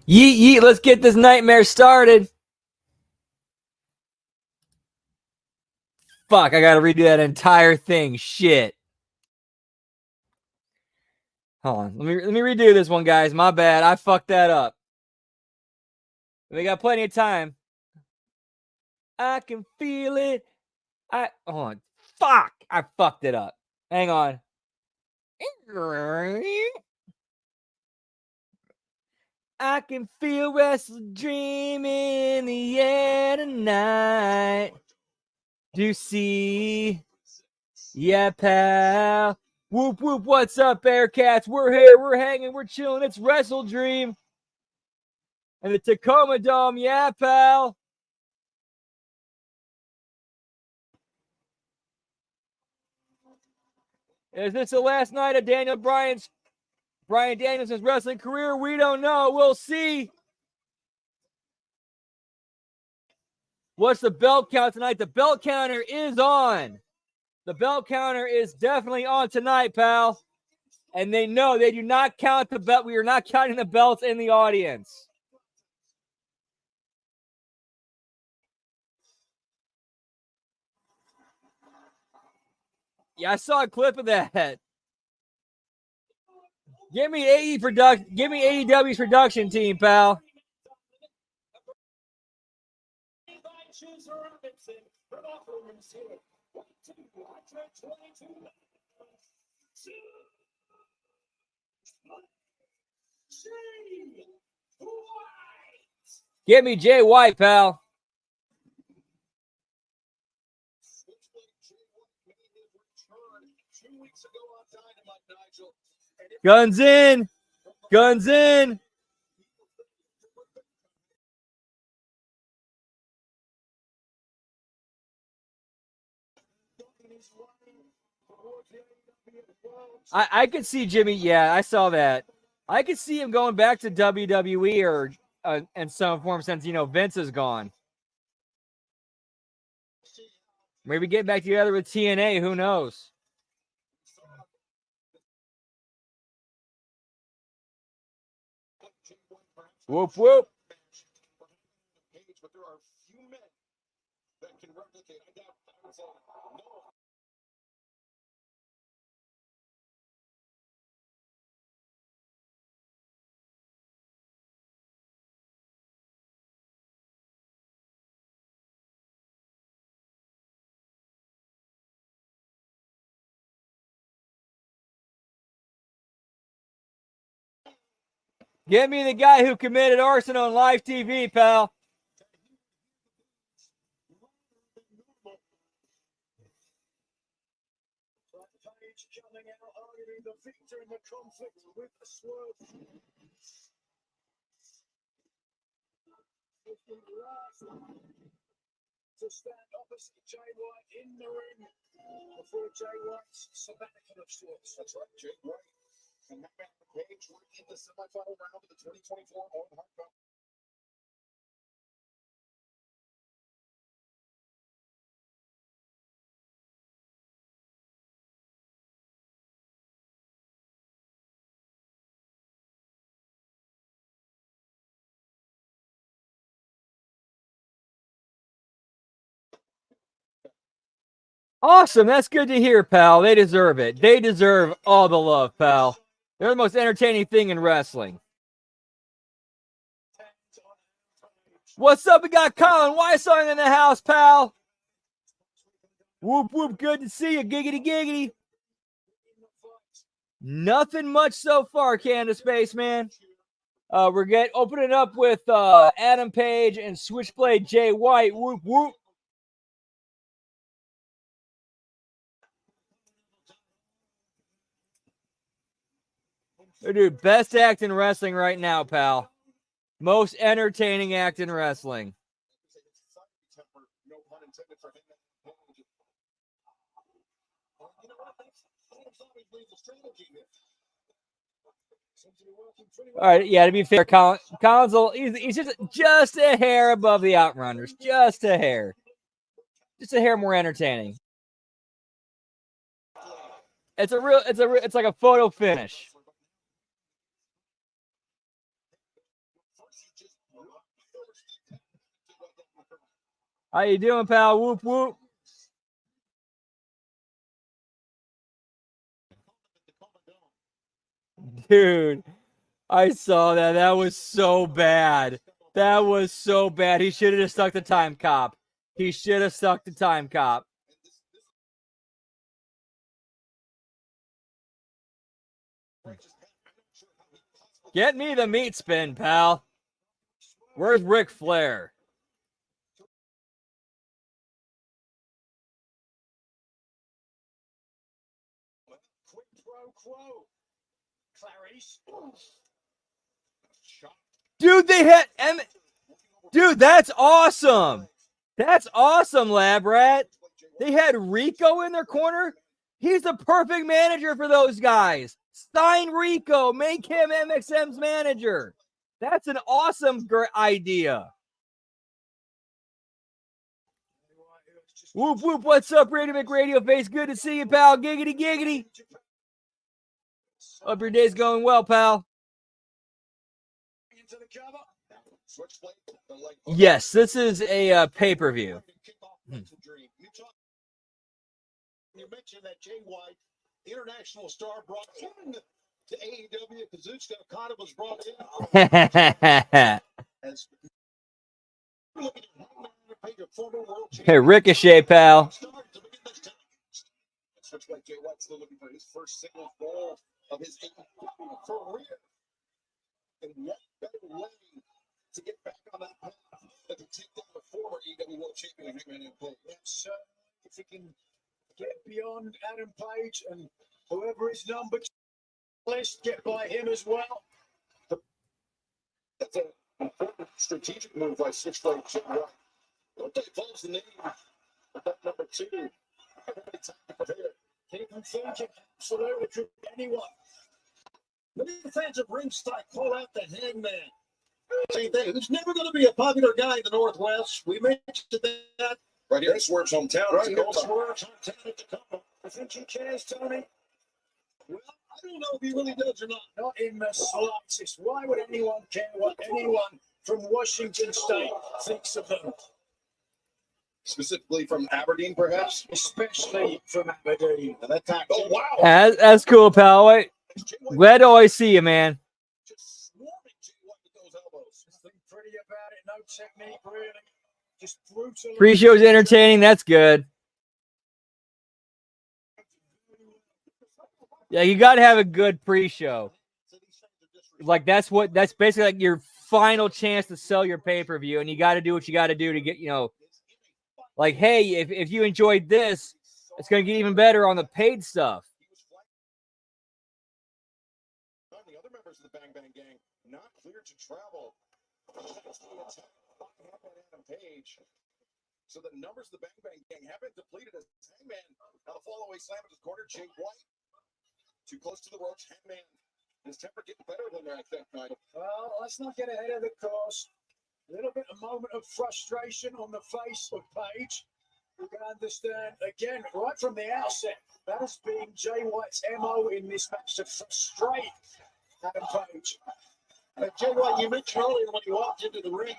Yeet, let's get this nightmare started. Fuck, I gotta redo that entire thing. Shit. Hold on. Let me redo this one, guys. My bad. I fucked that up. We got plenty of time. I can feel it. Hold on. Fuck. I fucked it up. Hang on. I can feel restless dream in the air tonight. Do you see? Yeah, pal. Whoop, whoop. What's up, Bearcats? We're here. We're hanging. We're chilling. It's Wrestle Dream. And the Tacoma Dome. Yeah, pal. Is this the last night of Brian Danielson's wrestling career? We don't know. We'll see. What's the belt count tonight? The belt counter is on. The belt counter is definitely on tonight, pal. And they know they do not count the belt. We are not counting the belts in the audience. Yeah, I saw a clip of that. Give me AEW's production team, pal. Give me Jay White, pal. Guns in. Guns in. I could see Jimmy. Yeah, I saw that. I could see him going back to WWE or in some form since, Vince is gone. Maybe get back together with TNA. Who knows? Whoop, whoop. Get me the guy who committed arson on live TV, pal. To stand opposite Jay White in the ring before Jay White's sabbatical of sorts. That's right, Jay White. And that back the page, we're in the semifinal round of the 2024 All Hard Cup. Awesome. That's good to hear, pal. They deserve it. They deserve all the love, pal. They're the most entertaining thing in wrestling. What's up? We got Colin Weissong in the house, pal. Whoop, whoop. Good to see you. Giggity, giggity. Nothing much so far, Candace Spaceman. We're opening up with Adam Page and Switchblade Jay White. Whoop, whoop. Dude, best act in wrestling right now, pal. Most entertaining act in wrestling. All right, yeah, to be fair, Colin's he's just a hair above the Outrunners. Just a hair. Just a hair more entertaining. It's like a photo finish. How you doing, pal? Whoop whoop. Dude, I saw that. That was so bad. That was so bad. He should have just stuck to time cop. He should have stuck to time cop. Get me the meat spin, pal. Where's Ric Flair? Dude, they had Dude, that's awesome. That's awesome, Lab Rat. They had Rico in their corner. He's the perfect manager for those guys. Sign Rico. Make him MXM's manager. That's an awesome idea. Whoop, whoop. What's up, Radio McRadio Face? Good to see you, pal. Giggity, giggity. Hope your day's going well, pal. Yes, this is a pay-per-view. You mentioned that Jay White, international star, brought in to AEW. Kazuchika Okada was brought in. Hey, Ricochet, pal. Switchblade Jay White still looking for his first single goal of his career. And what better way to get back on that path than to take down the former AEW World Champion Hangman Page? If he can get beyond Adam Page and whoever is number two list, get by him as well. That's an important strategic move by Switchblade Jay White. Don't they close the name of that number two? Keep them thinking, absolutely, could be anyone. Many fans of ringside call out the Hangman. Same thing. Who's never going to be a popular guy in the Northwest? We mentioned that. Right here in Swerve's hometown. Right here in Swerve's hometown at Tacoma. I think he cares, Tony. Well, I don't know if he really does or not. Not in the slightest. Why would anyone care what anyone from Washington State thinks of them? Specifically from Aberdeen, perhaps? Especially from Aberdeen. And that time, oh, wow. That's cool, pal. Wait. Glad to always see you, man. Just swarming Jay White with those elbows. Nothing pretty about it. No technique, really. Just brutal. Pre-show's entertaining. That's good. Yeah, you got to have a good pre-show. Like that's basically like your final chance to sell your pay-per-view, and you got to do what you got to do to get, like, hey, if you enjoyed this, it's going to get even better on the paid stuff. The other members of the Bang Bang Gang not cleared to travel. Adam Page. So the numbers of the Bang Bang Gang have been depleted as Hangman. Now the fall away slam at his corner, Jay White. Too close to the ropes. Hangman. His temper getting better than that, I think, Nigel. Well, let's not get ahead of the course. A little bit of moment of frustration on the face of Page. You can understand, again, right from the outset, that has been Jay White's MO in this match to frustrate Adam Page. Jay White, you mentioned earlier when he walked into the ring,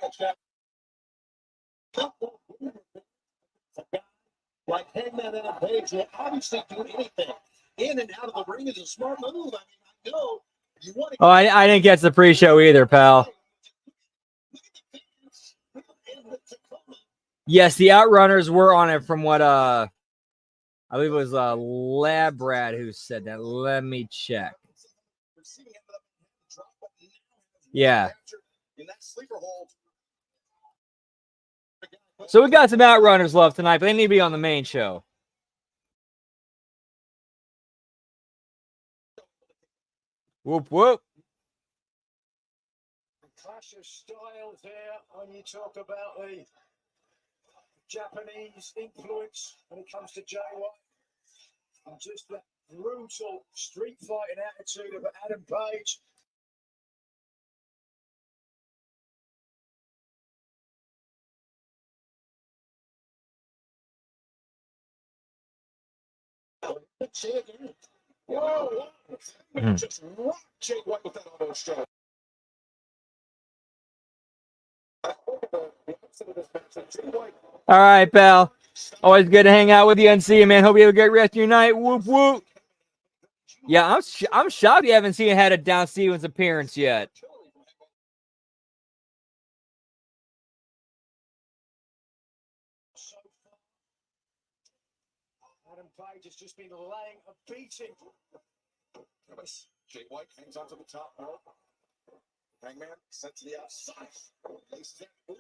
like Hangman and Page will obviously do anything. In and out of the ring is a smart move. I mean, I know you want to. Oh, I didn't get the pre-show either, pal. Yes, the Outrunners were on it from what I believe it was Lab Rat who said that. Let me check. Yeah. So we got some Outrunners left tonight, but they need to be on the main show. Whoop, whoop. Clash of styles here when you talk about the Japanese influence when it comes to Jay White. And just that brutal street fighting attitude of Adam Page. Let's see again. Whoa, whoa. Just rocked Jay White with that elbow stroke. All right, pal. Always good to hang out with you and see you, man. Hope you have a great rest of your night. Whoop whoop. Yeah, I'm shocked you haven't seen had a Down Stevens appearance yet. Adam Page has just been laying a beating. Jay White hangs onto the top rope. Hangman sent to the outside.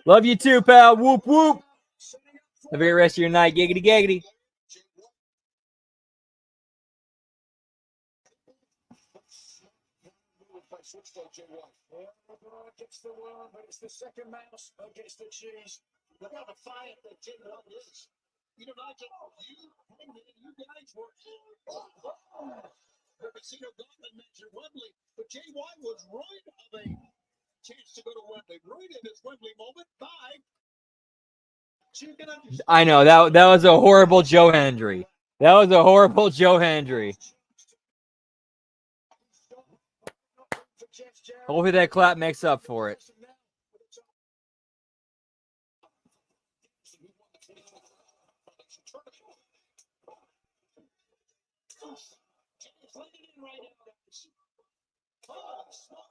Love you too, pal. Whoop whoop. Have a great rest of your night. Giggity giggity. Gets the worm, but it's the second mouse against the cheese. Look how defiant that Jay White is. You know, not just you guys were the Casino Gauntlet match at Wembley, but Jay White was ruined of a chance to go to Wembley. Ruined in his Wembley moment by. I know that was a horrible Joe Hendry. That was a horrible Joe Hendry. Hopefully that clap makes up for it.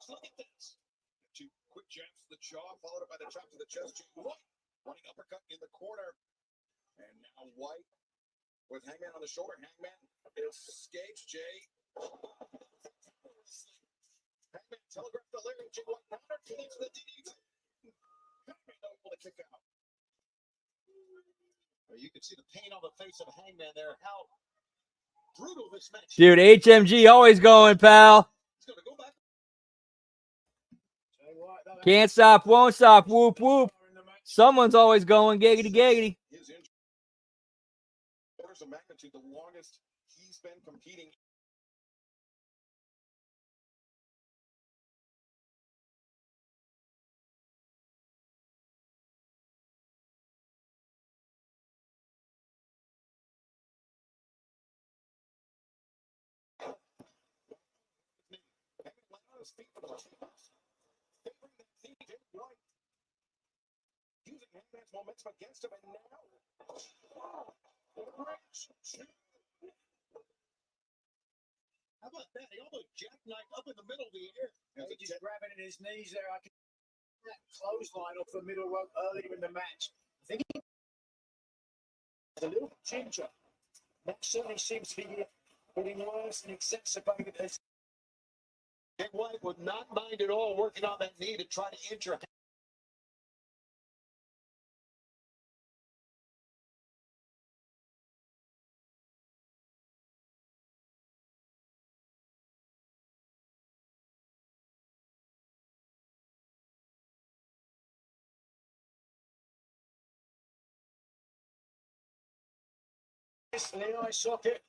Look at this. Two quick jabs to the jaw, followed up by the chop to the chest. Running uppercut in the corner. And now White with Hangman on the shoulder. Hangman escapes Jay. Hangman telegraphed the lyric. Jay White counter connects the DDT. Hangman able to kick out. You can see the pain on the face of Hangman there. How brutal this match. Dude, HMG always going, pal. He's going to go back. Can't stop, won't stop. Whoop whoop. Someone's always going. Giggity giggity. His injury. Orders of magnitude, the longest he's been competing. Using Hangman's momentum against him, and now how about that? He almost jackknifed up in the middle of the air. He's just grabbing at his knees there. I can that clothesline off the middle rope earlier in the match. I think he's a little ginger. That certainly seems to be getting worse and exacerbated as Jay White would not mind at all working on that knee to try to injure him. in the eye socket.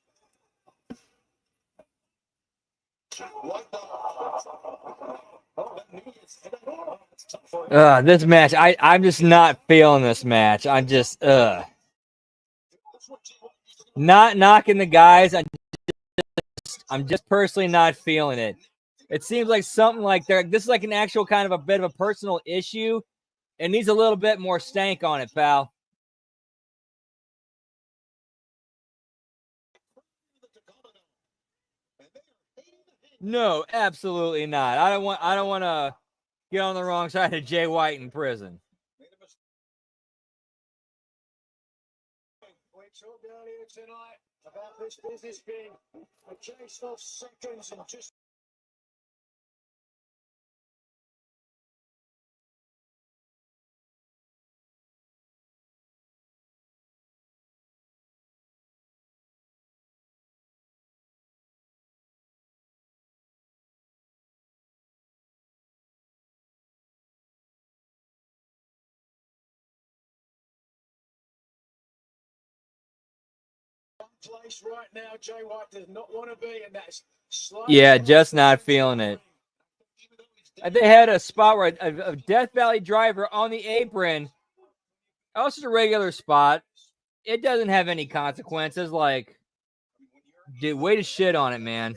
This match, I'm just not feeling this match. I'm just not knocking the guys. I'm just personally not feeling it. It seems like something like this is like an actual kind of a bit of a personal issue. It needs a little bit more stank on it, pal. No, absolutely not. I don't want to get on the wrong side of Jay White in prison. We talked earlier tonight about this business being a case of seconds and just place right now. Jay White does not want to be, and that's yeah, just not feeling it. They had a spot where a Death Valley driver on the apron. Also, a regular spot. It doesn't have any consequences. Like, Dude, way to shit on it, man.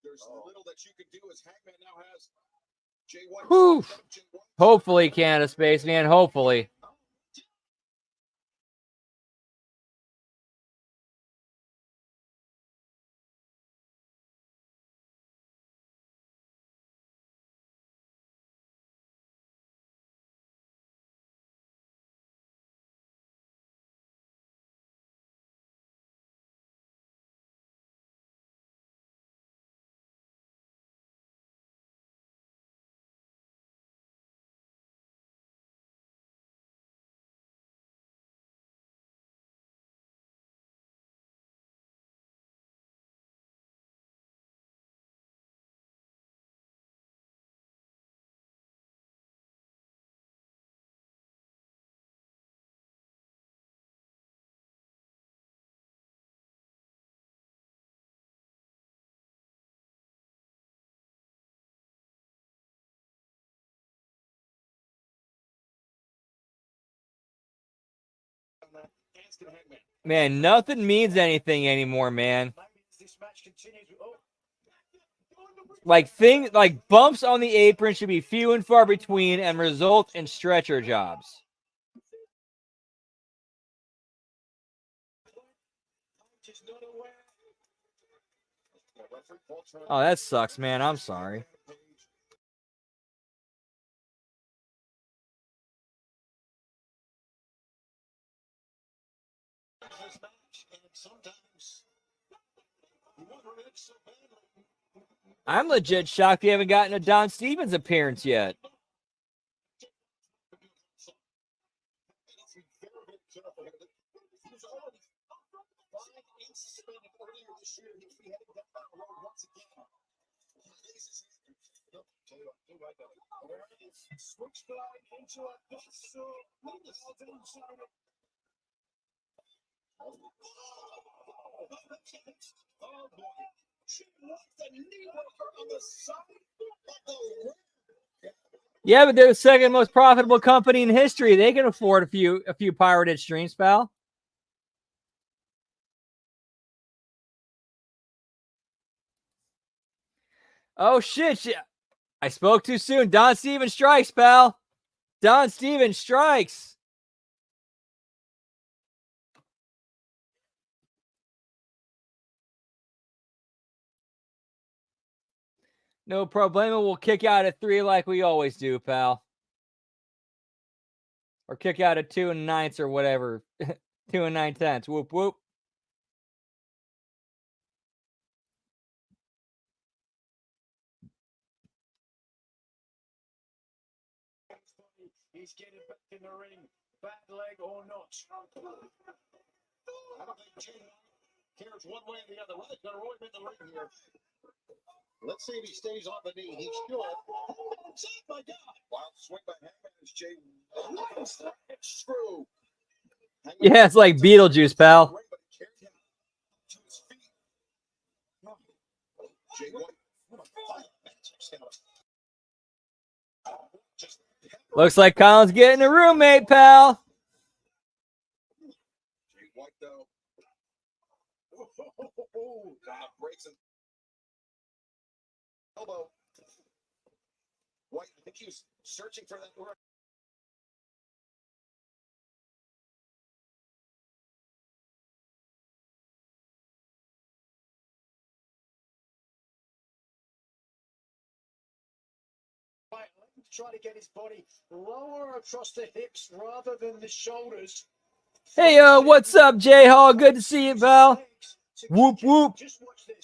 There's little that you can do as Hangman now has Jay White. Whew. Hopefully, Canada Spaceman. Hopefully. Man, nothing means anything anymore, man. Like bumps on the apron should be few and far between and result in stretcher jobs. Oh, that sucks, man. I'm sorry. I'm legit shocked you haven't gotten a Don Stevens appearance yet. Yeah, but they're the second most profitable company in history. They can afford a few pirated streams, pal. Oh shit! I spoke too soon. Don Stevens strikes, pal. Don Stevens strikes. No problemo. We'll kick out at 3 like we always do, pal. Or kick out at 2 9/9 or whatever. 2 9/10. Whoop whoop. He's getting back in the ring, bad leg or not. I don't think Jay cares one way or the other. Well, he's going to roll him in the ring here. Let's see if he stays on the knee. He should. Oh, my God. Wild swing by Hangman as Jay. Screw. Yeah, it's like Beetlejuice, pal. Looks like Colin's getting a roommate, pal. Jay White, though. Breaks him. Elbow. White, I think he was searching for that word. Try to get his body lower across the hips rather than the shoulders. Hey, what's up, J-Hall? Good to see you, pal. Whoop, whoop.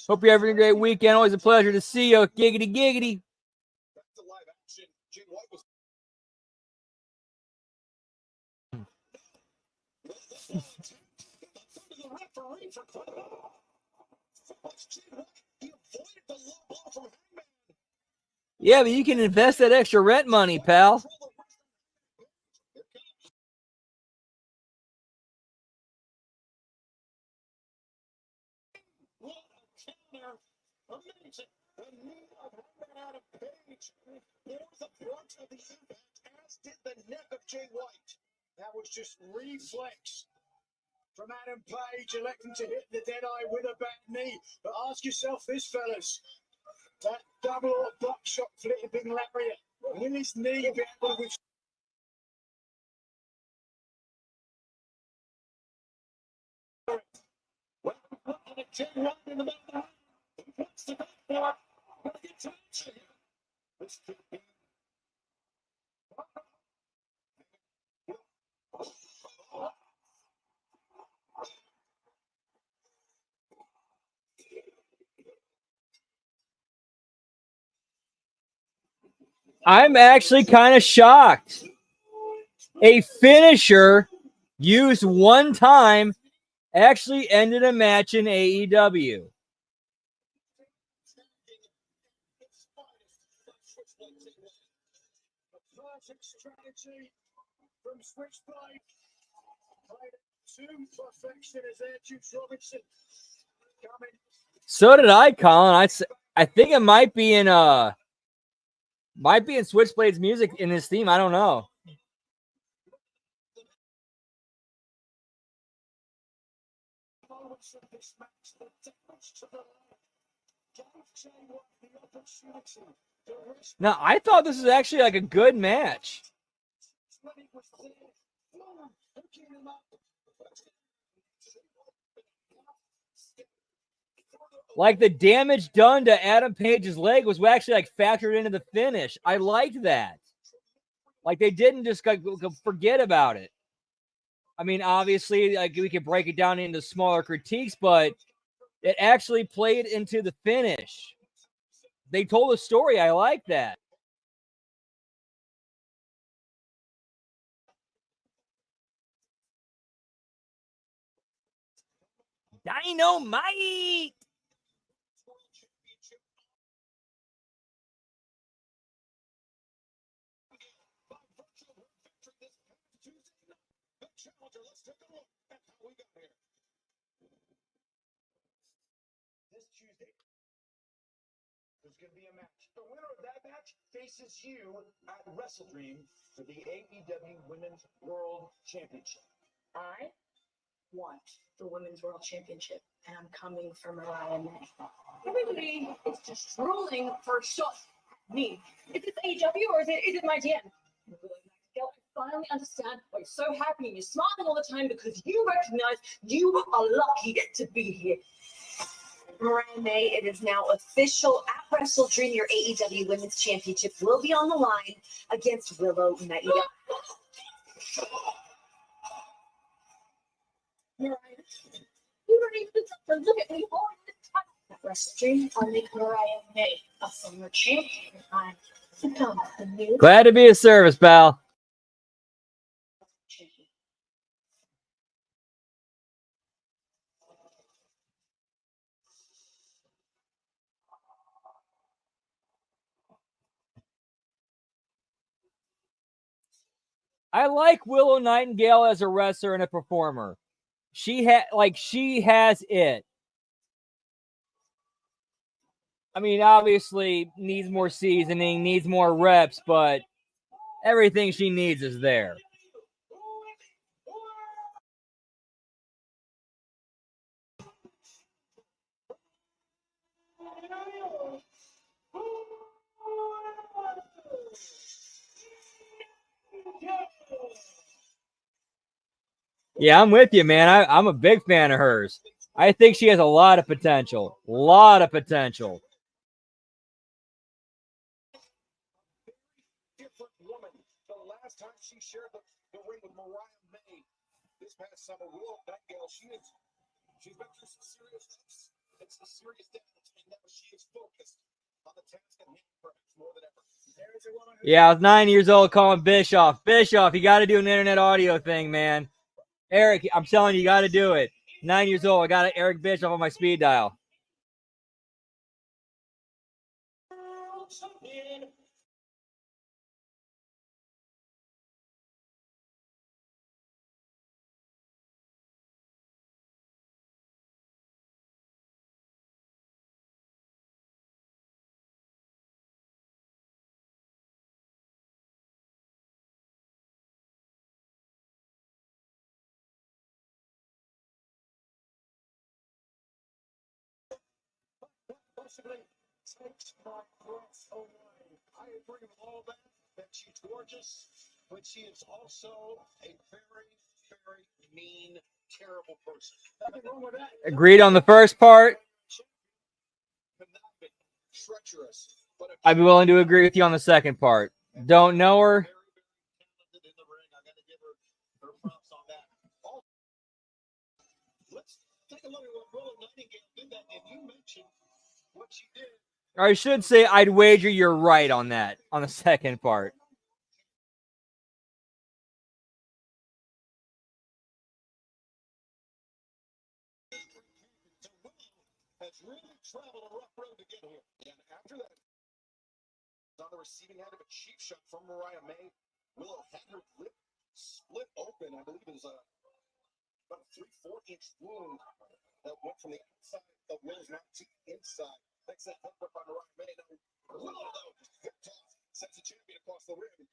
Hope you're having a great weekend. Always a pleasure to see you. Giggity, giggity. Back to live action. Jay White was. Yeah, but you can invest that extra rent money, pal. Amazing. The knee of Hangman Adam Page bore the brunt of the impact, as did the neck of Jay White. That was just reflex. from Adam Page, electing to hit the Deadeye with a bad knee. But ask yourself this, fellas. That double or buckshot flipping lariat. Will his knee be able to I'm actually kind of shocked. A finisher used one time actually ended a match in AEW. perfect strategy from Switchblade? To perfection as there, Juice Robinson coming. So did I, Colin. I think it might be in Switchblade's music in his theme. I don't know. Now, I thought this was actually like a good match. Like the damage done to Adam Page's leg was actually like factored into the finish. I liked that. Like they didn't just forget about it. I mean, obviously, like we could break it down into smaller critiques, but it actually played into the finish. They told a story. I like that. Dynamite! This Tuesday, there's going to be a match. The winner of that match faces you at Wrestle Dream for the AEW Women's World Championship. I want the Women's World Championship, and I'm coming for Mariah May. Everybody is just drooling for a shot at me. Is it AEW or is it my DM? I finally understand why you're so happy and you're smiling all the time because you recognize you are lucky to be here. Mariah May, it is now official at Wrestle Dream. Your AEW Women's Championship will be on the line against Willow Nightingale. Mariah, you don't even look at me all the time. At Wrestle Dream, I'll make Mariah May a former champion. I'm become the new Glad to be of service, pal. champion. I like Willow Nightingale as a wrestler and a performer. She has it. I mean, obviously needs more seasoning, needs more reps, but everything she needs is there. Yeah, I'm with you, man. I'm a big fan of hers. I think she has a lot of potential. Different woman. The last time she shared the ring with Mariah May this past summer, Willow Nightingale, she's been through some serious ups and some serious downs, and now she is focused on the task at hand, perhaps more than ever. Yeah, I was 9 years old calling Bischoff. Bischoff, you got to do an internet audio thing, man. Eric, I'm telling you, you got to do it. 9 years old, I got Eric Bischoff on my speed dial. possibly takes my breath away. I agree with all that she's gorgeous, but she is also a very, very mean, terrible person. Nothing wrong with that. Agreed on the first part. Treacherous, but I'd be willing to agree with you on the second part. Don't know her. very, very talented in the ring. I got to give her props on that. Let's take a look at what Willow Nightingale did that, and you mentioned what she did. Or I should say, I'd wager you're right on that, on the second part. Has really traveled a rough road to get here. And after that, on the receiving end of a cheap shot from Mariah May, Willow had her lip split open. I believe it was about a 3/4-inch wound that went from the outside of Willow's mouth to the inside. Thanks to that help by Mariah May. Now, Willow, though, just picked off, sends the champion across the ring.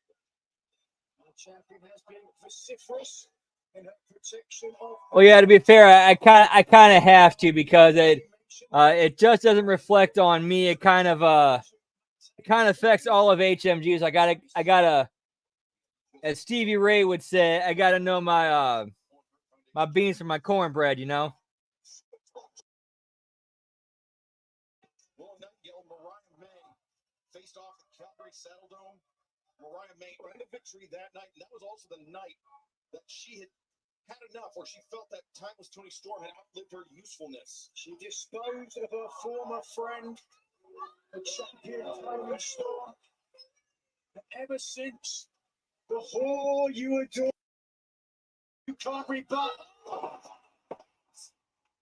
The champion has been vociferous in her protection of. Well, yeah, to be fair, I kind of have to because it just doesn't reflect on me. It kind of affects all of HMGs. I gotta, as Stevie Ray would say, I gotta know my my beans from my cornbread. You know. Willow Nightingale, Mariah May faced off at Calgary Saddledome. Mariah May earned a victory that night, and that was also the night that she had enough, where she felt that Timeless Toni Storm had outlived her usefulness. She disposed of her former friend, the champion Toni Storm. And ever since, the whore you adore, you can't rebut.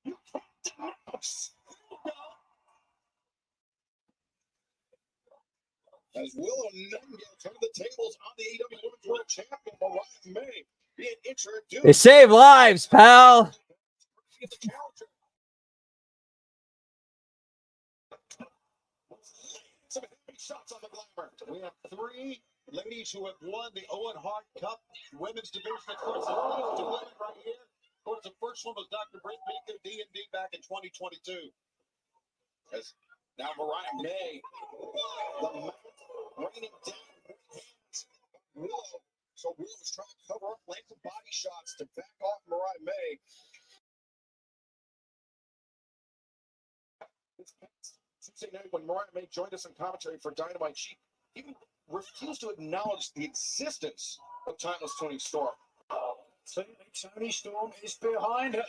You can't denounce. As Willow Nightingale turned the tables on the AEW Women's World Champion, Mariah May, being introduced. They save lives, pal. The challenger. Some heavy shots on the glamour. We have 3 ladies who have won the Owen Hart Cup women's division. Of course, the first 2 women right here. Of course, the first one was Dr. Britt Baker, D&D, back in 2022. As now Mariah May, the mount raining down with hands. Willow. So Willow was trying to cover up, land some body shots to back off Mariah May. Tuesday night, when Mariah May joined us in commentary for Dynamite, she even refused to acknowledge the existence of Timeless Toni Storm. Toni Storm is behind her.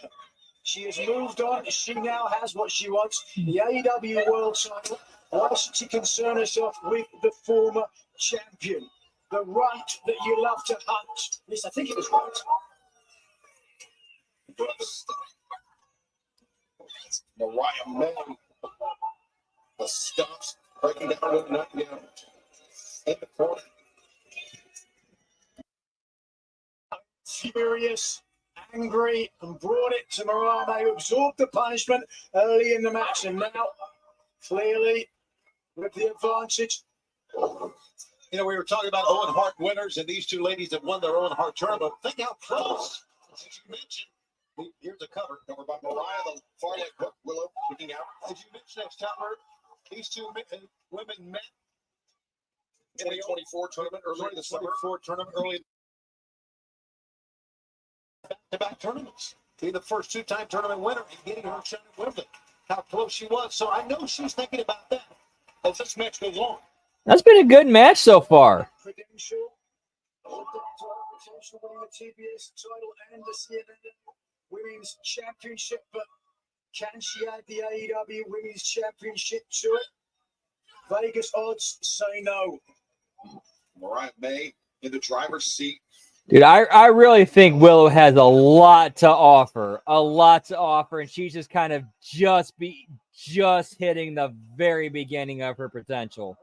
She has moved on. She now has what she wants, the AEW World Title. Why should she concern herself with the former champion? The right that you love to hunt. Yes, I think it was right. Mariah May, the stumps breaking down with Nightingale in the corner. Furious, angry, and brought it to Mariah May, who absorbed the punishment early in the match, and now clearly with the advantage. You know, we were talking about Owen Hart winners, and these 2 ladies have won their Owen Hart tournament. Think how close. As you mentioned, here's a cover by Mariah, the far leg hook, Willow kicking out. As you mentioned, next cover, these 2 women met 2024 tournament earlier this summer. Early back-to-back tournaments. Being the first 2-time tournament winner and getting her shot at Wimbledon. How close she was. So I know she's thinking about that as this match goes on. That's been a good match so far. Credential, potential winning the TBS title and the CNN Women's Championship, but can she add the AEW Women's Championship to it? Vegas odds say no. Mariah May in the driver's seat. Dude, I really think Willow has a lot to offer, and she's just kind of just hitting the very beginning of her potential.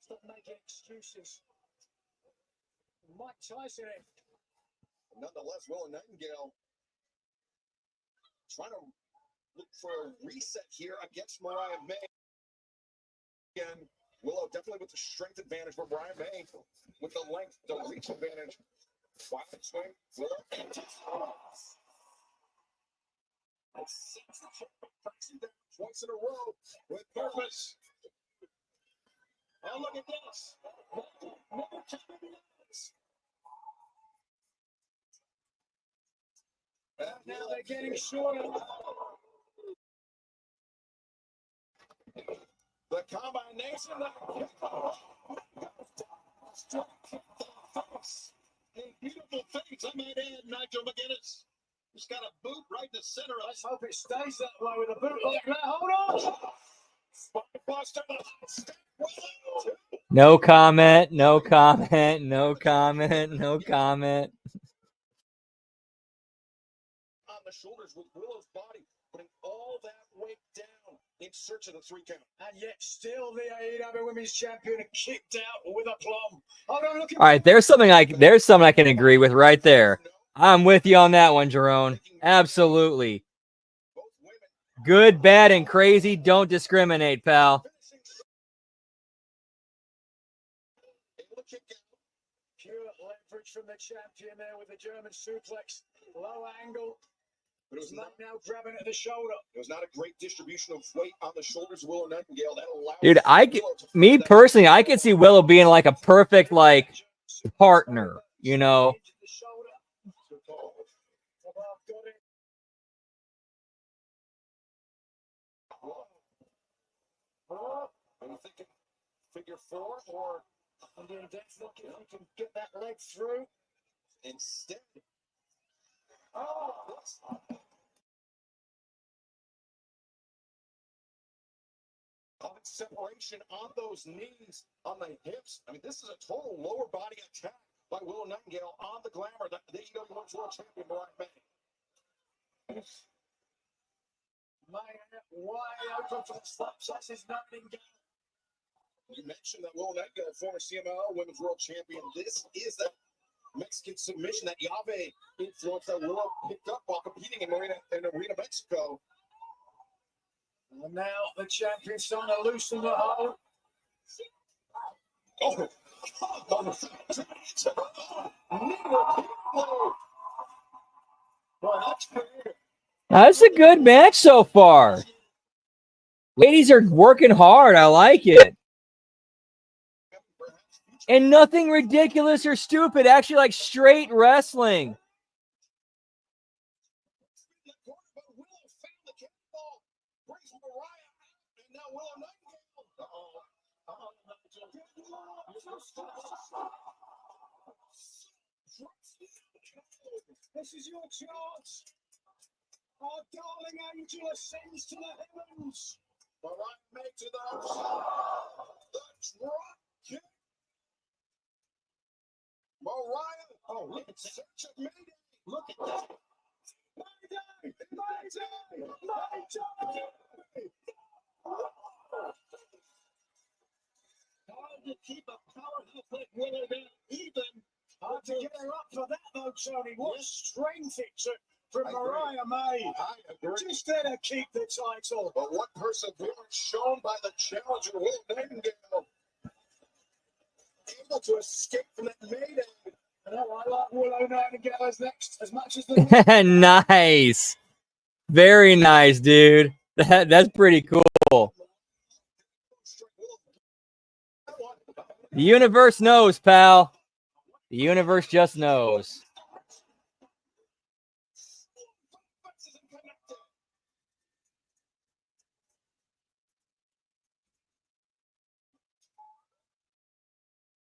Stop making excuses. Mike Tyson. Nonetheless, Willow Nightingale trying to look for a reset here against Mariah May. Again, Willow definitely with the strength advantage, but Brian May with the length, the reach advantage. Wild swing, Willow. Twice in a row with purpose. Oh, look at this. Now they're getting shorter. The combination a beautiful face, I might add, Nigel McGuinness. He's got a boot right in the center of Let's hope it stays that way with a boot like that. Hold on. No comment. No comment. No comment. No comment. On the shoulders with Willow's body, putting all that weight down in search of the 3 count. And yet still the AEW Women's Champion kicked out with aplomb. Hold on, look at All right, there's something I can agree with right there. I'm with you on that one, Jerome. Absolutely. Good, bad, and crazy. Don't discriminate, pal. pure leverage from the champion there with the German suplex. Low angle. But it was not now grabbing at the shoulder. It was not a great distribution of weight on the shoulders of Willow Nightingale. That allowed Dude, me personally, I could see Willow being like a perfect partner, you know. I'm thinking figure 4 or Indian Death look if he can get that leg through. instead. Separation on those knees, on the hips. I mean, this is a total lower body attack by Willow Nightingale on the Glamour, the AEW Women's World Champion, Mariah May. Wide open for the slaps. That's his Nightingale. You mentioned that Willow Nightingale, former CMLL Women's World Champion. This is that Mexican submission, that Llave influence that Willow picked up while competing in Arena, Mexico. And now the champion's starting to loosen the hold. Oh. That's a good match so far. Ladies are working hard. I like it. And nothing ridiculous or stupid. Actually, like straight wrestling. This is your chance. Our darling angel ascends to the heavens. Mariah May to the drop kick. Mariah, oh, look at such a Mayday. Look at that. Mayday! Mayday! Mayday! Hard to keep a powerhouse like Willow there even. Hard to get her up for that though, Tony. What strength it took from Mariah May. I agree. Just let her keep the title. But what perseverance shown by the challenger, Willow Nightingale. Able to escape from that Mayday. I like Willow Nightingale as much as the Nice. Very nice, dude. That's pretty cool. The universe knows, pal. The universe just knows.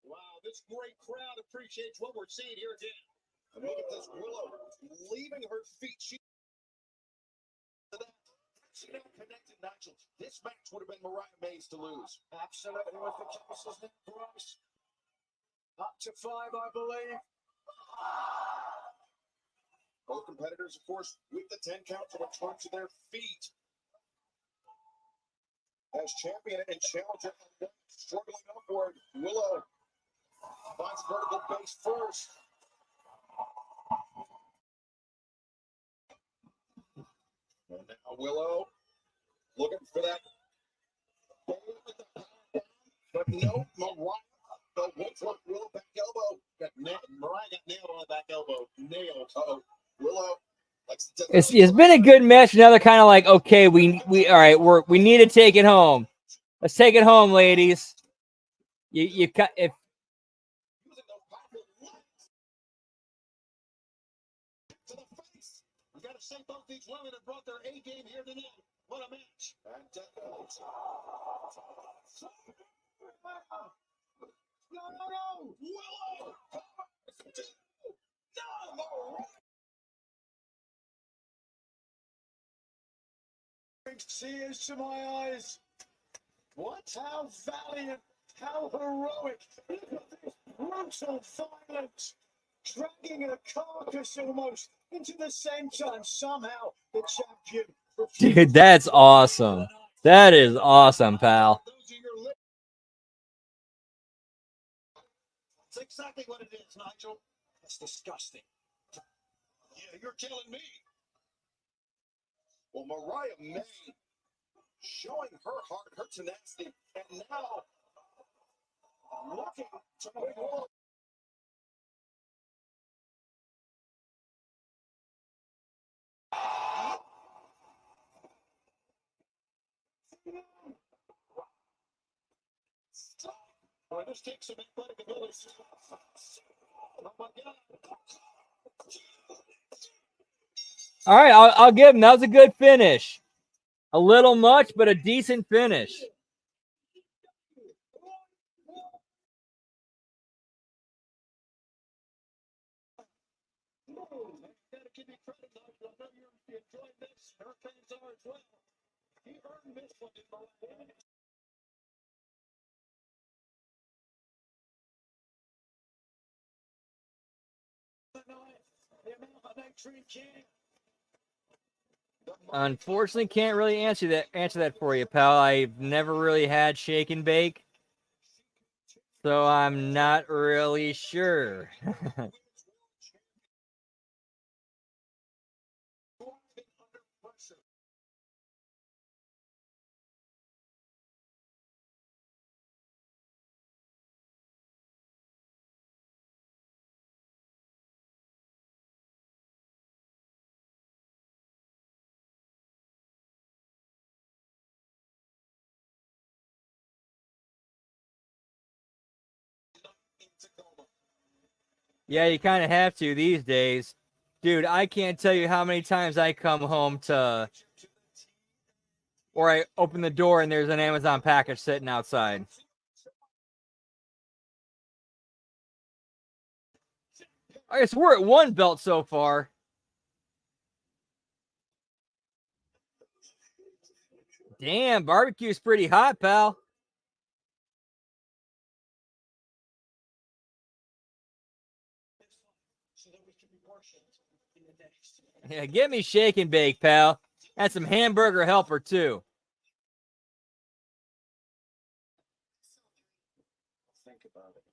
Wow, this great crowd appreciates what we're seeing here again. And look at this Willow leaving her feet. She not connected, Nigel. This match would have been Mariah May's to lose. Absolutely, with the cases in price. Up to 5, I believe. Both competitors, of course, with the 10 count to return to their feet. As champion and challenger struggling upward, Willow finds vertical base first. And now Willow looking for that. But no, Mariah, Willow back elbow. Mariah got nailed on the back elbow. Nailed. Uh-oh. Willow. It's been a good match. Now they're kind of like, okay, we all right, we need to take it home. Let's take it home, ladies. You cut if to the face. We got to say both these women have brought their A game here tonight. What a match. No. Willow. No. Brings tears to my eyes. What? How valiant, how heroic. Look at this brutal violence. Dragging a carcass almost into the center, and somehow the champion. dude, that's awesome. That is awesome, pal. That's exactly what it is, Nigel. That's disgusting. Yeah, you're telling me. Well, Mariah May showing her heart, her tenacity, and now looking to win more. Well, this takes some athletic ability. Oh my God. All right, I'll give him. That was a good finish. A little much, but a decent finish. Gotta give you credit, Nigel. I know you're enjoying this. Her fans are as well. He earned this one in Mariah. Unfortunately, can't really answer that for you, pal. I've never really had shake and bake, so I'm not really sure. Yeah, you kind of have to these days. Dude, I can't tell you how many times I come home or I open the door and there's an Amazon package sitting outside. I guess we're at one belt so far. Damn, barbecue's pretty hot, pal. Yeah, get me shake and bake, pal. And some hamburger helper, too. Think about it.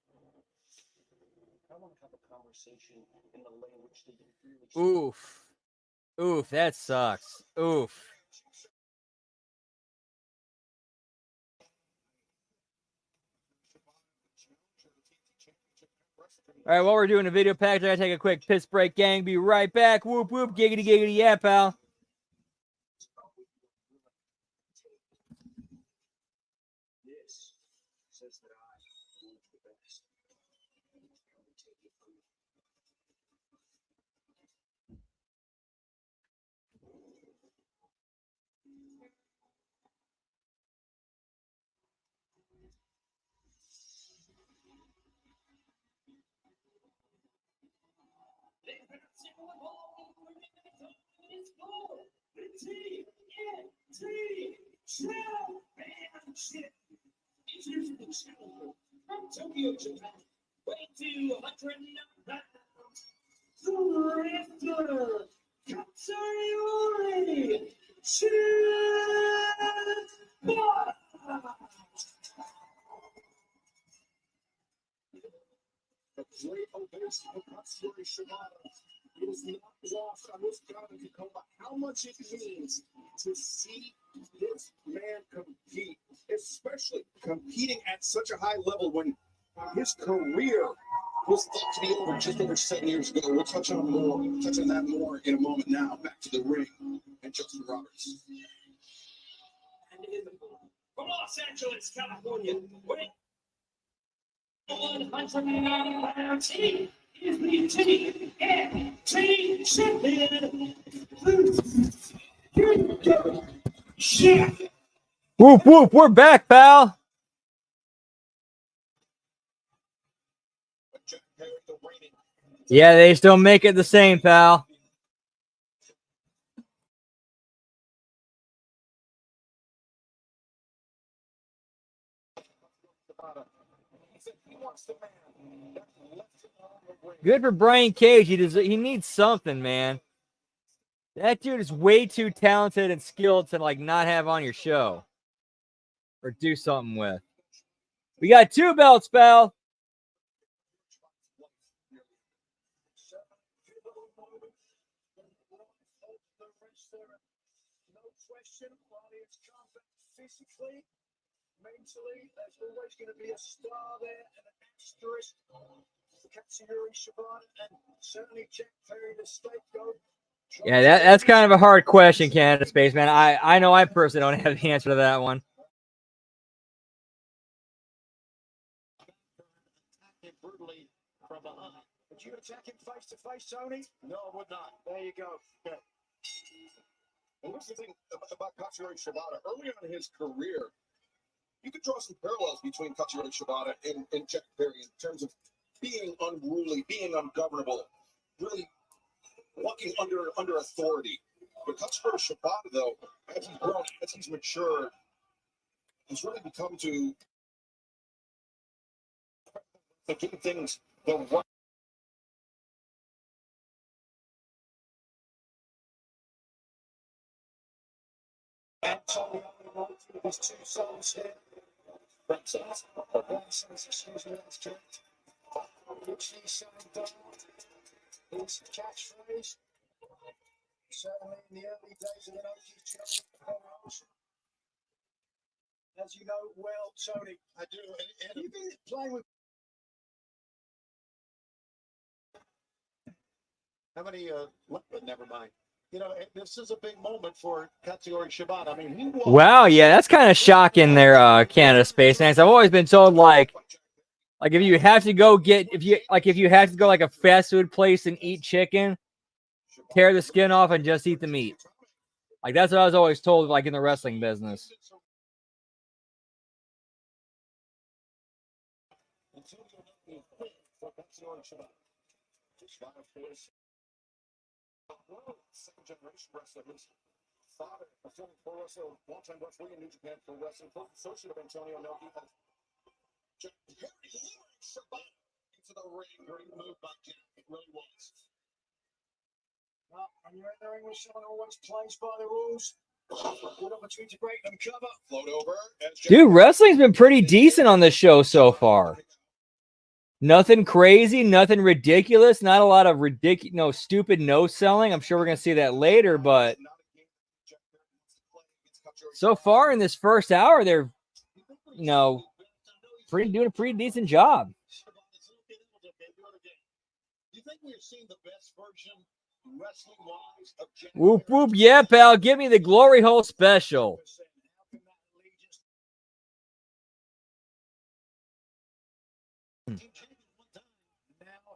I want to have a conversation in the language that you really. Oof. Oof, that sucks. Oof. All right, while we're doing a video package, I gotta take a quick piss break, gang. Be right back. Whoop, whoop, giggity, giggity, yeah, pal. This says that I want the best. Tokyo, Japan, 2,200 pounds. The lifter, Katsuyori, the great ovation of Katsuyori Shibata is not lost on this guy in Tacoma. How much it means to see this man compete, especially competing at such a high level when his career was thought to be over just over 7 years ago. We'll touch on that more in a moment. Now back to the ring and Justin Roberts. From Los Angeles, California, weighing 180 pounds, he is the TNT champion. Whoop, whoop. We're back, pal. Yeah, they just don't make it the same, pal. Good for Brian Cage. He needs something, man. That dude is way too talented and skilled to like not have on your show or do something with. We got 2 belts, pal. No question, while it's combat physically, mentally, there's always going to be a star there and an asterisk. Katsuyori Shibata and certainly Jack Perry, the scapegoat. Yeah, that's kind of a hard question, Canada Spaceman. I know I personally don't have the answer to that one. Brutally from behind. Would you attack him face to face, Tony? No, I would not. There you go. Okay. And what's the thing about Katsuyori Shibata? Early on in his career, you could draw some parallels between Katsuyori Shibata and Jack Perry in terms of being unruly, being ungovernable, really walking under authority. But Katsuyori Shibata, though, as he's grown, as he's matured, he's really become to do things the right. Antonio with his 2 sons here. Grandsons, excuse me, that's correct. Which he's saying down. His catchphrase. Certainly in the early days of the 80s, as you know well, Tony. I do. And you've been playing with. How many? But never mind. You know, this is a big moment for Katsuyori Shibata. I mean, he was. Wow, yeah, that's kind of shocking there, Canada Spaceman. I've always been told like if you have to go if you have to go like a fast food place and eat chicken, tear the skin off and just eat the meat. Like that's what I was always told, like in the wrestling business. Second generation wrestler. His father, a former pro wrestler, longtime referee in New Japan Pro Wrestling, close associate of Antonio Inoki, has Jack Perry luring Shibata into the ring. Great move by Jack. It really was. Well, and you're entering with someone who always plays by the rules. Good opportunity to break them cover. Float over. Dude, wrestling's been pretty decent on this show so far. Nothing crazy, nothing ridiculous, not a lot of stupid no selling. I'm sure we're going to see that later, but so far in this first hour, they're, doing a pretty decent job. You think we're seeing the best version wrestling-wise of Jack Whoop, whoop, yeah, pal. Give me the glory hole special. Now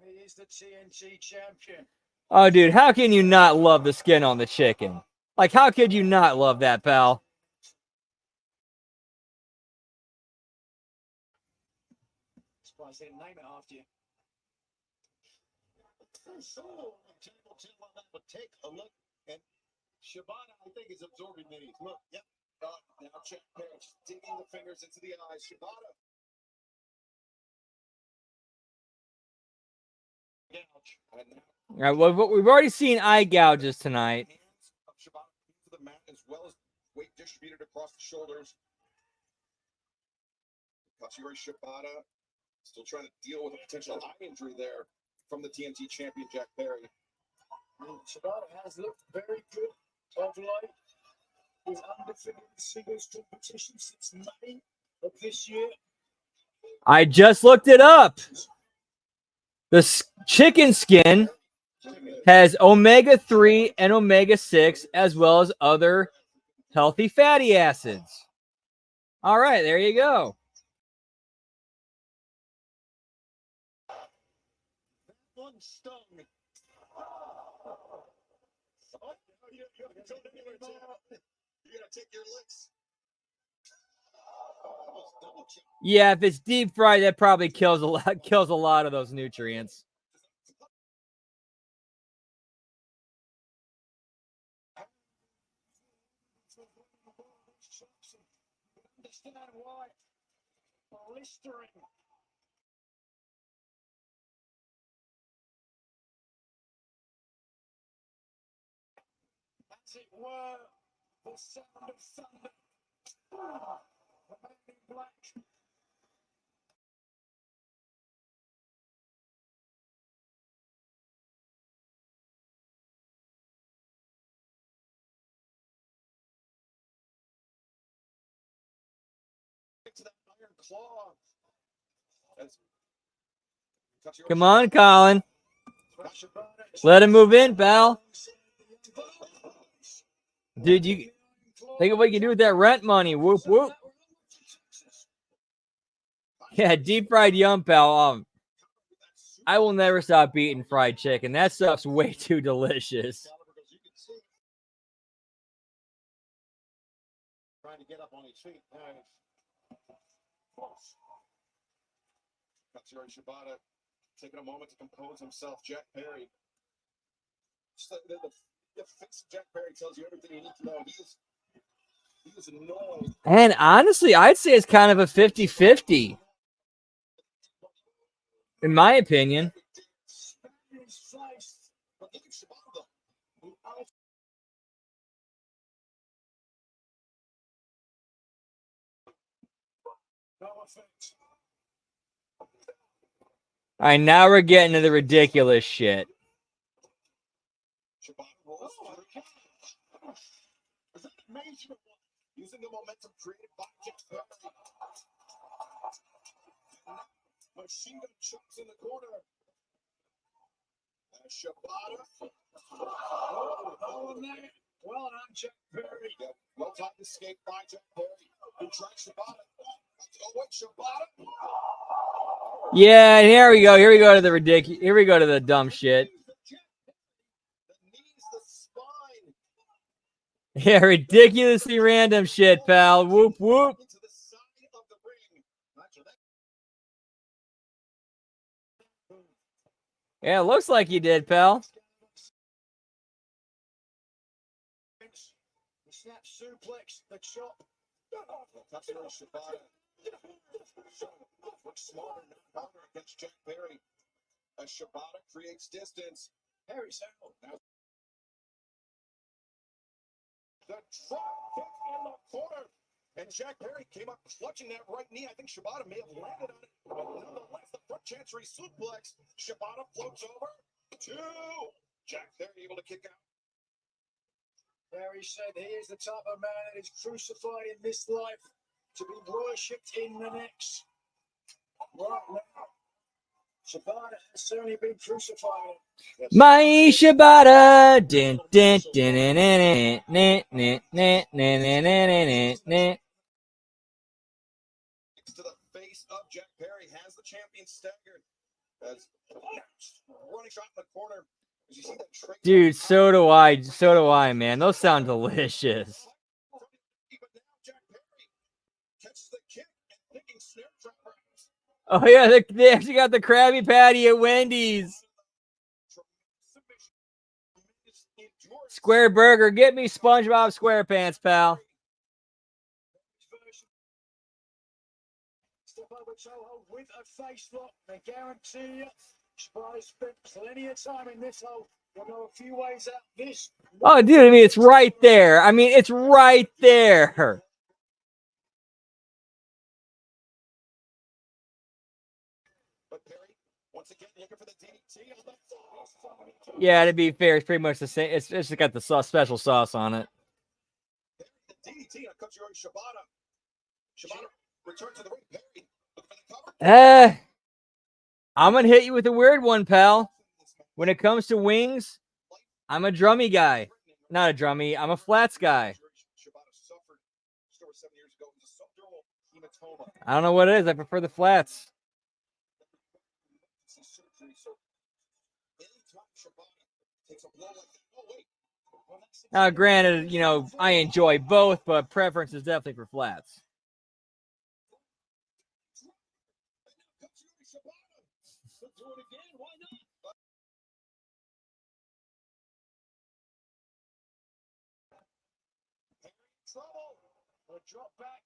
he is the TNT champion. Oh, dude, how can you not love the skin on the chicken? Like, how could you not love that, pal? Surprised they didn't name it after you. But take a look at Shibata. I think is absorbing these. Look, yep. Now Jack Perry just digging the fingers into the eyes. Shibata. All right, well, we've already seen eye gouges tonight. Hands of Shibata to the mat as well as weight distributed across the shoulders. Katsuyori Shibata still trying to deal with a potential eye injury there from the TNT champion Jack Perry. Shibata has looked very good of late. is undefeated in singles competition since May of this year. I just looked it up. The chicken skin has omega-3 and omega-6 as well as other healthy fatty acids. All right, there you go. One stung. You gotta take your licks. Yeah, if it's deep fried, that probably kills a lot of those nutrients. Understand why blistering. As it were, the sound of thunder. The man in black. To that iron claw. Come on, Colin. Let him move in, pal. Dude, you think of what you can do with that rent money. Whoop, whoop. Yeah, deep fried yum, pal. I will never stop eating fried chicken. That stuff's way too delicious. Trying to get up on his feet. Katsuyori Shibata taking a moment to compose himself. Jack Perry. The face of Jack Perry tells you everything you need to know. He is annoyed. And honestly, I'd say it's kind of a 50-50. In my opinion. All right, now we're getting to the ridiculous shit. Using the momentum created by Jack Perry. Machine gun chops in the corner. Shibata. Well done, Jack Perry. Well timed escape by Jack Perry. Who tried Shibata. Oh, wait, Shibata. Yeah, here we go. Here we go to the ridiculous. Here we go to the dumb shit. Yeah, ridiculously random shit, pal. Whoop, whoop. Yeah, it looks like you did, pal. Snap suplex, the chop. Shibata. Looks smarter now against Jack Perry. As Shibata creates distance. Perry's out. Now the drop kick in the corner. And Jack Perry came up clutching that right knee. I think Shibata may have landed on it. But nonetheless, the front chancery suplex. Shibata floats over. 2. Jack Perry able to kick out. Perry said he is the type of man that is crucified in this life to be worshipped in the next. Right now, Shibata has certainly been crucified. My Shibata. Din, din, din, din, din, din, din, din, din, din, din, din. To the face of Jack Perry has the champion staggered. As running shot in the corner. As you see that trade. Dude, so do I. So do I, man. Those sound delicious. But now Jack Perry catches the kick and thinking snare trap. Oh, yeah, they actually got the Krabby Patty at Wendy's. Square Burger, get me SpongeBob SquarePants, pal. Step over Toho with a face lock. I guarantee you, Shibata spent plenty of time in this hole. You'll know a few ways out this. Oh, dude, I mean, it's right there. I mean, it's right there. But Perry, once again, looking for the DDT. Yeah, to be fair, it's pretty much the same. It's just got the special sauce on it. 15, Katsuyori Shibata. Shibata returned to the ring. Perry looking for the cover. I'm going to hit you with a weird one, pal. When it comes to wings, I'm a drummy guy. Not a drummy. I'm a flats guy. Shibata suffered 7 years ago with a subdural hematoma. I don't know what it is. I prefer the flats. Surgery. So anytime Shibata takes a blow like that, oh wait. Well, that's Now, granted, you know, I enjoy both, but preference is definitely for flats. Katsuyori Shibata. He'll do it again. Why not? Perry in trouble. A drop back.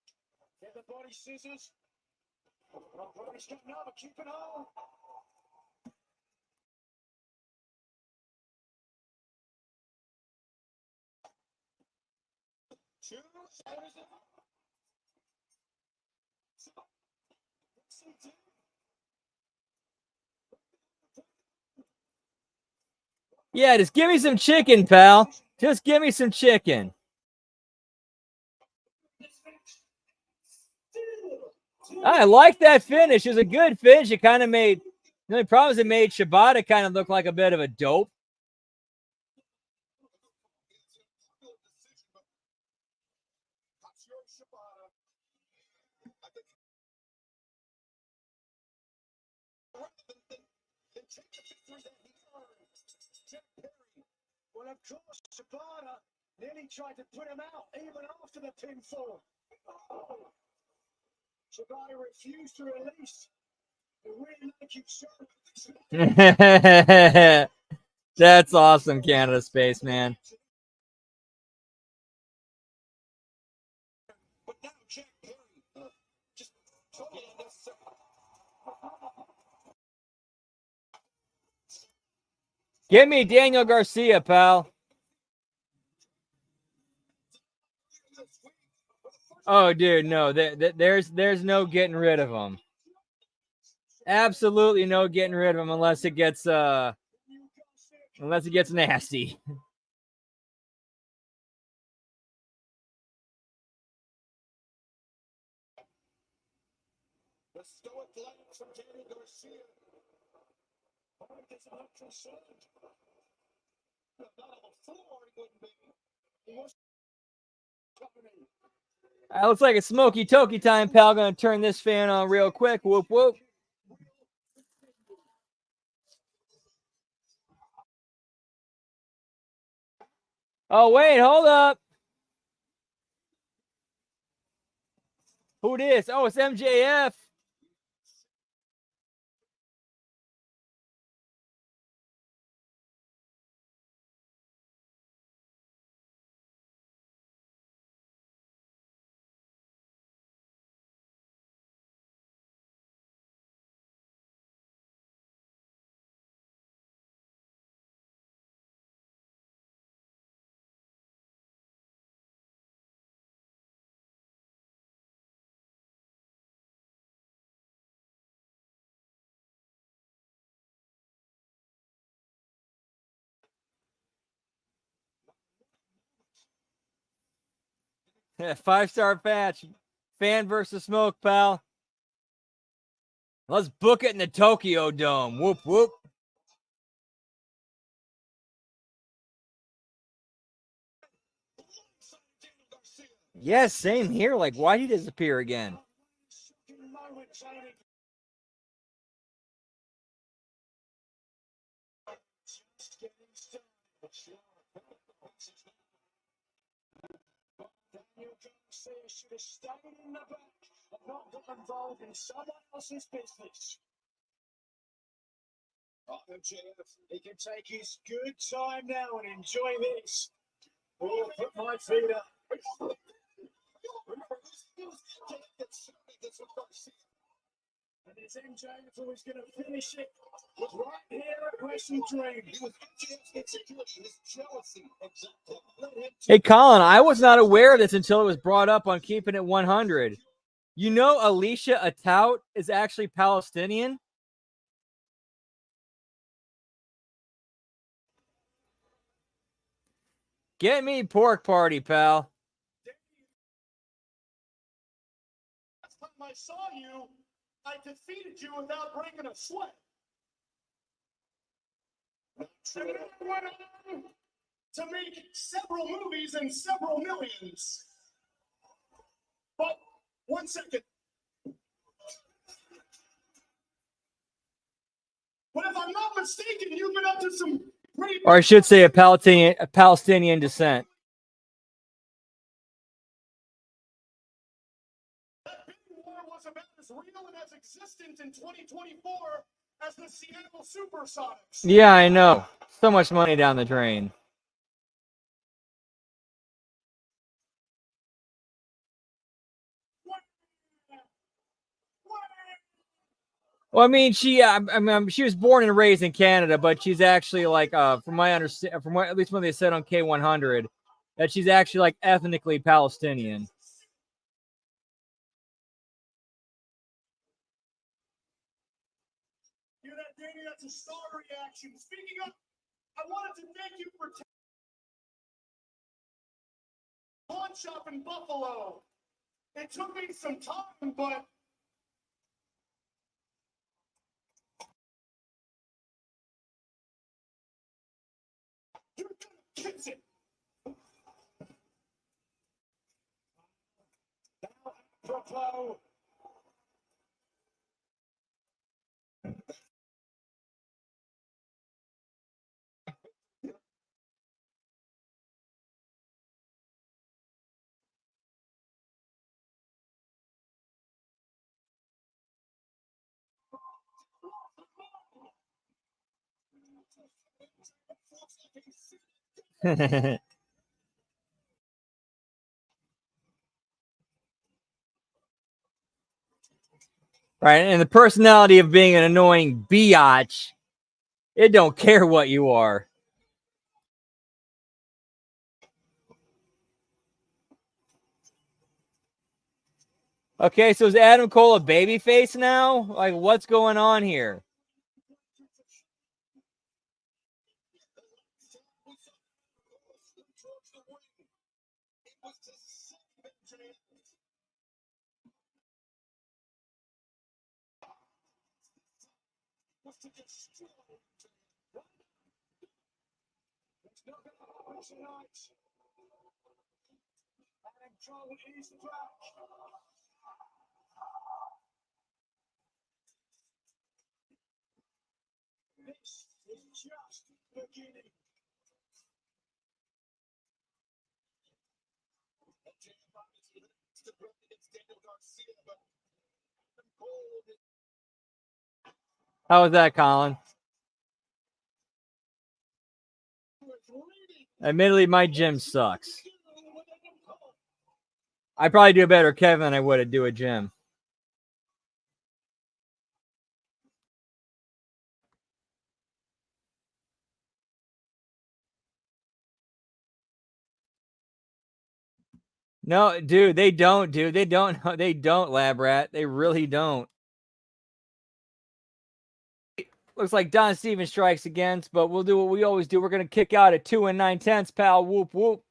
Get the body scissors. Oh, Perry's got another. Keep it on. Two. Yeah, just give me some chicken, pal. Just give me some chicken. I like that finish. It was a good finish. It kind of made, the only problem is it made Shibata kind of look like a bit of a dope. Katsuyori Shibata. I think rather than take the victory that he earned, Jack Perry. Well, of course, Shibata nearly tried to put him out even after the pinfall. Oh. Shibata refused to release. The really like you showed. That's awesome, Canada Spaceman. But now Jack Perry just totally unnecessary. Give me Daniel Garcia, pal. Oh, dude, no. There's no getting rid of him. Absolutely no getting rid of him unless it gets nasty. The stoic glance from Daniel Garcia. Oh, he gets an actual surge. Not on the floor, he wouldn't be. He was governing. Looks like a smoky toky time, pal. Gonna turn this fan on real quick. Whoop whoop. Oh wait, hold up. Who this? Oh, it's MJF. Yeah, 5-star match. Fan versus Smoke, pal. Let's book it in the Tokyo Dome. Whoop whoop. Yes, same here. Like, why'd he disappear again? Daniel Garcia should have stayed in the back and not got involved in someone else's business. MJF, he can take his good time now and enjoy this. Oh, put my feet up. And it's MJF who is going to finish it right here at Wrestle Dream. He was MJF's insecurity, his jealousy. Exactly. Hey, Colin, I was not aware of this until it was brought up on Keeping It 100. You know Alicia Atout is actually Palestinian? Get me pork party, pal. I saw you, I defeated you without breaking a sweat. And then I went on to make several movies and several millions. But 1 second. But if I'm not mistaken, you've been up to some pretty. Or I should say a Palestinian descent. That big war was about as real and as existent in 2024 as the Seattle Supersonics. Yeah, I know. So much money down the drain. Well, I mean, she was born and raised in Canada, but she's actually like, from my understanding, at least when they said on K100, that she's actually like ethnically Palestinian. Hear that, Danny? That's a star reaction. Speaking of, I wanted to thank you for pawn shop in Buffalo. It took me some time, but you're gonna kiss it. Now, apropos. Right, and the personality of being an annoying biatch, it don't care what you are. Okay, so is Adam Cole a babyface now? Like, what's going on here? This is just beginning. How was that, Colin? Admittedly, my gym sucks. I'd probably do a better Kevin than I would at do a gym. No, dude, they don't, dude. They don't, Lab Rat. They really don't. Looks like Don Stevens strikes against, but we'll do what we always do. We're going to kick out at 2 9/10, pal. Whoop, whoop.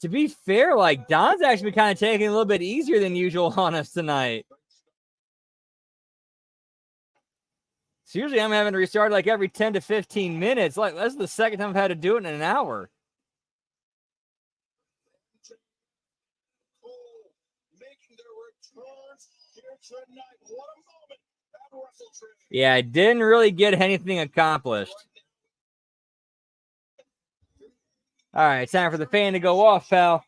To be fair, like, Don's actually kind of taking it a little bit easier than usual on us tonight. So usually I'm having to restart like every 10 to 15 minutes. Like, that's the second time I've had to do it in an hour. Yeah, I didn't really get anything accomplished. All right, time for the fan to go off, pal.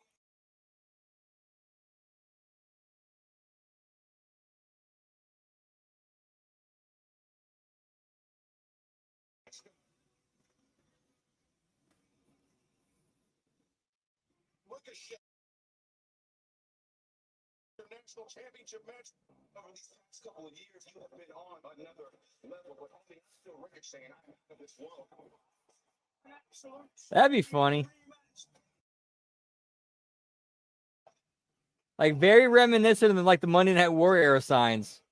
National Championship match. Over these past couple of years, you have been on another level, but only still Ricochet and I have this world. That'd be funny. Like very reminiscent of like the Monday Night War era signs.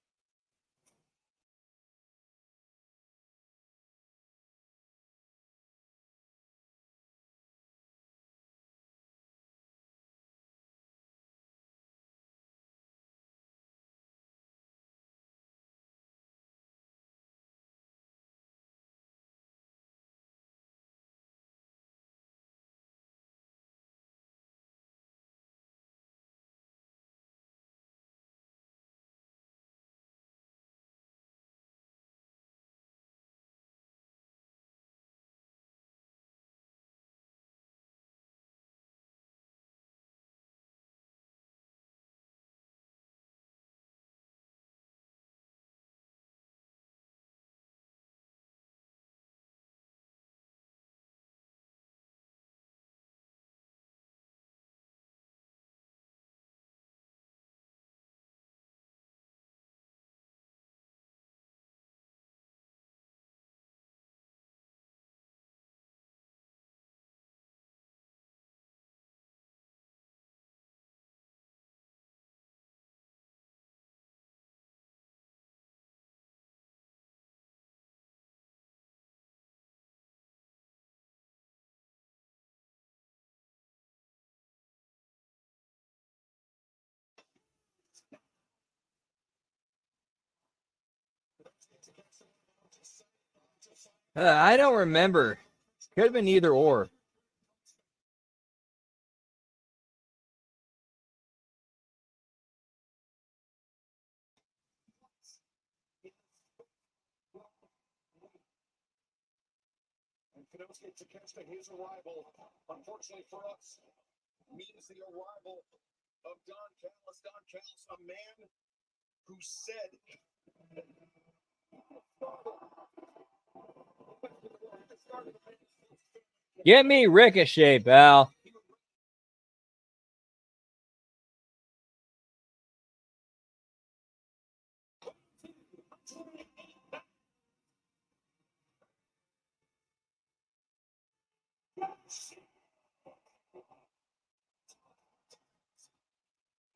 I don't remember. Could have been either or. Konosuke Takeshita, his arrival, unfortunately for us, means the arrival of Don Callis. Don Callis, a man who said, Get me Ricochet, pal.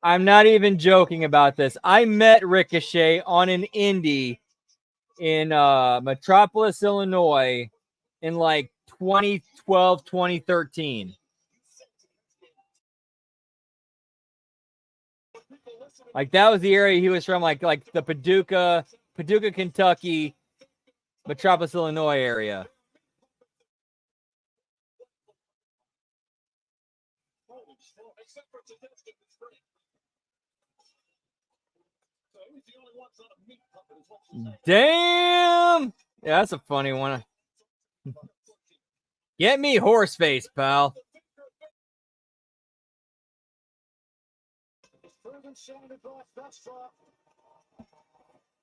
I'm not even joking about this. I met Ricochet on an indie in Metropolis, Illinois in like 2012, 2013. Like that was the area he was from, like the Paducah, Kentucky, Metropolis, Illinois area. Damn! Yeah, that's a funny one. Get me Horseface, pal.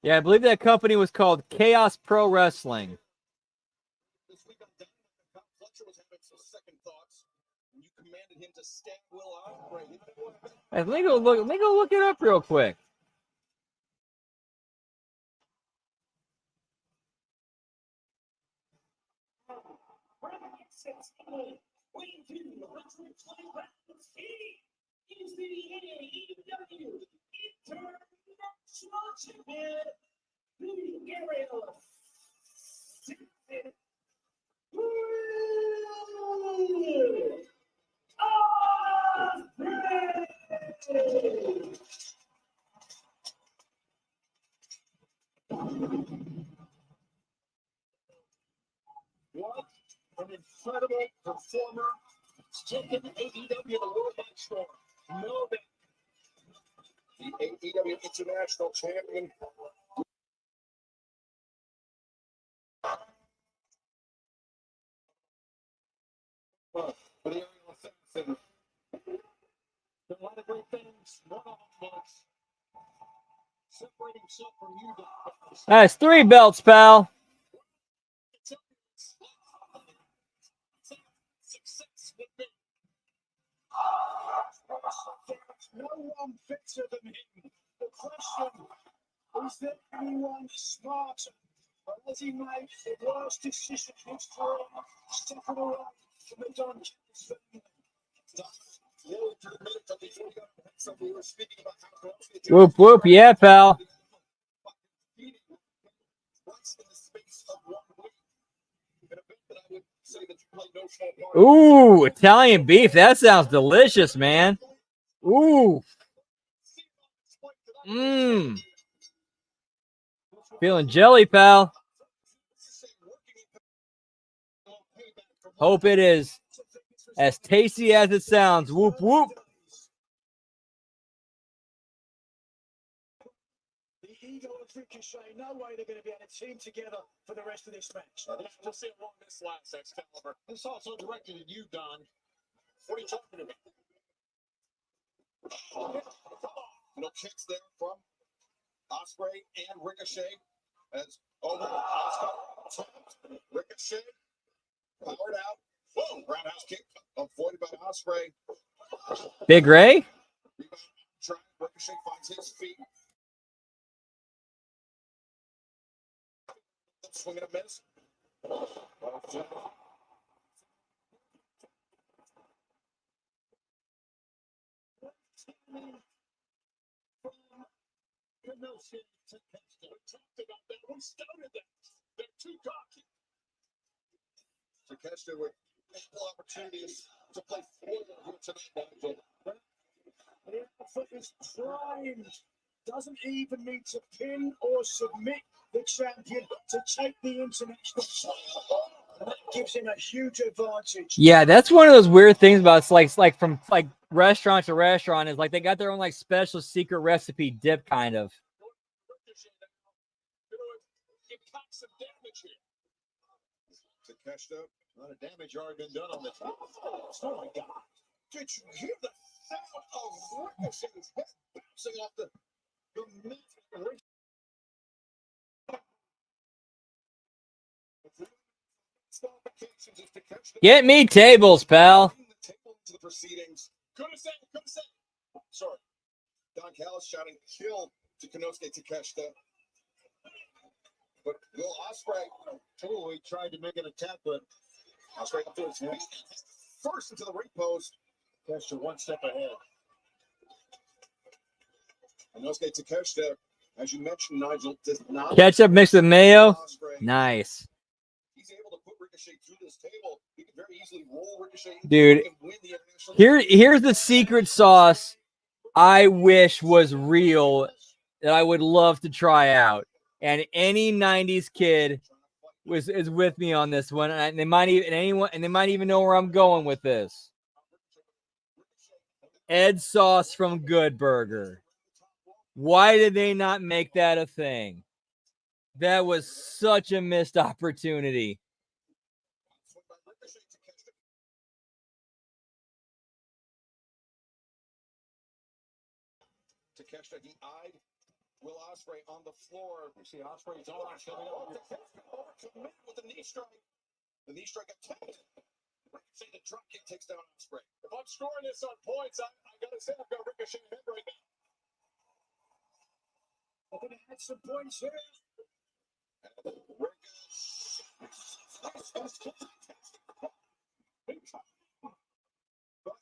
Yeah, I believe that company was called Chaos Pro Wrestling. this week on Dynamite, Fletcher was having some second thoughts. And you commanded him to stab Will Ospreay. Let me go look it up real quick. What an incredible performer. Taking AEW the world by storm. Know that the AEW International Champion. For the aerial assassin. A lot of great things. One of them was separating himself from you guys. That's 3 belts, pal. Success with me. No one fitter than him. question. Is there anyone smarter? Or has he made the worst decision in his career, stepping away from the dungeon? Whoop, whoop. Yeah, pal. Ooh, Italian beef. That sounds delicious, man. Ooh. Mmm. Feeling jelly, pal. Hope it is as tasty as it sounds. Whoop, whoop. The Eagle and Ricochet, no way they're going to be able to team together for the rest of this match. We'll see how long this lasts, Excalibur. This is also directed at you, Don. What are you talking about? No kicks there from Ospreay and Ricochet. As over Oscar, Ricochet powered out. Boom! Roundhouse kick avoided by Ospreay. Big Ray? Rebound track. Ricochet finds his feet. Swing and a miss. They're too cocky. Takeshita with ample opportunities to play forward here tonight. The effort is primed. Doesn't even need to pin or submit the champion to take the international title. And that gives him a huge advantage. Yeah, that's one of those weird things about it's like from like restaurant to restaurant is like they got their own like special secret recipe dip kind of. Takeshita, a lot of damage already been done on this. Oh my God! Did you hear the sound of Ricochet's head bouncing off the mat? Get me tables, pal. To the proceedings. Could have said. Sorry. Don Callis shouting kill to Konosuke Takeshita. But Will Ospreay, he tried to make an attack, but Ospreay up to his feet. First into the ring post. Takeshita one step ahead. Konosuke Takeshita, as you mentioned, Nigel, does not Ketchup mixed with mayo. Ospreay. Nice. He's able to put Ricochet through this table. He can very easily roll Ricochet. Dude, here's the secret sauce I wish was real that I would love to try out. And any 90s kid is with me on this one. And they might even know where I'm going with this. Ed sauce from Good Burger. Why did they not make that a thing? That was such a missed opportunity. Takeshita, he eyed Will Ospreay on the floor. You see Ospreay's arms coming up. Overcommit with the knee strike. The knee strike attempt. Ricochet, the drop kick takes down Ospreay. If I'm scoring this on points, I gotta say I've got Ricochet ahead right now. I'm going to add some points here.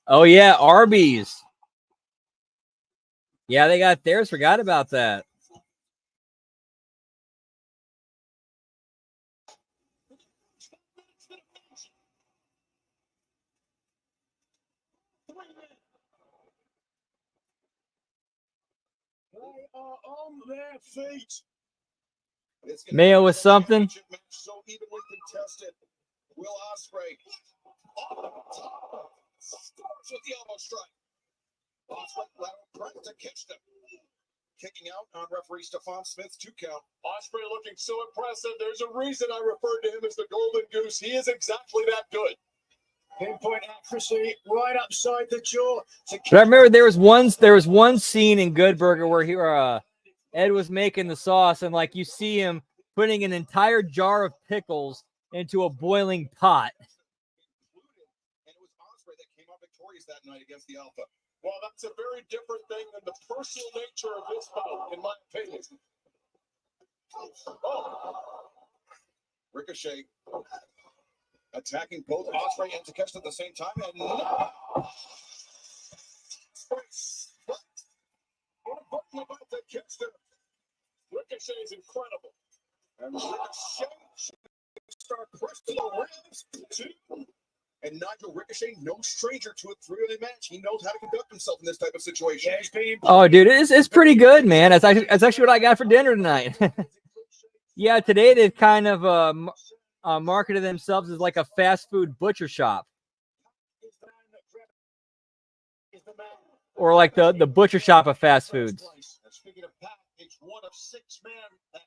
Oh yeah, Arby's. Yeah, they got theirs. Forgot about that. They are on their feet. Mayo with something. So evenly contested. Will Ospreay starts with the elbow strike. Ospreay lateral press to Takeshita. Kicking out on referee Stephon Smith's 2 count. Ospreay looking so impressive. There's a reason I referred to him as the Golden Goose. He is exactly that good. Pinpoint accuracy right upside the jaw. But I remember there was one scene in Good Burger where Ed was making the sauce, and like you see him putting an entire jar of pickles into a boiling pot. And it was Ospreay that came out victorious that night against the Alpha. Well, that's a very different thing than the personal nature of this fight, in my opinion. Oh. Ricochet attacking both Ospreay and Takeshita at the same time, and no. Ricochet is incredible. And Ricochet start pressing the ribs too. And Nigel Ricochet, no stranger to a three-way match. He knows how to conduct himself in this type of situation. Oh, dude, it's pretty good, man. That's actually what I got for dinner tonight. Yeah, today they've kind of marketed themselves as like a fast food butcher shop. Or like the butcher shop of fast foods. Speaking of Pac, it's one of 6 men that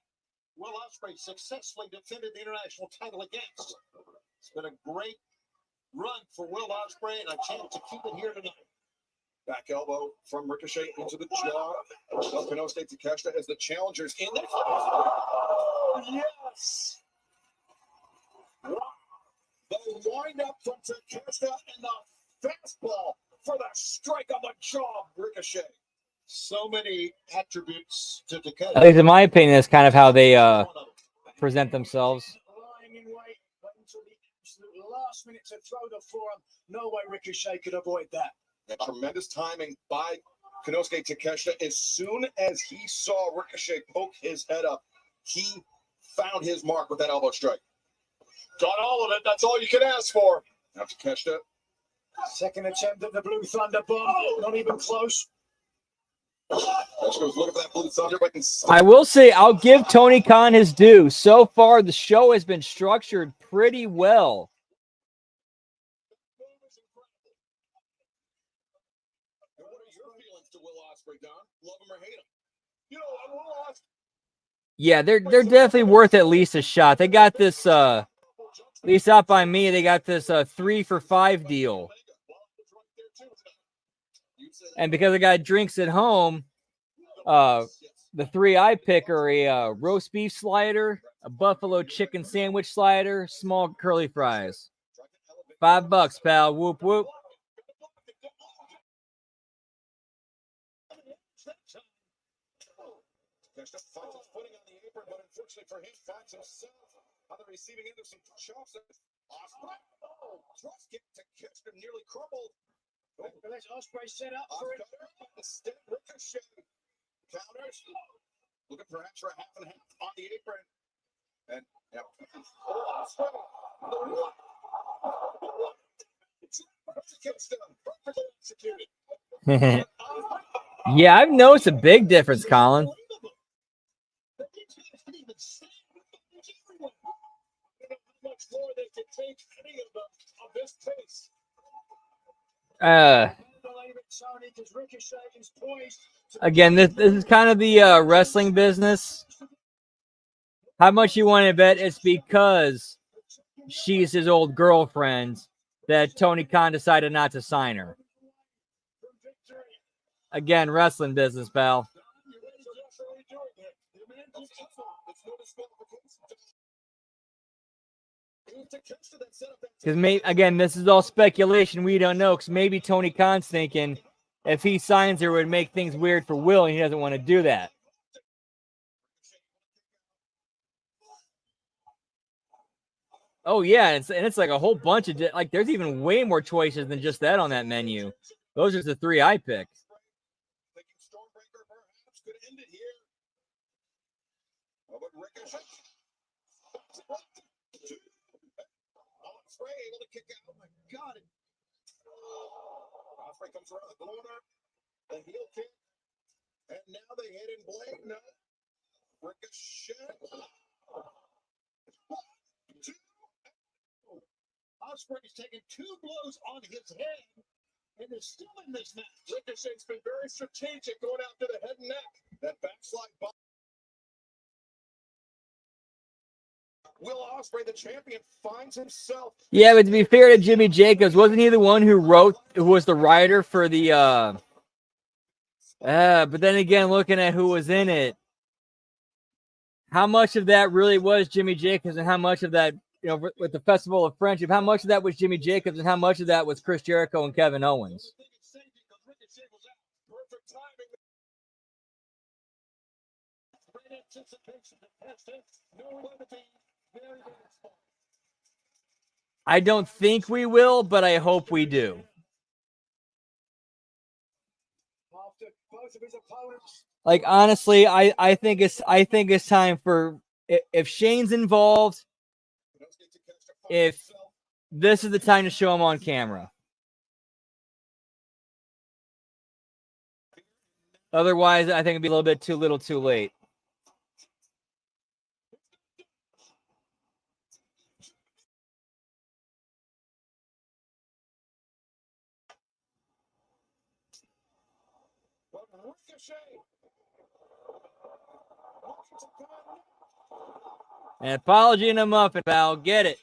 Will Ospreay successfully defended the international title against. It's been a great run for Will Ospreay and a chance to keep it here tonight. Back elbow from Ricochet into the jaw of Konosuke Takeshita as the challengers in there. Oh, yes! The wind-up from Takeshita and the fastball for the strike on the jaw of Ricochet. So many attributes to Takeshita. At least in my opinion, that's kind of how they present themselves. Lying in wait, but until the absolute last minute to throw the forearm. No way Ricochet could avoid that. And tremendous timing by Konosuke Takeshita. As soon as he saw Ricochet poke his head up, he found his mark with that elbow strike. Got all of it. That's all you can ask for. Now Takeshita. Second attempt at the Blue Thunder bomb. Not even close. Takeshita, looking for that Blue Thunder, but I will say, I'll give Tony Khan his due. So far, the show has been structured pretty well. Yeah, they're definitely worth at least a shot. They got this, at least out by me, they got this 3 for $5 deal. And because I got drinks at home, the 3 I pick are a roast beef slider, a buffalo chicken sandwich slider, small curly fries. $5, pal. Whoop, whoop. Finds his footing on the apron, but unfortunately for him, finds himself on the receiving end of some chops. Ospreay, thrust kick to Takeshita, nearly crumbled. Let's Ospreay set up for it. Instead, Ricochet counters, looking perhaps for a half and half on the apron. And yeah, Ospreay, the one. Takeshita, perfectly executed. Yeah, I've noticed a big difference, Colin. Again, this is kind of the wrestling business. How much you want to bet it's because she's his old girlfriend that Tony Khan decided not to sign her. Again, wrestling business, pal. Because again, this is all speculation. We don't know. Because maybe Tony Khan's thinking if he signs her, it would make things weird for Will, and he doesn't want to do that. Oh yeah, and it's like a whole bunch of like. There's even way more choices than just that on that menu. Those are the 3 I picked. Able to kick out. Oh my God. Ospreay comes around the corner. The heel kick. And now they hit in blade. No. Ricochet. 1, 2. Ospreay's taken 2 blows on his head and is still in this match. Ricochet's been very strategic going after the head and neck. That backslide bomb. Will Ospreay, the champion, finds himself. Yeah, but to be fair to Jimmy Jacobs, wasn't he the one who was the writer for the, but then again, looking at who was in it, how much of that really was Jimmy Jacobs and how much of that, with the Festival of Friendship, how much of that was Jimmy Jacobs and how much of that was Chris Jericho and Kevin Owens? I don't think we will, but I hope we do. Like honestly, I think it's time for, if Shane's involved, if this is the time to show him on camera. Otherwise, I think it'd be a little bit too little too late. An apology and a muffin, pal. Get it.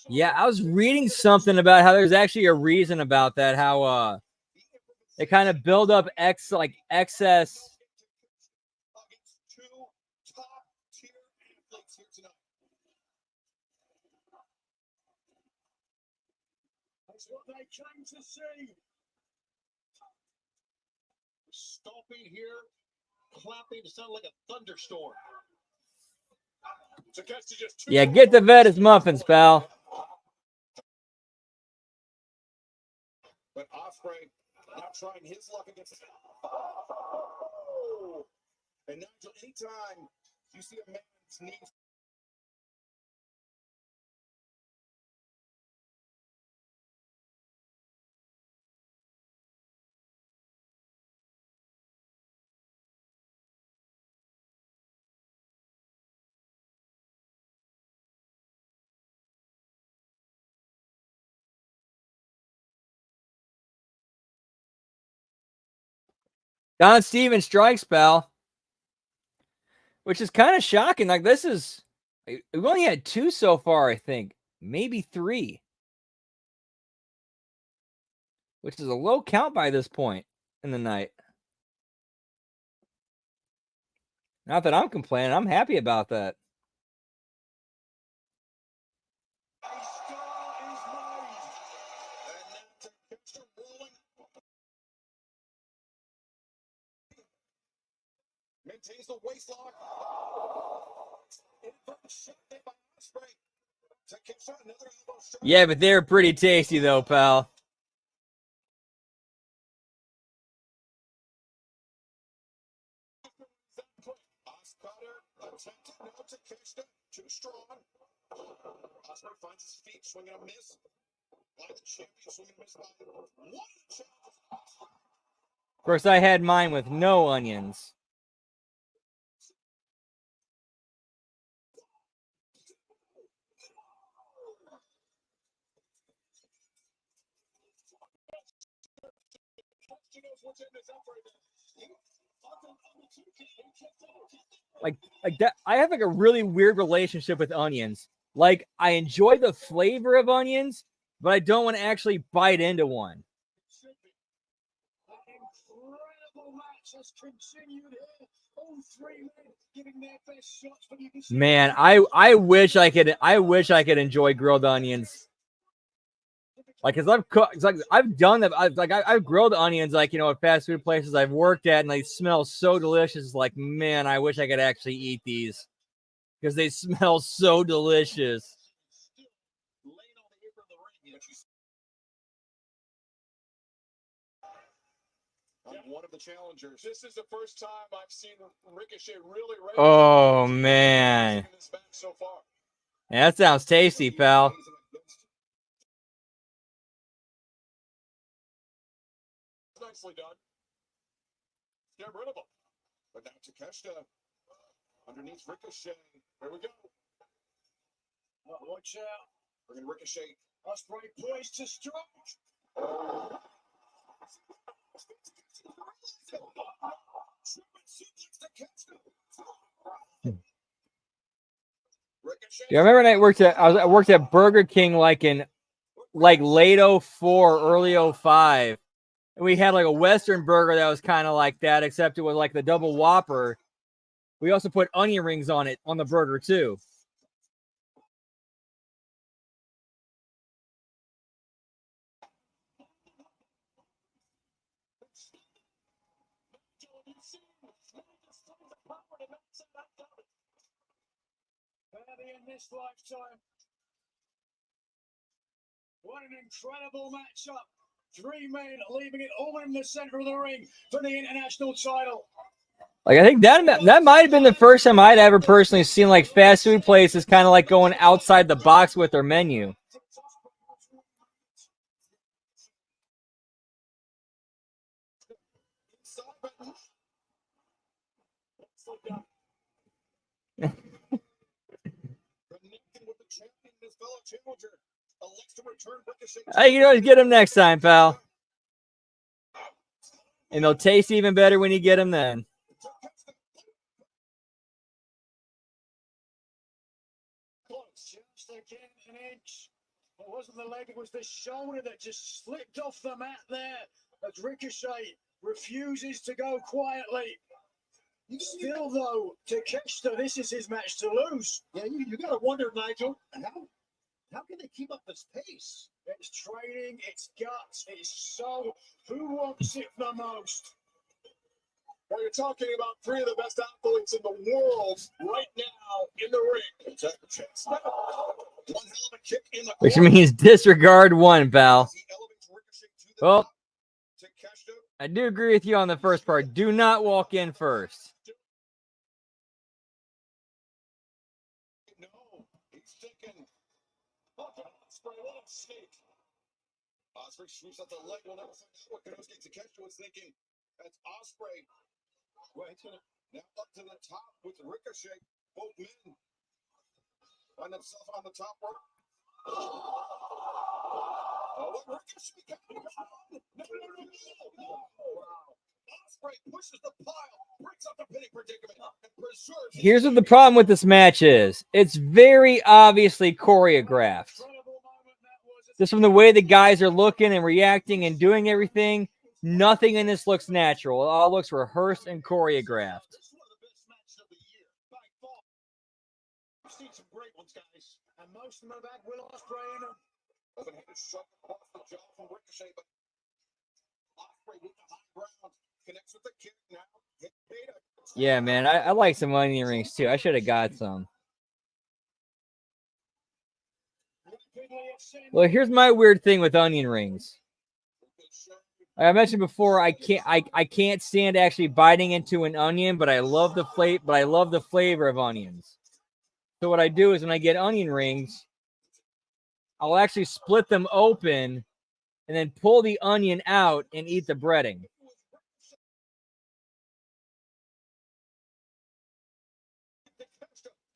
Yeah, I was reading something about how there's actually a reason about that. How they kind of build up excess. That's what they came to see. Stomping here, clapping to sound like a thunderstorm. Yeah, get the vet his muffins, pal. But Ospreay now trying his luck against. Oh! And Nigel, anytime you see a man's knees. Don Stevens strikes, pal. Which is kind of shocking. Like, this is, we've only had 2 so far, I think. Maybe 3. Which is a low count by this point in the night. Not that I'm complaining. I'm happy about that. Maintains the waist lock. Yeah, but they're pretty tasty though, pal. Too strong. Ospreay finds his feet, swinging a miss. By the champion, swinging a miss by one. Of course, I had mine with no onions. Like that, I have like a really weird relationship with onions. Like, I enjoy the flavor of onions, but I don't want to actually bite into one. Man, I wish I could enjoy grilled onions. Like, cause I've cooked, like I've done that. I've grilled onions, like, you know, at fast food places I've worked at, and they smell so delicious. Like, man, I wish I could actually eat these because they smell so delicious. One of the challengers. This is the first time I've seen Ricochet really. Oh man, so far. Yeah, that sounds tasty, pal. Nicely done. Get rid of him. But now Takeshita underneath Ricochet. There we go. Watch out. Bringing Ricochet. Ospreay poised to strike. Yeah, I remember when I worked at Burger King like in late 04, early 05. And we had like a Western burger that was kind of like that, except it was like the double Whopper. We also put onion rings on it on the burger too. Barely in this lifetime. What an incredible matchup. 3 men leaving it all in the center of the ring for the international title. Like, I think that might have been the first time I'd ever personally seen like fast food places kind of like going outside the box with their menu. Hey, you can always get them next time, pal. And they'll taste even better when you get them then. Just again an inch. It wasn't the leg, it was the shoulder that just slipped off the mat there as Ricochet refuses to go quietly. Still, though, Takeshita, this is his match to lose. Yeah, you got to wonder, Nigel, how can they keep up this pace? It's training, it's guts, it's soul. Who wants it the most? Well, you're talking about 3 of the best athletes in the world right now in the ring. One hell of a kick in the Which corner. means disregard 1, pal. He elevates Ricochet to the Well, top. Takeshita. I do agree with you on the first part. Do not walk in first. No, he's thinking. Ospreay, what a snake. Ospreay sweeps out the leg. We'll never find out what Kanosuke Takeshita was thinking. That's Ospreay. Well, he's gonna now up to the top with Ricochet. Both men find himself on the top rope. Oh, what Ricochet got? No. Ospreay pushes the pile, breaks up the pinning predicament, and preserves. Here's what the problem with this match is. It's very obviously choreographed. Just from the way the guys are looking and reacting and doing everything, nothing in this looks natural. It all looks rehearsed and choreographed. This is one of the best matches of the year, by far. We've seen some great ones, guys. And most of them have had Will Ospreay in them. Open-handed shot across the jaw from Ricochet, but Ospreay with the high ground connects with the kick now. Hit Beta. Yeah, man, I like some onion rings too. I should have got some. Well, here's my weird thing with onion rings. Like I mentioned before, I can't stand actually biting into an onion, but I love the flavor of onions. So what I do is when I get onion rings, I'll actually split them open and then pull the onion out and eat the breading.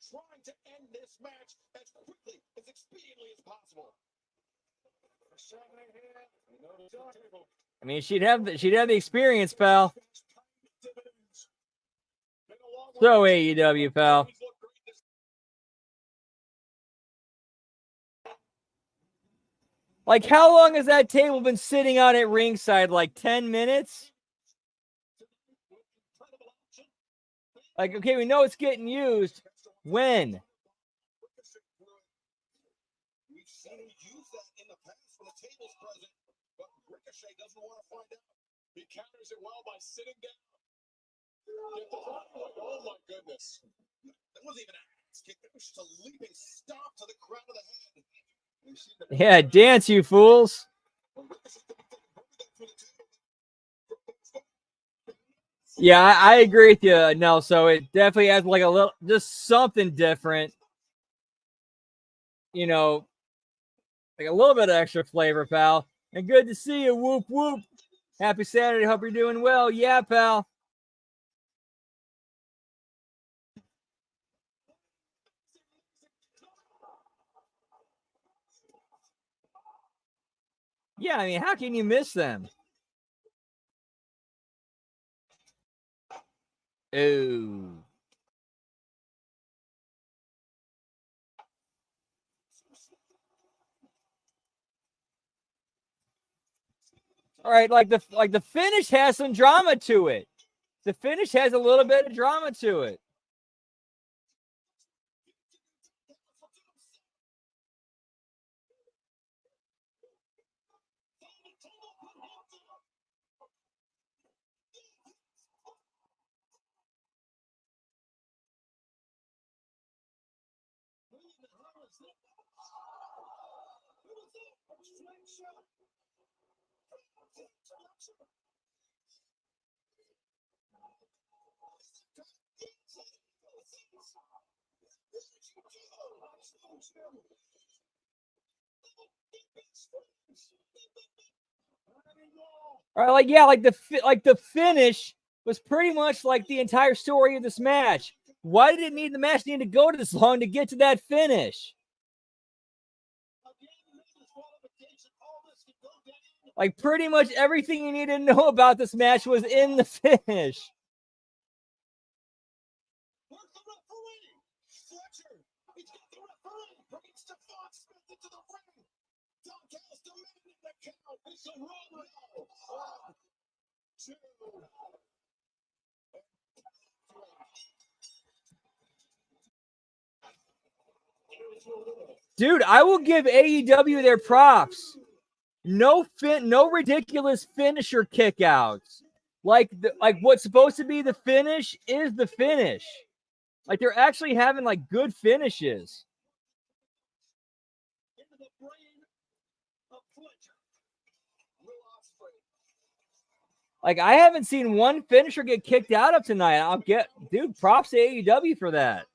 Trying to end this match as quickly, as expediently as possible. I mean, she'd have the experience, pal. So AEW, pal. Like, how long has that table been sitting out at ringside? Like 10 minutes? Like, okay, we know it's getting used. When? We've seen him use that in the past when the table's present, but Ricochet doesn't want to find out. He counters it well by sitting down. Oh my goodness. That wasn't even an axe kick. That was just a leaping stomp to the crown of the head. Yeah, dance, you fools. Yeah, I agree with you. No, so it definitely has like a little, just something different. You know, like a little bit of extra flavor, pal. And good to see you. Whoop, whoop. Happy Saturday. Hope you're doing well. Yeah, pal. Yeah, I mean, how can you miss them? Ooh. All right, like the finish has some drama to it. The finish has a little bit of drama to it. All right, like, yeah, like the finish was pretty much like the entire story of this match. Why did the match need to go to this long to get to that finish? Like, pretty much everything you need to know about this match was in the finish. Dude, I will give AEW their props. No ridiculous finisher kickouts. Like what's supposed to be the finish is the finish. Like, they're actually having like good finishes. Like, I haven't seen one finisher get kicked out of tonight. Dude, props to AEW for that.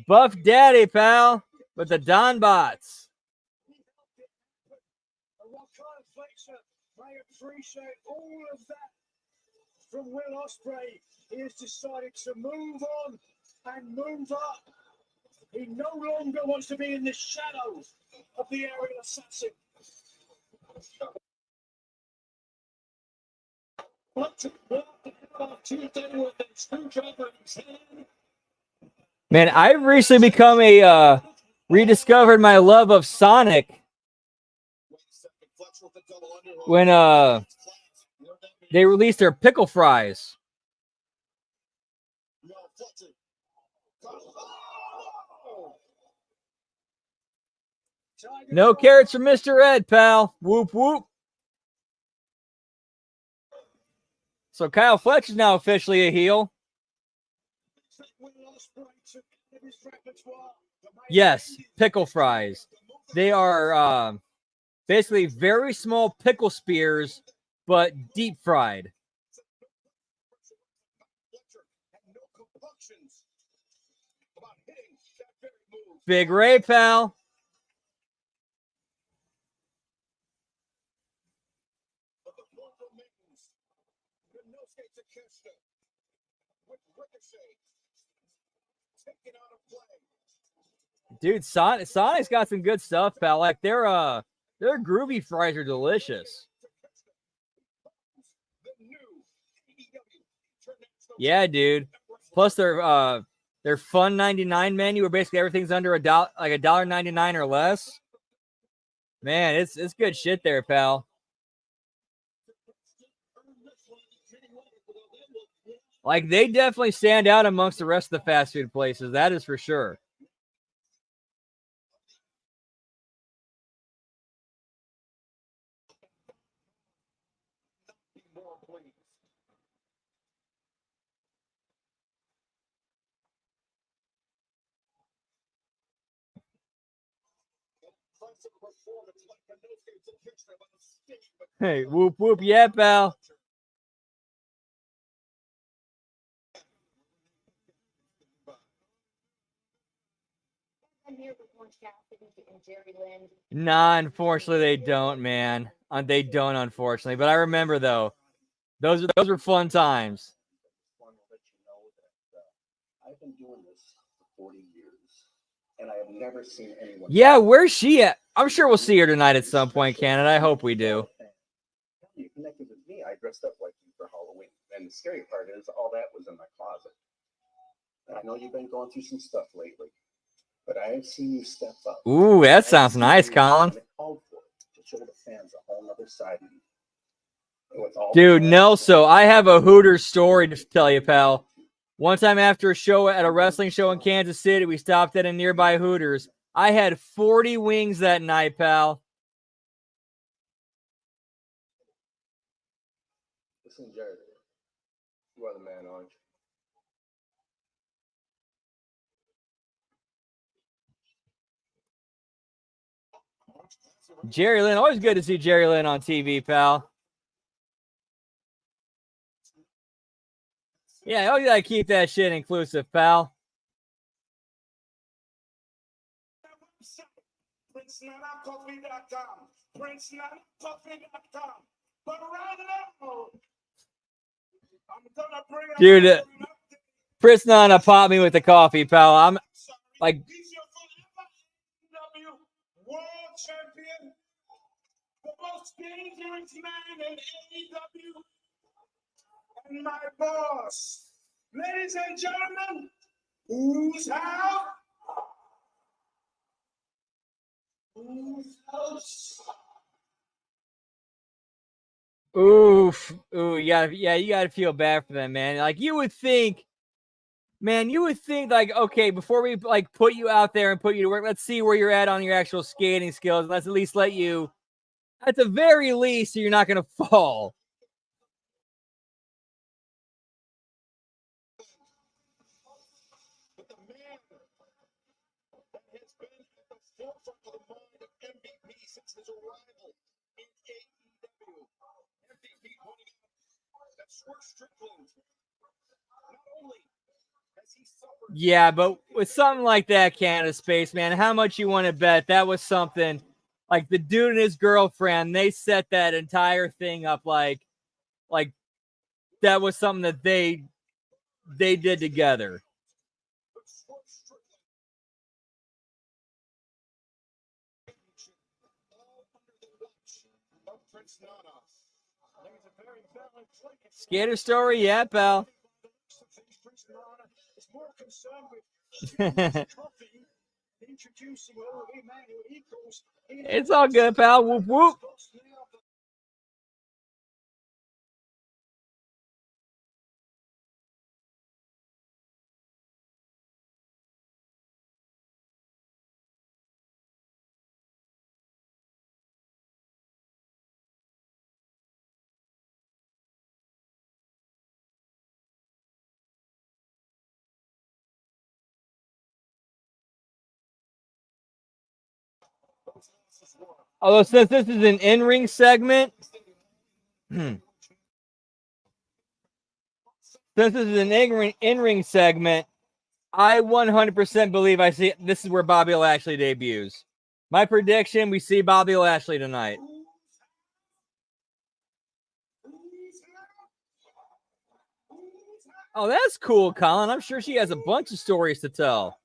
Buff Daddy, pal, with the Don Bots. I appreciate all of that from Will Ospreay. He has decided to move on and move up. He no longer wants to be in the shadows of the aerial assassin. Man, I've recently become rediscovered my love of Sonic when they released their pickle fries. No carrots for Mr. Ed, pal. Whoop, whoop. So Kyle Fletcher's now officially a heel. Yes, pickle fries. They are basically very small pickle spears, but deep fried. Big Ray, pal. Dude, Sonic's got some good stuff, pal. Like, their groovy fries are delicious. Yeah, dude. Plus their Fun 99 menu, where basically everything's under $1.99 or less. Man, it's good shit there, pal. Like, they definitely stand out amongst the rest of the fast food places. That is for sure. Hey, whoop, whoop, yeah, pal. Nah, unfortunately, they don't, man. They don't, unfortunately. But I remember, though, those were fun times. I've been doing this for 40 years, and I have never seen anyone. Yeah, where's she at? I'm sure we'll see her tonight at some point, Canada. I hope we do. You connected with me. I dressed up like you for Halloween. And the scary part is all that was in my closet. And I know you've been going through some stuff lately, but I have seen you step up. Ooh, that sounds nice, Colin. To show the fans a whole other side of you. Dude, Nelso, I have a Hooters story to tell you, pal. One time after a show at a wrestling show in Kansas City, we stopped at a nearby Hooters. I had 40 wings that night, pal. Listen, Jared. You are the man, aren't you? Jerry Lynn, always good to see Jerry Lynn on TV, pal. Yeah, always gotta keep that shit inclusive, pal. PrinceNanaCoffee.com. PrinceNanaCoffee.com. But right now, I'm gonna bring Dude, Chris Nana popped me with the coffee, pal. I'm like, he's your forever world champion, the most dangerous man in AEW, and my boss. Ladies and gentlemen, who's out? Who's house? oof, ooh, yeah, you gotta feel bad for them, man. Like you would think, man, like, okay, before we like put you out there and put you to work, let's see where you're at on your actual skating skills. Let's at least let you, at the very least, so you're not gonna fall. But the man that has been at the forefront of the mind of MVP since his arrival in AEW. MVP pointing out that Swerve Strickland not only has he suffered. Yeah, but with something like that, Canada Spaceman, how much you want to bet that was something like the dude and his girlfriend, they set that entire thing up like that was something that they did together. Skater story, yeah, pal. It's all good, pal. Whoop whoop. Although since this is an in-ring segment, since this is an in-ring segment, I 100% believe I see this is where Bobby Lashley debuts. My prediction: we see Bobby Lashley tonight. Oh, that's cool, Colin. I'm sure she has a bunch of stories to tell.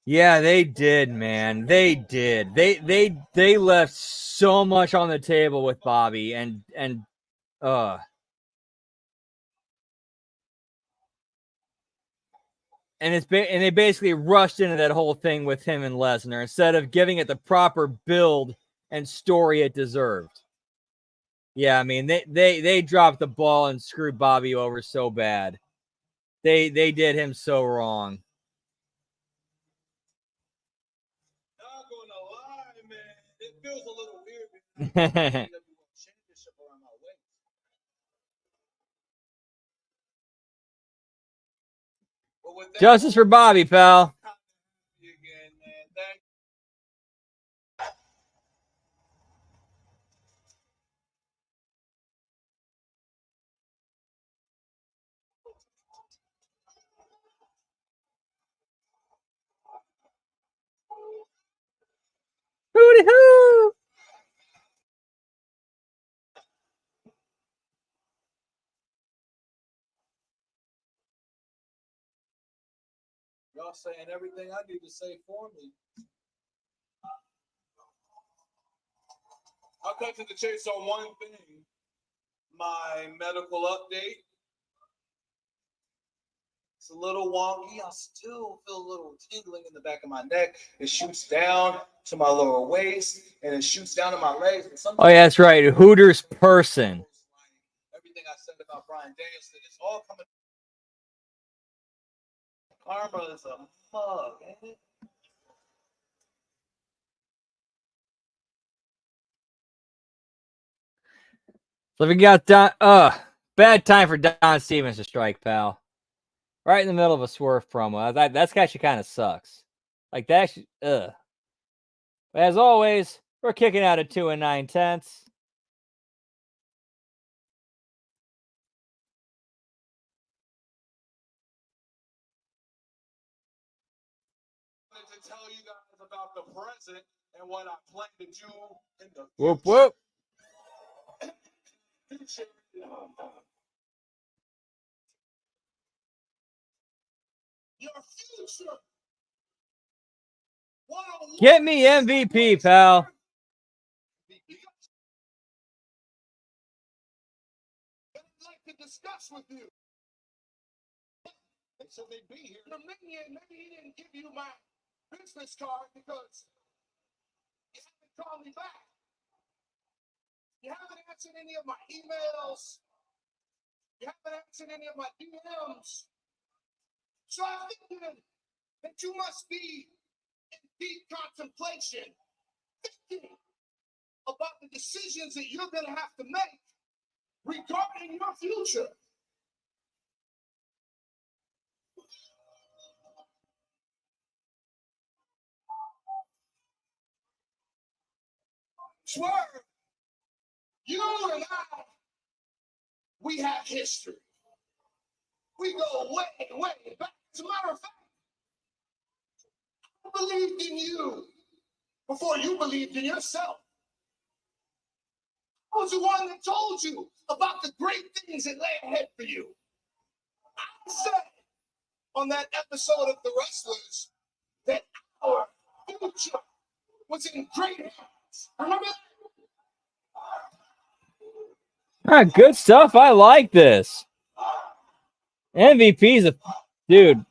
Yeah, they did, man. They did. They left so much on the table with Bobby and and they basically rushed into that whole thing with him and Lesnar instead of giving it the proper build and story it deserved. Yeah, I mean they dropped the ball and screwed Bobby over so bad. They did him so wrong. Not gonna lie, man. It feels a little weird. Justice for Bobby, pal. Hooty hoo! Y'all saying everything I need to say for me. I'll cut to the chase on one thing. My medical update. It's a little wonky. I still feel a little tingling in the back of my neck. It shoots down to my lower waist and it shoots down to my legs. Oh, yeah, that's right. Hooters person. Everything I said about Brian Danielson, it's all coming. Karma is a mug, ain't it? So we got Don. Bad time for Don Stevens to strike, pal. Right in the middle of a Swerve promo. That's actually kind of sucks. Like that. But as always, we're kicking out at 2 9/10. To tell you guys about the present and what I plan to do in the Whoop whoop. future. Your future. Get me MVP, pal. I'd like to discuss with you. They said they'd be here. Dominion, maybe he didn't give you my business card because you haven't called me back. You haven't answered any of my emails. You haven't answered any of my DMs. So I figured that you must be in deep contemplation, thinking about the decisions that you're going to have to make regarding your future. Swerve, you and I, we have history. We go way, way back. As a matter of fact, I believed in you before you believed in yourself. I was the one that told you about the great things that lay ahead for you. I said on that episode of The Wrestlers that our future was in great hands. Remember? Good stuff. I like this. MVP's a dude.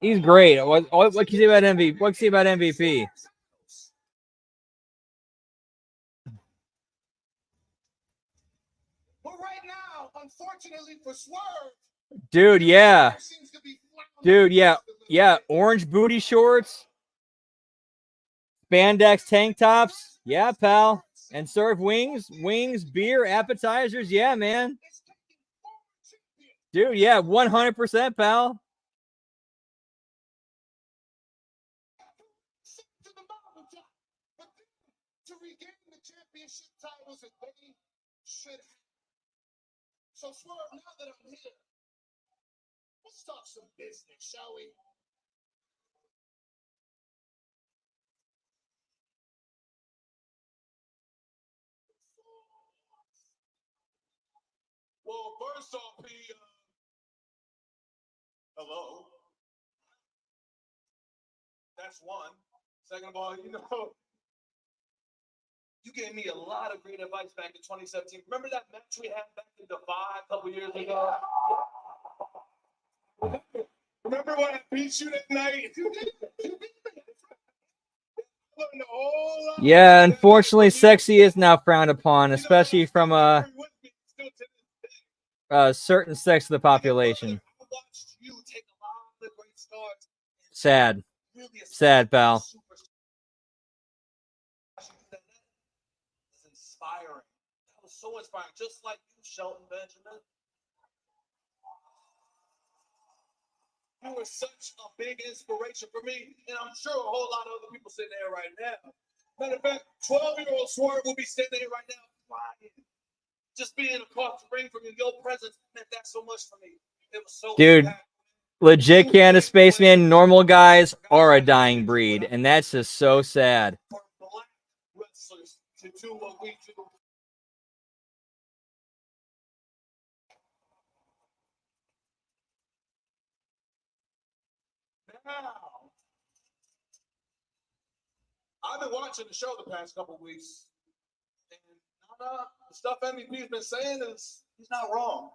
He's great. What can you say about MVP? What can you say about MVP? But right now, unfortunately for Swerve, Dude, yeah. Dude, yeah. Yeah. Orange booty shorts. Spandex tank tops. Yeah, pal. And serve wings, beer, appetizers. Yeah, man. Dude, yeah, 100%, pal. To regain the championship titles that they should have. So Swerve, now that I'm here, let's talk some business, shall we? Well, first off, hello. That's one. Second of all, you gave me a lot of great advice back in 2017. Remember that match we had back in Defy a couple years ago? Remember when I beat you that night? Yeah, unfortunately, sexy is now frowned upon, especially from a certain sex of the population. Sad. Sad, pal. Inspiring. That was so inspiring. Just like you, Shelton Benjamin. You were such a big inspiration for me, and I'm sure a whole lot of other people sitting there right now. Matter of fact, 12-year-old Swerve will be sitting there right now crying. Just being across the ring from you, your presence meant that so much for me. It was so Dude, impactful. legit Canada Spaceman, normal guys are a dying breed, and that's just so sad. For black wrestlers to do what we do. Now, I've been watching the show the past couple weeks, and the stuff MVP's been saying is he's not wrong.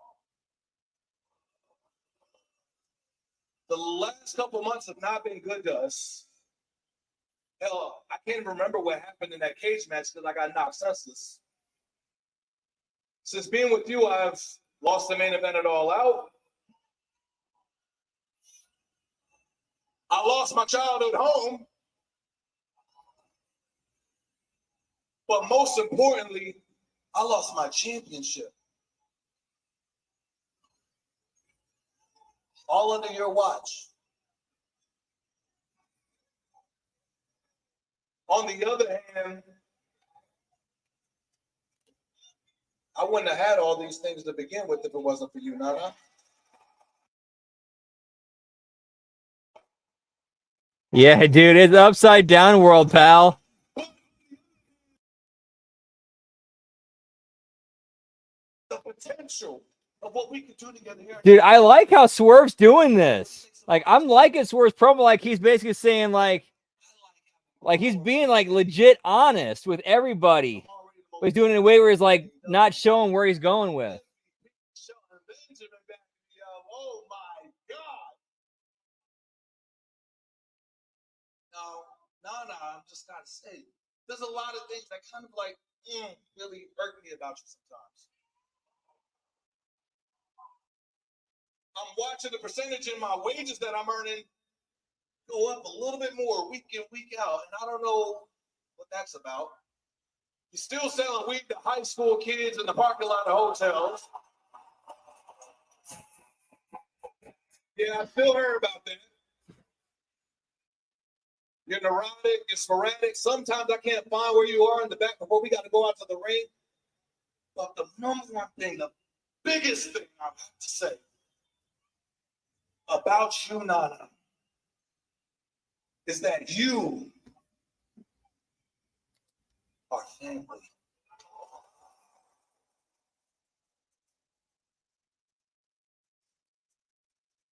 The last couple months have not been good to us. Hell, I can't even remember what happened in that cage match because I got knocked senseless. Since being with you, I've lost the main event at All Out. I lost my childhood home. But most importantly, I lost my championship. All under your watch. On the other hand, I wouldn't have had all these things to begin with if it wasn't for you, Nana. Yeah, dude, it's upside down world, pal. The potential of what we could do together here. Dude, I like how Swerve's doing this. Like, I'm liking Swerve's promo. Like, he's basically saying, like he's being, like, legit honest with everybody. But he's doing it in a way where he's, like, not showing where he's going with. Oh, my God. No, I'm just gotta say, there's a lot of things that kind of, like, really irk me about you sometimes. I'm watching the percentage in my wages that I'm earning go up a little bit more week in, week out, and I don't know what that's about. You're still selling weed to high school kids in the parking lot of hotels. Yeah, I still heard about that. You're neurotic, you're sporadic. Sometimes I can't find where you are in the back before we got to go out to the ring. But the number one thing, the biggest thing I have to say about you, Nana, is that you are family.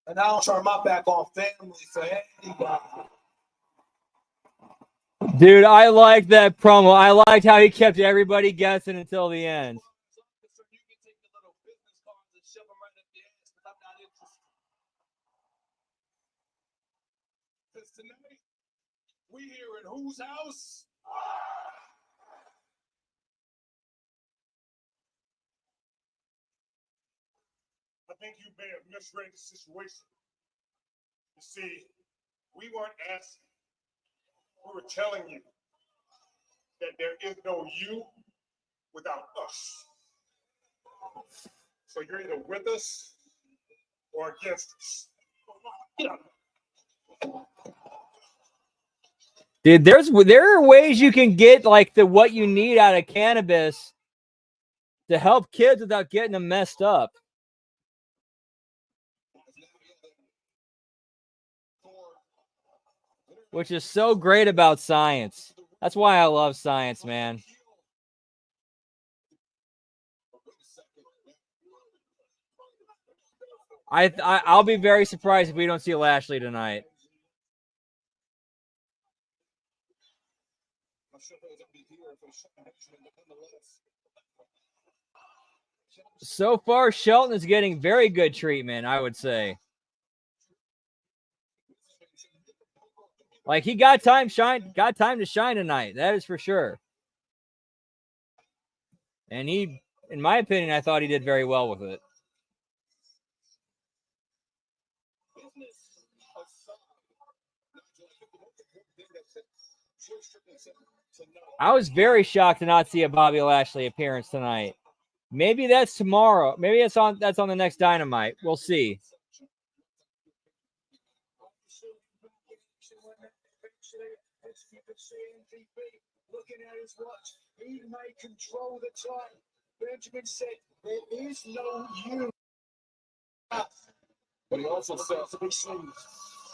And I don't turn my back on family for anybody. Dude, I like that promo. I liked how he kept everybody guessing until the end. You can take the little business cards and shove them right up the ass, but I'm not interested. Because tonight, we here in whose house? I think you may have misread the situation. You see, we weren't asking. We were telling you that there is no you without us. So you're either with us or against us. Get up. Dude, there are ways you can get, like, what you need out of cannabis to help kids without getting them messed up. Which is so great about science. That's why I love science, man. I'll be very surprised if we don't see Lashley tonight. So far, Shelton is getting very good treatment, I would say. Like, he got time to shine tonight. That is for sure. And he, in my opinion, I thought he did very well with it. I was very shocked to not see a Bobby Lashley appearance tonight. Maybe that's tomorrow. Maybe that's on the next Dynamite. We'll see. Looking at his watch, he may control the time. Benjamin said, there is no you. But he also said,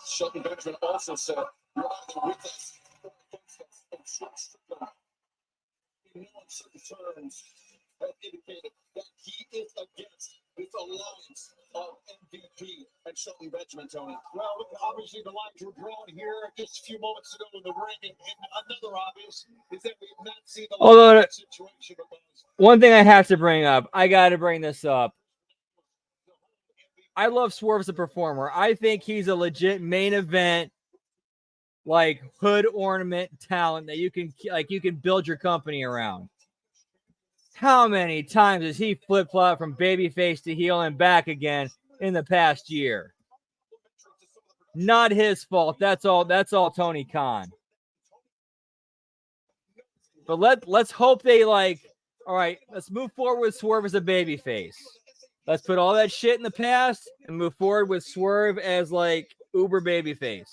Shelton Benjamin also said, you're either with us or against us. In no uncertain terms, have indicated that he is against this alliance of MVP and Shelton Benjamin, Tony. Well, obviously the lines were drawn here just a few moments ago in the ring, and another obvious is that we have not seen the situation. One thing I have to bring up, I got to bring this up. I love Swerve as a performer. I think he's a legit main event, like hood ornament talent that you can build your company around. How many times has he flip-flopped from babyface to heel and back again in the past year? Not his fault. That's all Tony Khan. But let's hope they all right, let's move forward with Swerve as a babyface. Let's put all that shit in the past and move forward with Swerve as uber babyface.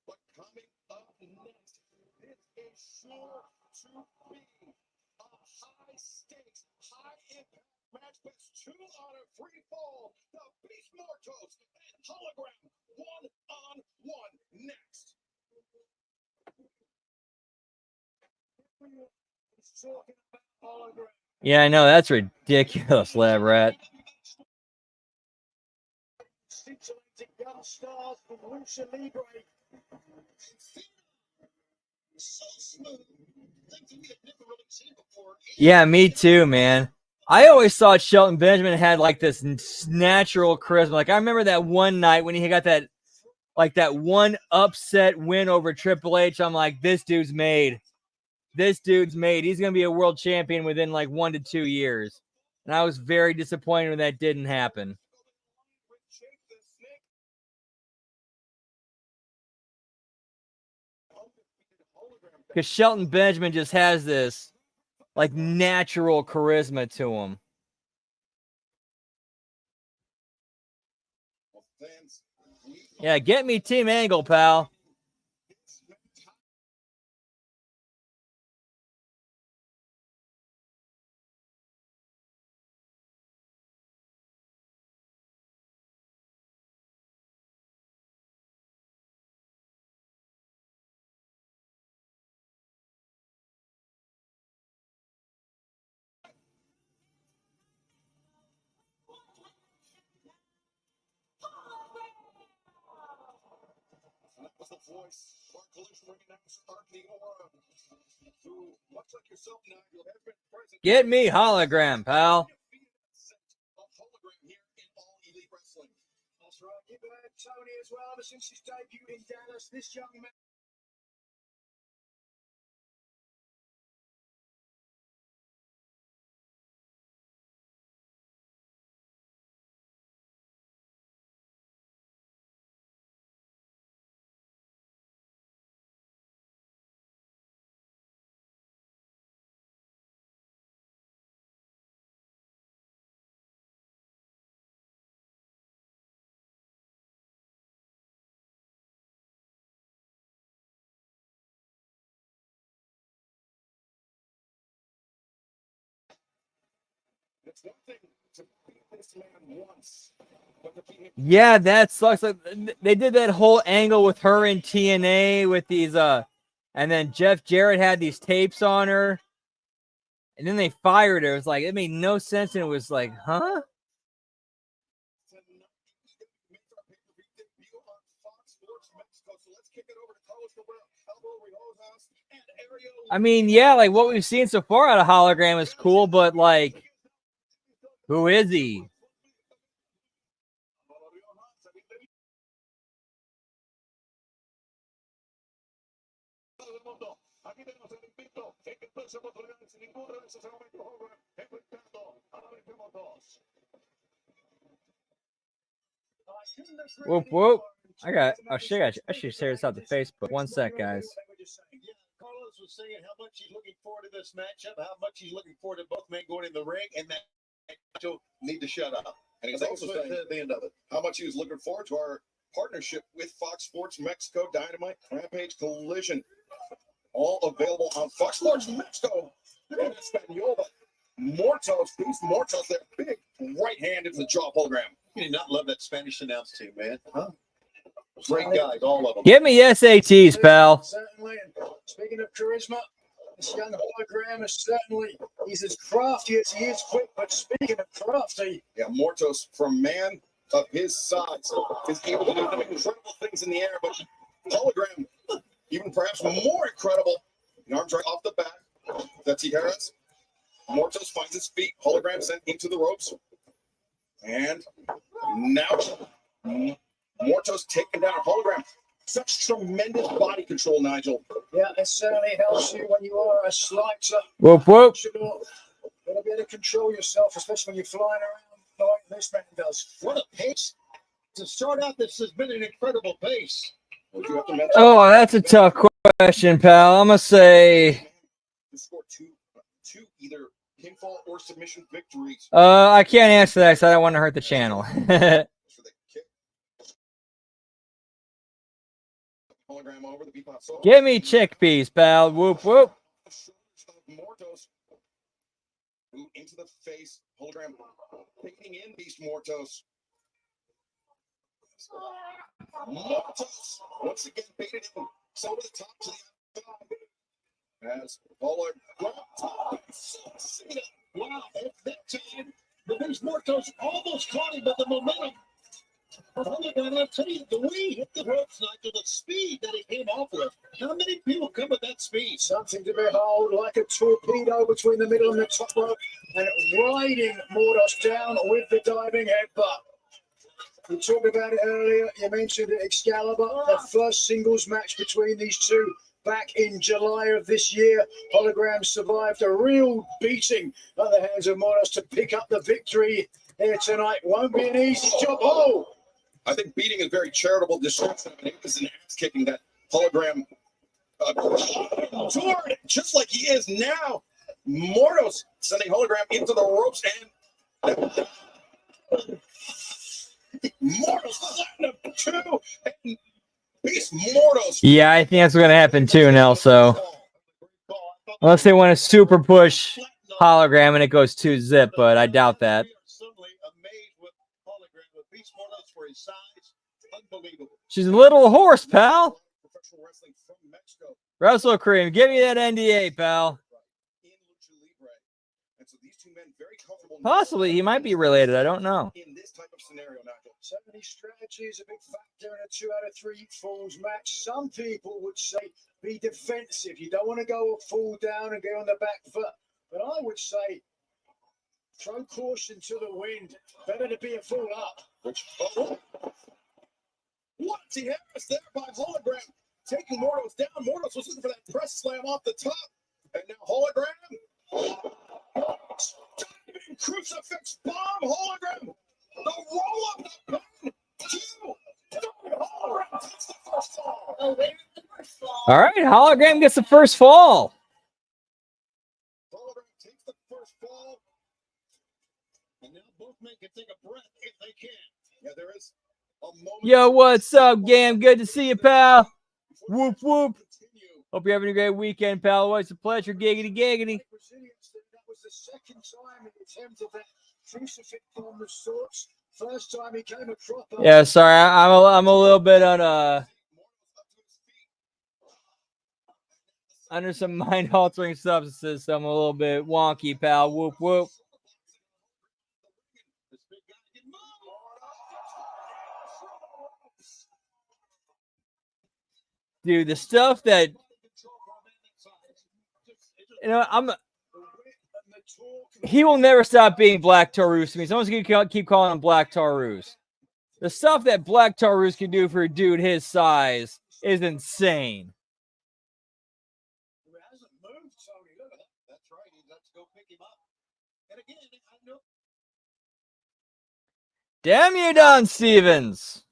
But coming up next, this is sure to be a high stakes, high impact match. Best 2 on a free fall. The Beast Mortos and Hologram 1-on-1 next. Yeah, I know that's ridiculous, Lab Rat. Yeah, me too, man. I always thought Shelton Benjamin had this natural charisma. I remember that one night when he got that one upset win over Triple H. I'm like, this dude's made. This dude's made. He's gonna be a world champion within 1 to 2 years. And I was very disappointed when that didn't happen. Because Shelton Benjamin just has this natural charisma to him. Yeah, get me Team Angle, pal. Was the voice for Collision Ring announcer Art the Aura, who, much like yourself, Nigel, has been present. Get me Hologram, pal. Of Hologram here in All Elite Wrestling. That's right. Keep an eye on Tony as well. Ever since his debut in Dallas, this young man. It's one thing to beat this man once, but to beat him. Yeah, that sucks. They did that whole angle with her in TNA with these and then Jeff Jarrett had these tapes on her. And then they fired her. It was it made no sense, and it was huh? I mean, yeah, what we've seen so far out of Hologram is cool, but who is he? Aquí tenemos el invicto en el próximo oportunidad sin ningún revés en ese momento Hogan enfrentando a la Bearcats. Whoop whoop! I should share this out to Facebook. One sec, guys. Carlos was saying how much he's looking forward to this matchup, how much he's looking forward to both men going in the ring, and that you'll need to shut up. And he's also saying at the end of it how much he was looking forward to our partnership with Fox Sports Mexico, Dynamite, Rampage, Collision. All available on Fox Sports Mexico and Espanol. Mortos, Beast Mortos, that big right hand into the jaw Hologram. You did not love that Spanish announce team, man. Huh? Great guys, all of them. Give me SATs, pal. Certainly. And speaking of charisma, this young Hologram is certainly, he's as crafty as he is quick, but speaking of crafty. Yeah, Mortos, for a man of his size, is able to do incredible things in the air, but Hologram, even perhaps more incredible, an arm drag off the back. That Betsy Harris. Mortos finds his feet. Hologram sent into the ropes. And now Mortos taken down. Hologram. Such tremendous body control, Nigel. Yeah, it certainly helps you when you are a slighter. Whoop, whoop. You've got to be able to control yourself, especially when you're flying around like this man does. What a pace. To start out, this has been an incredible pace. Would you have to mention? Oh, that's a tough question, pal. I'm going to say... To score two either pinfall or submission victories. I can't answer that because I don't want to hurt the channel. For the kick. Hologram over the Beatpot solo. Give me chickpeas, pal. Whoop, whoop. Mortos. Ooh, into the face. Hologram picking in Beast Mortos. Mortos once again baited in. So to the top to the outside. As Hologram. Wow, at that time, the Beast Mortos almost caught him, but the momentum. I'll tell you, the way he hit the ropes, Nigel, the speed that he came off with. How many people come with that speed? Something to behold, like a torpedo between the middle and the top rope, and riding Mortos down with the diving headbutt. We talked about it earlier. You mentioned Excalibur, the first singles match between these two back in July of this year. Hologram survived a real beating at the hands of Mortos to pick up the victory here tonight. Won't be an easy job. Oh! I think beating is very charitable description. It was an ass kicking that Hologram endured, just like he is now. Mortos sending Hologram into the ropes and Mortos flattened him too. And Beast Mortos. Yeah, I think that's going to happen too, Nelso. Unless they want to super push Hologram and it goes 2-zip, but I doubt that. She's a little horse, pal. Wrestle Cream, give me that NDA, pal. Possibly, he might be related. I don't know. In this type of scenario, Nigel. So many strategies, a big factor in a 2 out of 3 falls match. Some people would say be defensive. You don't want to go full down and go on the back foot. But I would say throw caution to the wind. Better to be a full up. What? He has there by Hologram. Taking Mortos down. Mortos was looking for that press slam off the top. And now Hologram. Crucifix bomb. Hologram. The roll up. The pin. 2. Hologram takes the first fall. Oh, wait, the first fall. All right, Hologram gets the first fall. Hologram takes the first fall. And now both men can take a breath if they can. Yeah, there is a moment. Yo, what's up, Gam? Good to see you, pal. Whoop, whoop. Hope you're having a great weekend, pal. Always a pleasure. Giggity, giggity. That was the second time he attempted that crucifix bomb of sorts. First time he came across. Yeah, sorry. I'm a little bit on under some mind-altering substances, so I'm a little bit wonky, pal. Whoop, whoop. Dude, the stuff that he will never stop being Black Taurus to me. Someone's gonna keep calling him Black Taurus. The stuff that Black Taurus can do for a dude his size is insane. He hasn't moved, Tony. Look at that. That's right. Let's go pick him up. And again, I know. Damn you, Don Stevens.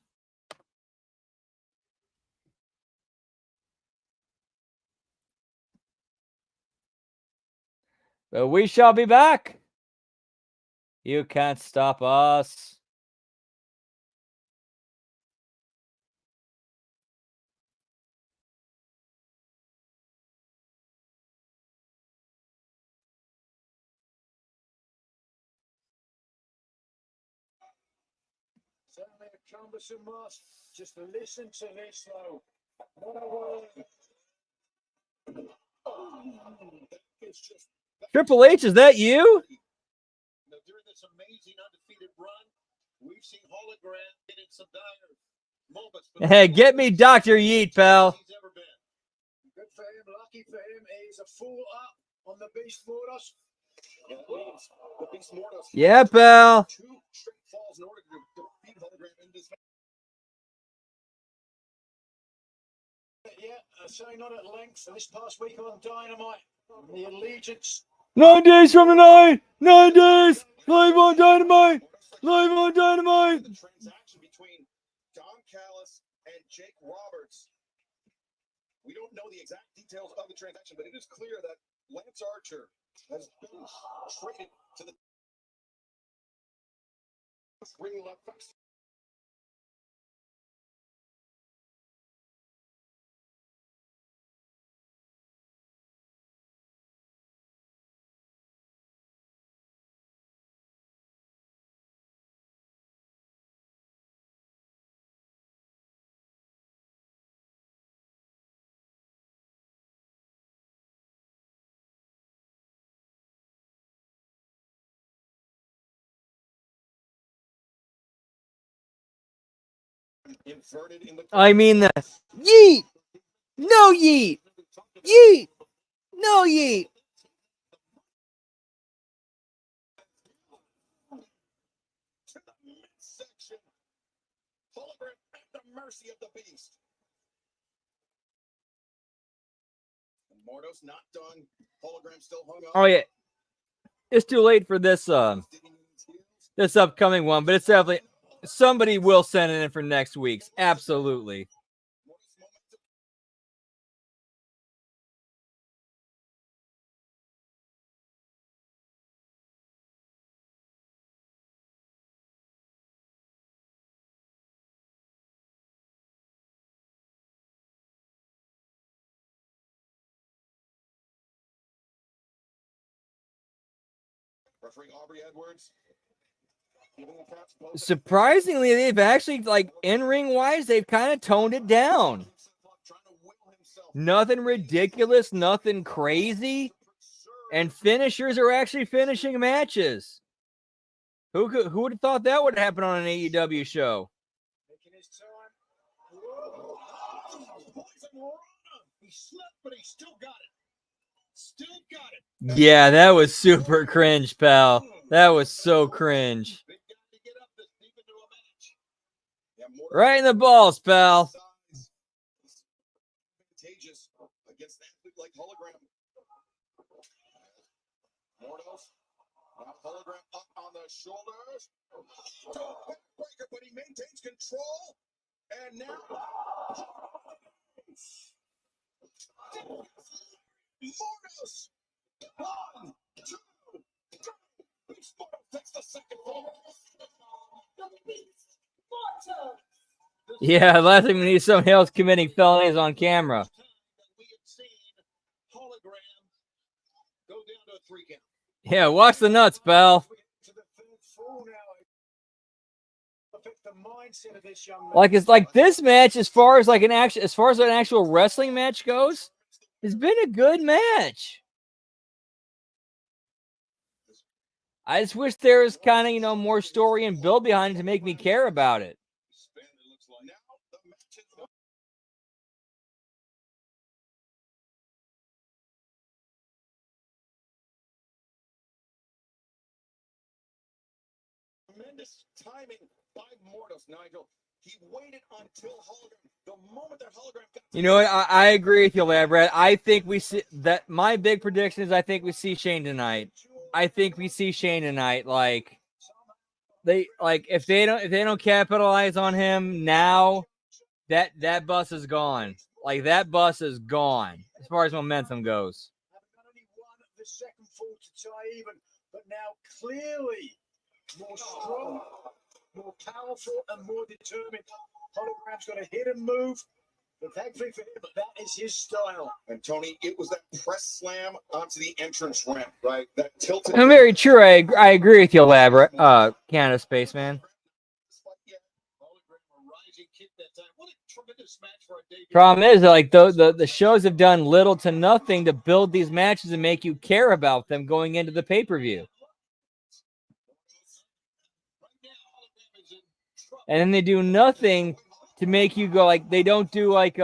But we shall be back. You can't stop us. Certainly a cumbersome must. Just listen to this, though. What a word. It's just Triple H, is that you? now, during this amazing undefeated run, we've seen Hologram get in some dire moments. Hey, get me Dr. Yeet, pal. He's ever been. Good for him. Lucky for him. He's a full up on the Beast Mordos. Yeah, that means the Beast Mordos Yeah, pal. 2 straight falls in order to defeat Hologram in this match. Yeah, certainly not at length. This past week on Dynamite, the Allegiance. 9 days from tonight. 9 days. Live on Dynamite. Live on Dynamite. The transaction between Don Callis and Jake Roberts. We don't know the exact details of the transaction, but it is clear that Lance Archer has been traded to the ring left. Inverted in the I mean the yeet. No yeet. Yeet. No yeet. to the midsection. Hologram at the mercy of the Beast. And Mordos not done. Hologram still hung up. Oh yeah. It's too late for this this upcoming one, but it's definitely somebody will send it in for next week's. Absolutely. Referee Aubrey Edwards. Giving the Cats both Surprisingly, they've actually, like, in-ring wise, they've kind of toned it down. trying to will himself. Nothing ridiculous, nothing crazy, and finishers are actually finishing matches. Who would have thought that would happen on an AEW show? Making his time. Whoa. He slept, but he still got it. Still got it. Yeah, that was super cringe, pal. That was so cringe. Big guy to get up this deep into a match. Yeah, Mordos Right in the balls, pal. size is advantageous against an athlete like Hologram. Mordos. Now Hologram up on the shoulders. Breaker, but he maintains control. And now Mordos. 1, 2, 3. Beast Mordos takes the second fall. The Beast Mortal. Yeah, last thing we need is somebody else committing felonies on camera. We had seen Hologram go down to a 3 count. Yeah, watch the nuts, pal. To the third fall now. Affect the mindset of this young man. Like it's like this match, as far as an actual wrestling match goes, has been a good match. I just wish there was kind of, more story and build behind it to make me care about it. Spin, it looks like. Now the match is tremendous timing by Mordos, Nigel. He waited until Hologram. The moment that Hologram got to You know what? I agree with you, Brad. I think we see that. My big prediction is I think we see Shane tonight. I think we see Shane tonight. Like if they don't capitalize on him now, that bus is gone. Like that bus is gone as far as momentum goes. Haven't only won the second fall to tie even, but now clearly more strong, more powerful, and more determined. Hologram's got a hit and move, but thankfully for him, that is his style. And Tony, it was that press slam onto the entrance ramp, right? That tilted. I'm very true. I agree with you, Canada Spaceman. Problem is, like the shows have done little to nothing to build these matches and make you care about them going into the pay-per-view. And then they do nothing to make you go, like, they don't do like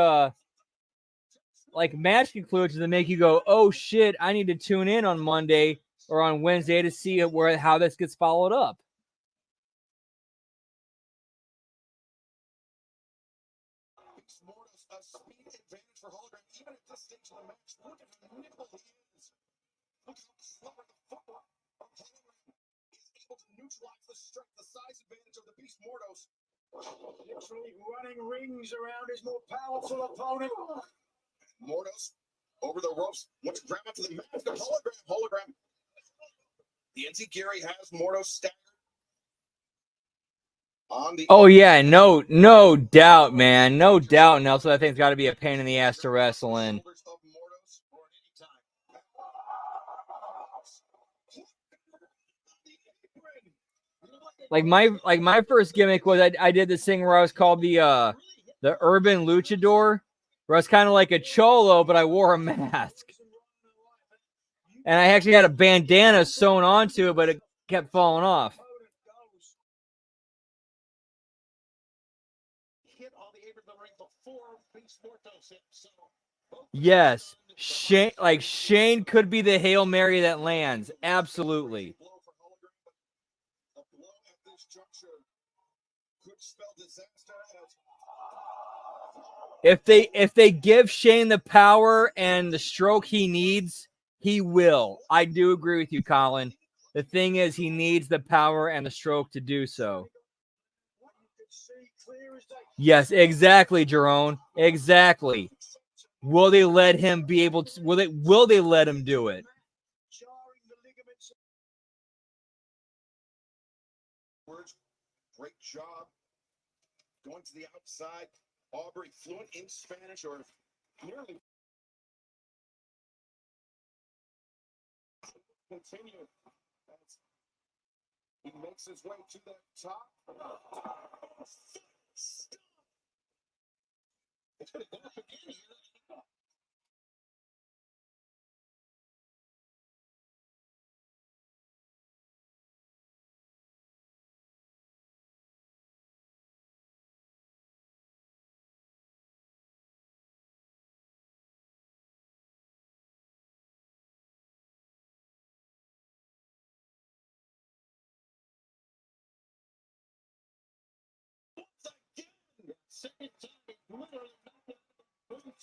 like match conclusions that make you go, oh shit, I need to tune in on Monday or on Wednesday to see how this gets followed up. Mortis, a speed advantage for Hologram, even at this stage of the match. Look at how nimble he is. Look how clever the footwork of Hologram is able to neutralize the strength, the size advantage of the Beast Mortos. Literally running rings around his more powerful opponent. Mortos over the ropes. Wants to grab onto the mat. The Hologram. The Enziguri has Mortos staggered. Oh yeah, no doubt, man, no doubt. Nelson, I think it's got to be a pain in the ass to wrestle in. Like my first gimmick was I did this thing where I was called the urban luchador, where I was kind of like a cholo, but I wore a mask, and I actually had a bandana sewn onto it, but it kept falling off. Yes, Shane could be the Hail Mary that lands. Absolutely. If they give Shane the power and the stroke he needs, he will. I do agree with you, Colin. The thing is, he needs the power and the stroke to do so. Yes, exactly, Jerome. Exactly. Will they let him be able to? Will they let him do it? Great job going to the outside. Aubrey fluent in Spanish or nearly. Continue. He makes his way to the top. It's going to go up again.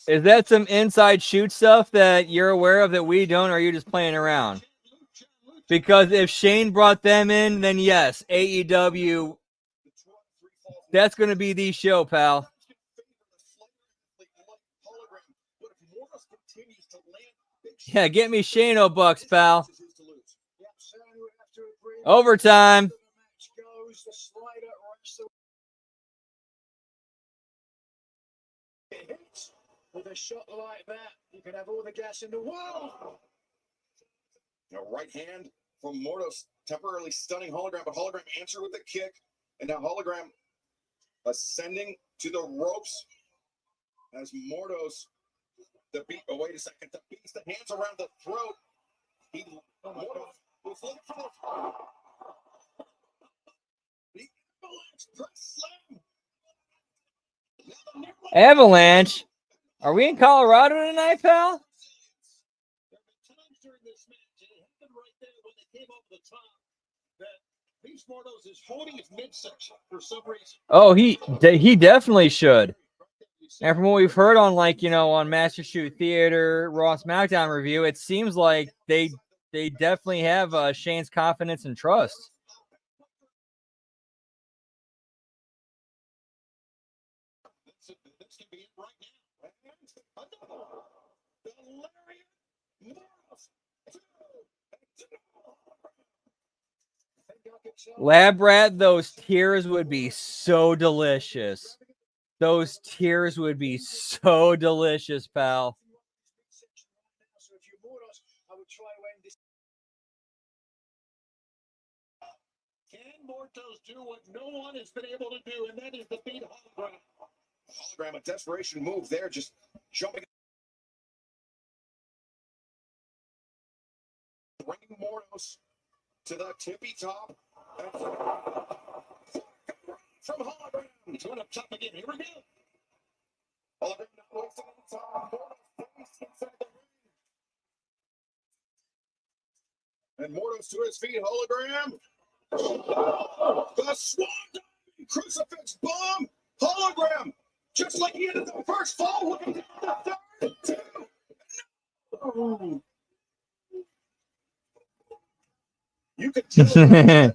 Is that some inside shoot stuff that you're aware of that we don't, or are you just playing around? Because if Shane brought them in, then yes, AEW, that's going to be the show, pal. Yeah, get me Shane O'Bucks, pal. Overtime. With a shot like that, you can have all the gas in the world. A right hand from Mortos, temporarily stunning Hologram, but Hologram answered with a kick. And now Hologram ascending to the ropes as Mortos, the beat. Oh, wait a second. The beats the hands around the throat. Mortos was looking for the avalanche press slam. Avalanche? Are we in Colorado tonight, pal? There have been times during this match, and it happened right there when they came over the top, that Beast Mortos is holding his midsection for some reason. Oh, he definitely should. And from what we've heard on, on Master Shoot Theater, Raw SmackDown review, it seems like they definitely have Shane's confidence and trust. This can be it right now. Lab Rat, those tears would be so delicious. Those tears would be so delicious, pal. Can Mortos do what no one has been able to do, and that is defeat Hologram? Hologram, a desperation move there, just jumping. Bringing Mortos to the tippy top. From Hologram. He's going up top again. Here we go. Hologram now wasting any time. Mortos And Mortos to his feet, hologram. The Swan Dive Crucifix Bomb hologram. Just like he ended the first fall, looking down the third. Oh. You can tell.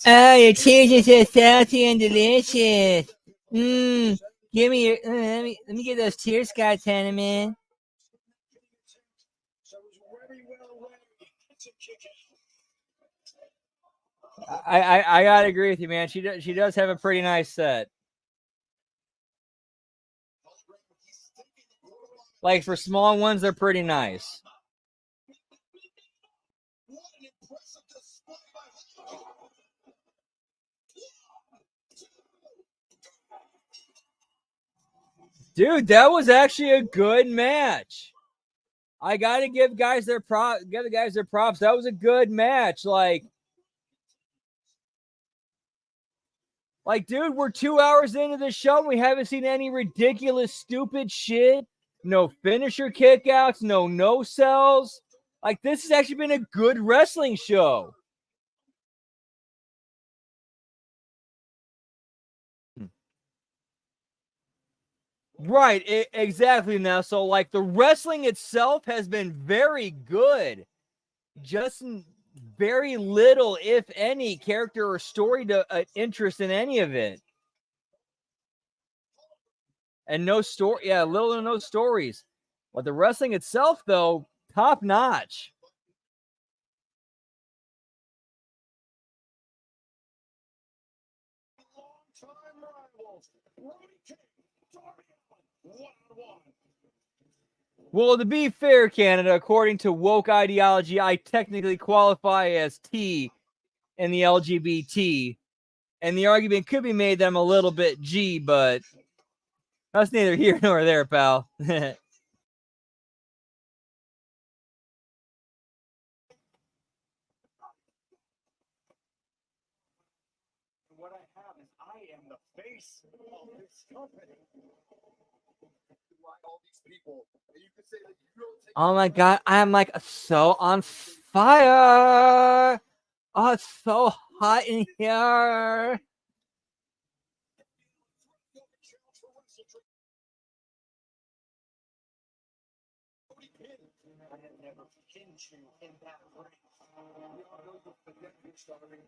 Oh, your cheese is so salty and delicious. Mmm. Give me your. Let me get those tear Scott Tenement. So it was very well read. It's a kick out. I gotta agree with you, man. She does have a pretty nice set. Like for small ones, they're pretty nice. Dude, that was actually a good match. I gotta give guys their props. Give the guys their props. That was a good match. Like, dude, we're 2 hours into the show and we haven't seen any ridiculous, stupid shit. No finisher kickouts. No sells. Like, this has actually been a good wrestling show. Right, exactly. Now, so like the wrestling itself has been very good. Just very little, if any, character or story to interest in any of it. And no story, yeah, little to no stories. But the wrestling itself, though, top notch. Long-time rivals, Brody King, Darby Allin, one-on-one. Well, to be fair, Canada, according to woke ideology, I technically qualify as T in the LGBT. And the argument could be made that I'm a little bit G, but that's neither here nor there, pal. What I have is I am the face of this company. All these people, and you could say that you don't take. Oh my god, I'm like so on fire. Oh, it's so hot in here. I have never pinned you in that ring. We all know the death starting.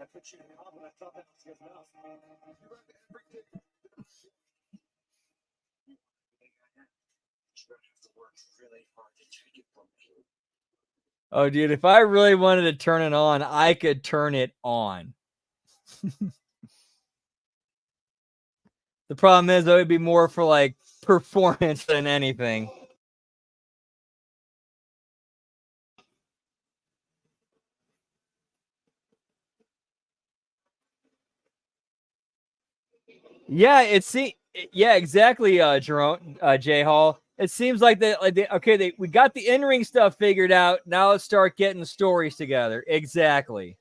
I put you in the oven. I thought that was good enough. You read everything. You're gonna have to work really hard to take it from me. Oh, dude, if I really wanted to turn it on, I could turn it on. The problem is, it would be more for like performance than anything. Yeah, yeah, exactly, Jerome, J Hall. It seems like we got the in-ring stuff figured out. Now let's start getting the stories together. Exactly.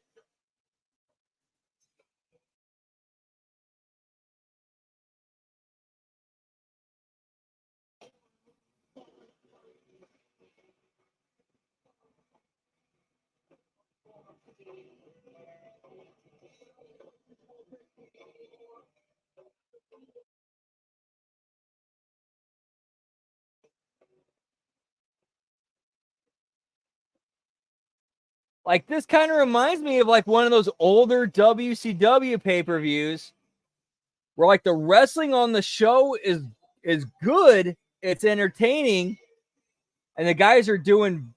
Like, this kind of reminds me of like one of those older WCW pay-per-views where like the wrestling on the show is good, it's entertaining, and the guys are doing,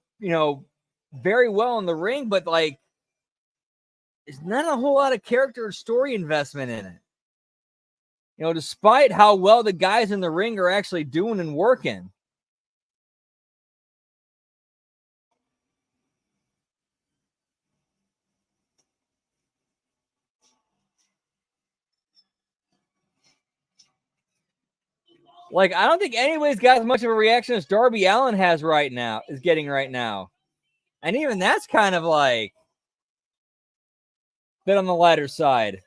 very well in the ring, but like there's not a whole lot of character or story investment in it. Despite how well the guys in the ring are actually doing and working. Like, I don't think anybody's got as much of a reaction as Darby Allin is getting right now. And even that's kind of like a bit on the lighter side.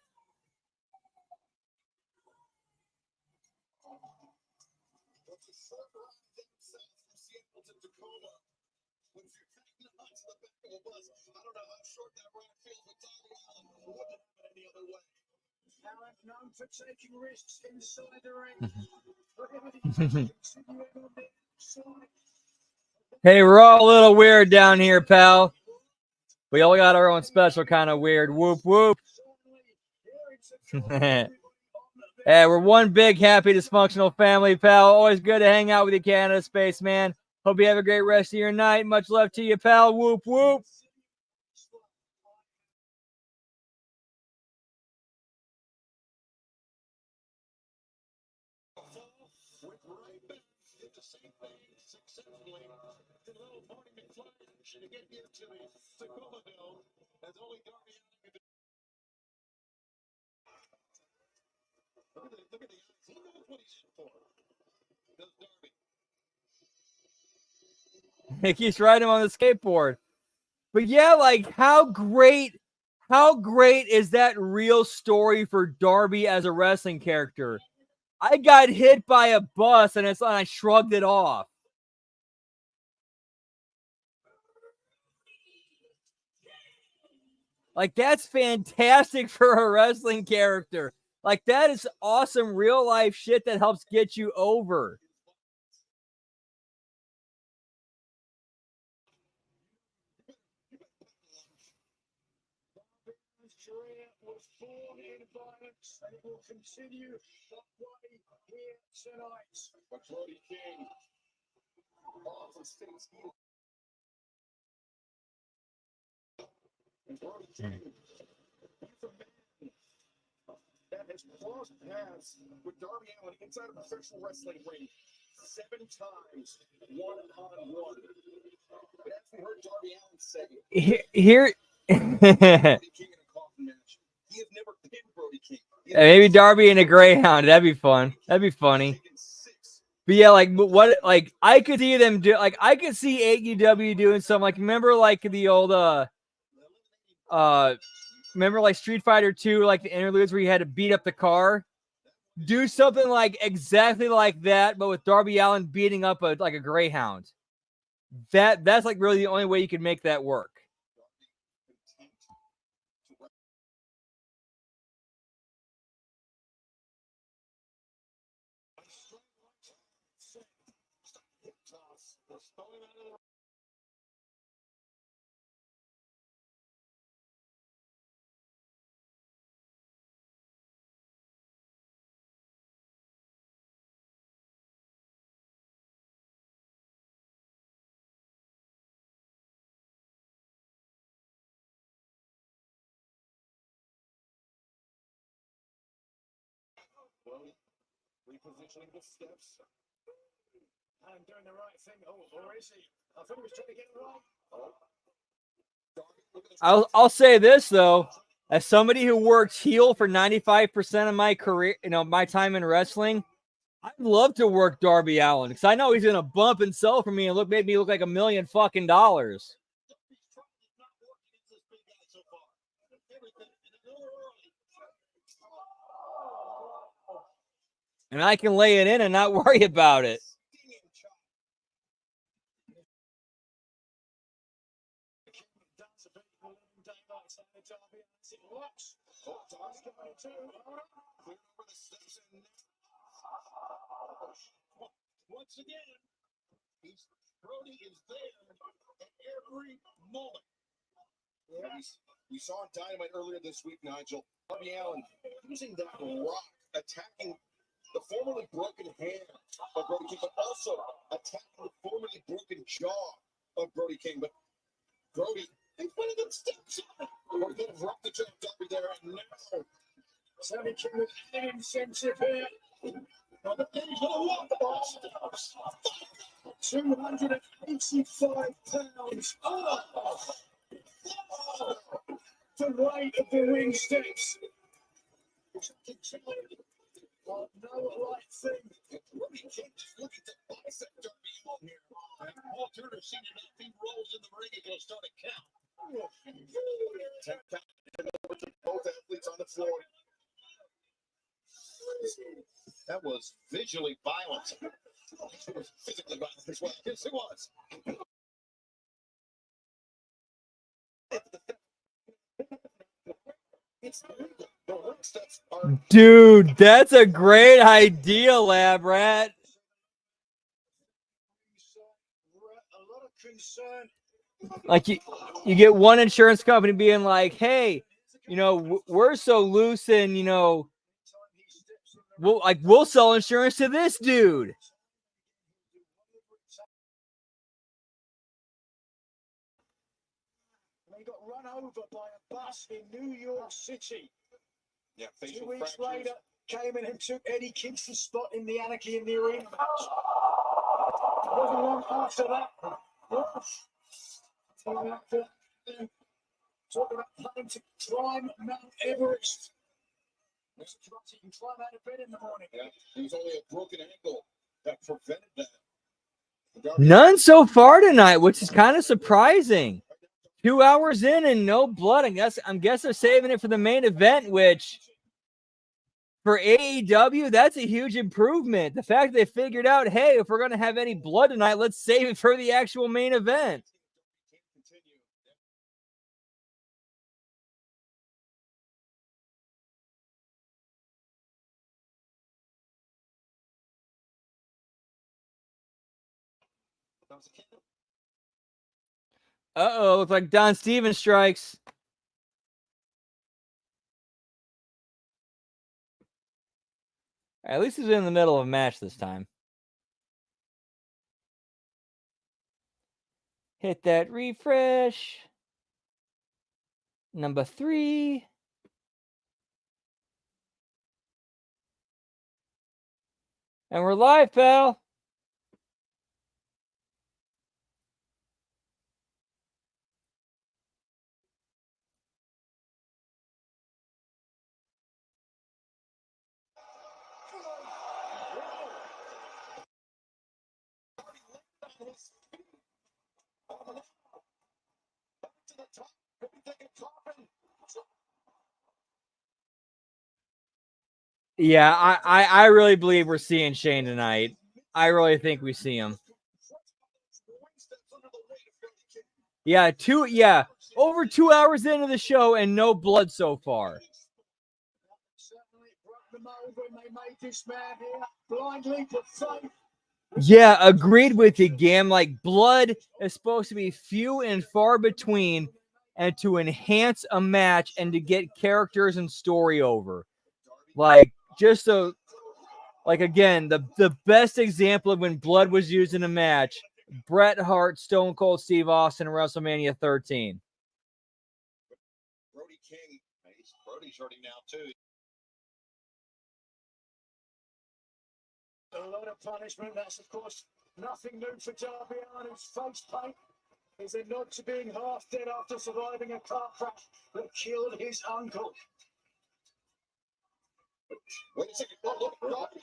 When you're hanging on to the back of a bus, I don't know how short that ride feels, but Darby Allin wouldn't have it any other way. Allen known for taking risks inside the ring. Look at it, continuing on the side. Hey, we're all a little weird down here, pal. We all got our own special kind of weird. Whoop, whoop. Hey, we're one big, happy, dysfunctional family, pal. Always good to hang out with you, Canada Spaceman. Hope you have a great rest of your night. Much love to you, pal. Whoop, whoop. With right back into St. Mary's successfully. The little Marty McFly action to get here to the Tacoma Dome, as only Darby Allin could do. Look at the eyes. He knows what he's in for. Does Darby. He keeps riding him on the skateboard. But yeah, like how great is that real story for Darby as a wrestling character? I got hit by a bus and I shrugged it off. Like that's fantastic for a wrestling character. Like that is awesome real life shit that helps get you over. His career was born in violence and it will continue that way here tonight. But Brody King also states he and Brody King, he's a man that has crossed paths with Darby Allin inside a professional wrestling ring 7 times, one-on-one. But as we heard Darby Allin say, Here Brody King in a coffin match. He has never pinned Brody King. maybe Darby and a Greyhound. That'd be fun. That'd be funny. But yeah, like what? Like I could see them do. Like I could see AEW doing something. Like remember, like the old remember like Street Fighter 2, like the interludes where you had to beat up the car. Do something like exactly like that, but with Darby Allin beating up a Greyhound. That's like really the only way you could make that work. Well, repositioning the steps. And doing the right thing. Oh, or is he? I thought he was trying to get it right. I'll say this though, as somebody who works heel for 95% of my career, my time in wrestling, I'd love to work Darby Allin because I know he's gonna bump and sell for me and make me look like $1 million fucking dollars. And I can lay it in and not worry about it. Once again, Brody is there at every moment. We saw Dynamite earlier this week, Nigel. Darby Allin using that rock, attacking the formerly broken hand of Brody King, but also attacking the formerly broken jaw of Brody King. But Brody, he's one of them steps on it. We're going to rock the jaw of Darby there, and now Sammy King with an incentive here. he's going to walk the box. 285 pounds. The right of the ring steps. No right thing. Brody King just look at the bicep Darby on here. And Paul Turner seen it. If he rolls in the ring, he's going to start a count. 10 count over to both athletes on the floor. That was visually violent. It was physically violent as well. Yes, it was. The ring steps are Dude, that's a great idea, Lab Rat. A lot of concern. Like you get one insurance company being like, hey, you know, we're so loose and, you know, we'll sell insurance to this dude. They got run over by a bus in New York City. yeah, 2 facial weeks fractures. later, came in and took Eddie Kingston's spot in the Anarchy in the Arena match. Wasn't long after that. Talk about planning to climb Mount Everest. You can climb out of bed in the morning. Yeah, it was only a broken ankle that prevented that. None so far tonight, which is kind of surprising. 2 hours in and no blood. I'm guessing they're saving it for the main event, which for AEW, that's a huge improvement. The fact they figured out, hey, if we're going to have any blood tonight, let's save it for the actual main event. Uh-oh, looks like Don Stevens strikes. At least he's in the middle of a match this time. Hit that refresh. Number 3. And we're live, pal. Yeah, I really believe we're seeing Shane tonight. I really think we see him. Yeah, over 2 hours into the show and no blood so far. Certainly broke them over and they made this man here blind leap of faith. Yeah, agreed with you, Gam. Like, blood is supposed to be few and far between and to enhance a match and to get characters and story over. Like, just so, like, again, the best example of when blood was used in a match, Bret Hart, Stone Cold Steve Austin, WrestleMania 13. Brody King, Brody's hurting now too. A lot of punishment. That's, of course, nothing new for Darby Allin, whose face paint is a nod to being half dead after surviving a car crash that killed his uncle. Wait a second. Oh, look, Darby.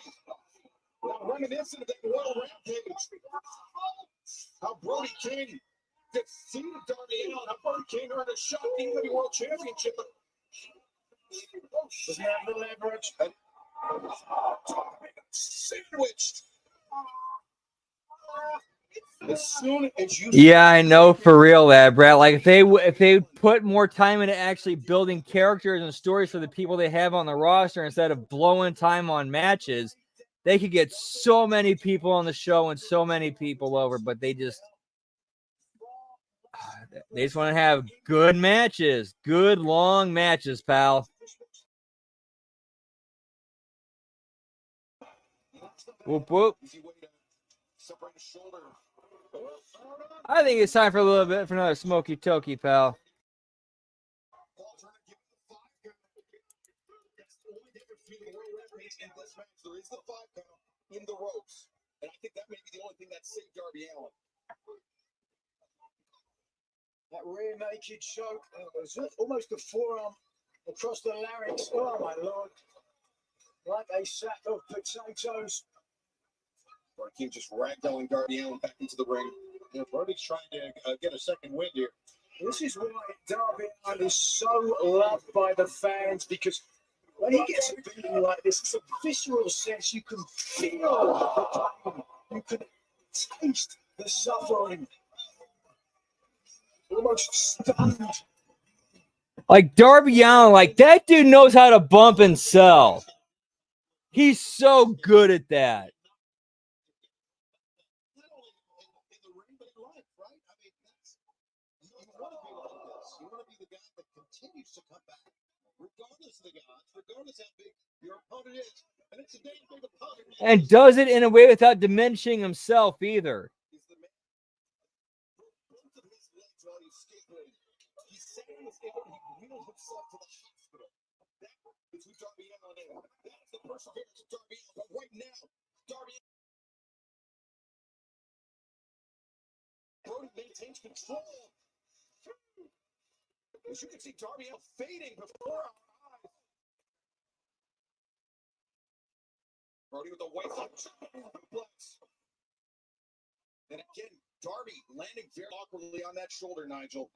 Now reminiscent of that Royal Rampage. How Brody King defeated Darby Allin. How Brody King earned a shot at the WWE World Championship. Doesn't have the leverage. Sandwiched. As soon as you Yeah, I know, for real, lad, Brad. Like, if they put more time into actually building characters and stories for the people they have on the roster instead of blowing time on matches, they could get so many people on the show and so many people over. But they just want to have good matches, good long matches, pal. Whoop whoop. I think it's time for a little bit for another Smoky Toki, pal. In this match, there is the 5 count in the ropes, and I think that may be the only thing that saved Darby Allin. That rear naked choke, almost a forearm across the larynx. Oh my lord! Like a sack of potatoes. Brody King just ragdolling Darby Allin back into the ring. You know, Brody's trying to get a second win here. This is why Darby Allin is so loved by the fans, because when he gets a beating like this, it's a visceral sense. You can feel the pain. You can taste the suffering. Almost stunned. Like Darby Allin, like that dude knows how to bump and sell. He's so good at that. Not only in the ring, but in life, right? I mean, you want to be like this. You want to be the guy that continues to come back, regardless of the odds, regardless how big your opponent is. And it's a damn big opponent. And does it in a way without diminishing himself either. He's the man. Both of his legs while he's skateboarding. He's sat on the skateboard. He wheeled himself to the hospital. That is who Darby Allin is. That is the perseverance of Darby Allin. But right now, Darby Brody maintains control. As you can see, Darby Allin fading before our eyes. Brody with the weight suplex. And again, Darby landing very awkwardly on that shoulder, Nigel.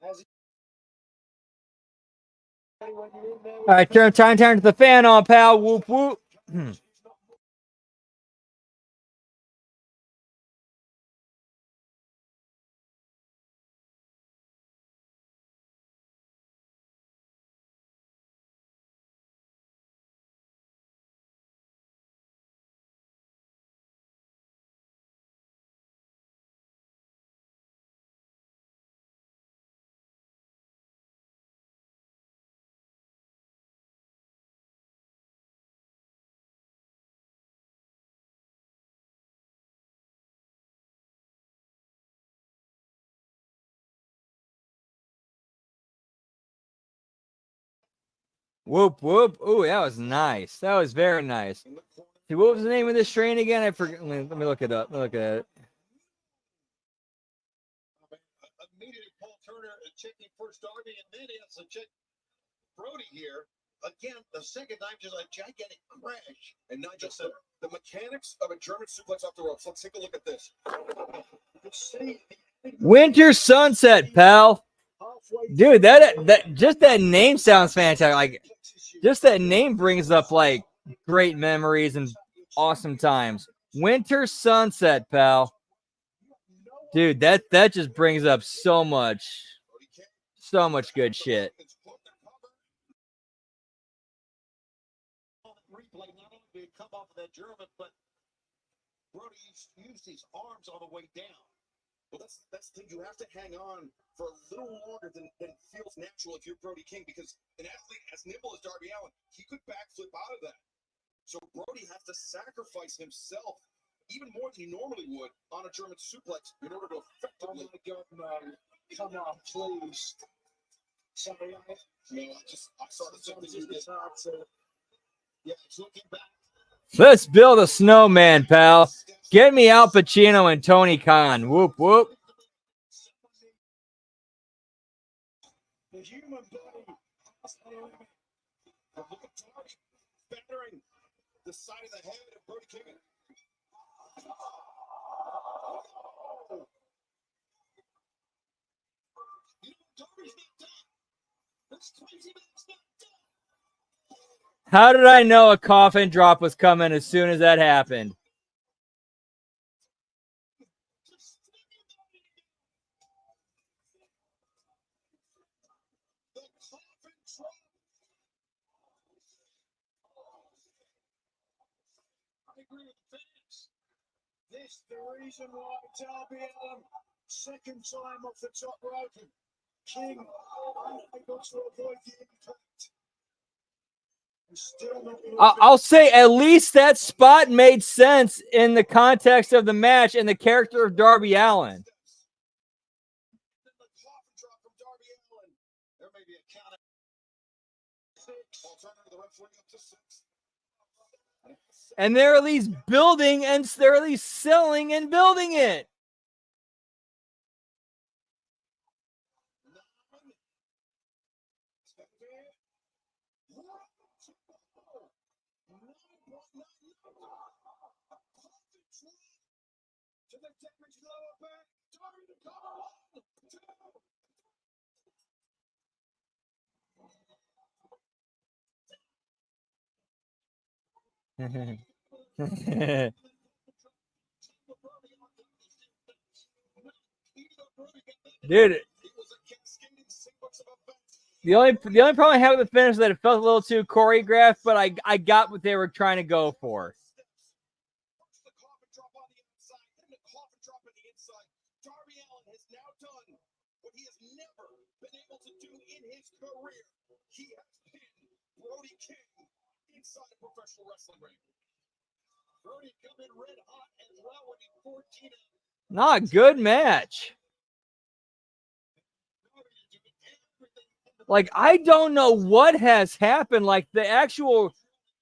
All right, turn to the fan on, pal. Whoop whoop. Whoop whoop. Oh, that was nice. That was very nice. See, what was the name of this train again? I forget. Let me look it up. Look at it. Immediately, Paul Turner checking first Darby, and then he has to check Brody here. Again, the second time, just a gigantic crash. And Nigel said, the mechanics of a German suplex off the ropes. Let's take a look at this. Winter Sunset, pal. Dude, that just that name sounds fantastic. Like, just that name brings up like great memories and awesome times. Winter Sunset, pal. Dude, that just brings up so much good shit. Replay, not only did it come off of that German, but Brody used his arms on the way down. Well, that's the thing. You have to hang on for a little longer than feels natural if you're Brody King, because an athlete as nimble as Darby Allin, he could backflip out of that. So Brody has to sacrifice himself even more than he normally would on a German suplex in order to effectively. Oh my God, man! Come on, please. Sorry, I saw the same thing you did. Yeah, it's looking back. Let's build a snowman, pal. Get me Al Pacino and Tony Khan. Whoop whoop. The human body. Look at Darby battering the side of the head of Brody King. Darby's not done. That's 20 minutes not done. How did I know a coffin drop was coming as soon as that happened? I agree with the fans. This is the reason why Darby Allin, second time off the top rope. King unable to avoid the impact. I'll say at least that spot made sense in the context of the match and the character of Darby Allin. And they're at least building and they're at least selling and building it. Dude, The only problem I have with the finish is that it felt a little too choreographed, but I got what they were trying to go for. The coffin drop on the outside, then the coffin drop on the inside. Darby Allin has now done what he has never been able to do in his career. He has pinned Brody King inside a professional wrestling ring. Brody coming red hot as well with the 14. Not a good match. Like, I don't know what has happened. Like, the actual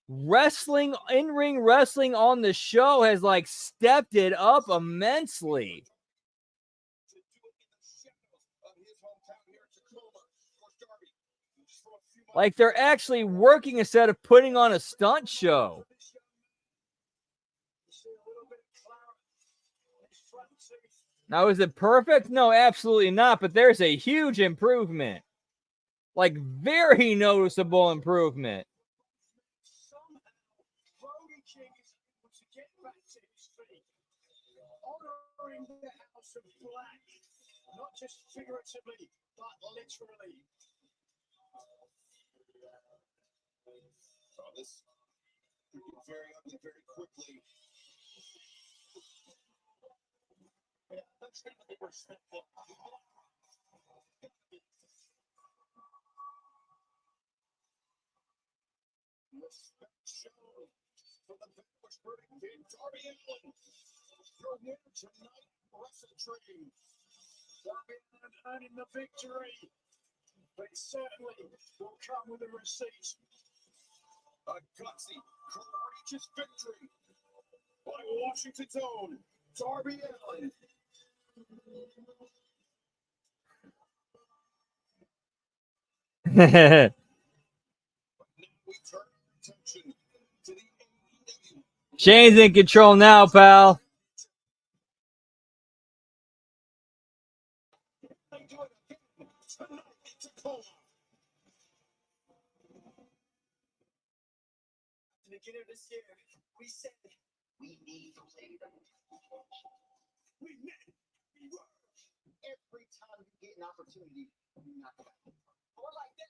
wrestling, in-ring wrestling on the show has, like, stepped it up immensely. Like, they're actually working instead of putting on a stunt show. Now, is it perfect? No, absolutely not. But there's a huge improvement. Like, very noticeable improvement. Brody King is able to get back to his feet, honoring the House of Black, not just figuratively, but literally. So this could get very ugly very quickly. Yeah, that's going to be respectful. Respect shown for the vanquished Brody King, Darby Allin. Your winner tonight, Wrestle Dream. Darby Allin earning the victory, but it certainly will come with a receipt. A gutsy, courageous victory by Washington's own Darby Allin. Now we turn our attention to the AEW. Shane's in control now, pal. They do it again tonight in Tacoma. At the beginning of this year, we said we need those AEW. We met, we were. Every time you get an opportunity, you knock it out. Or like that.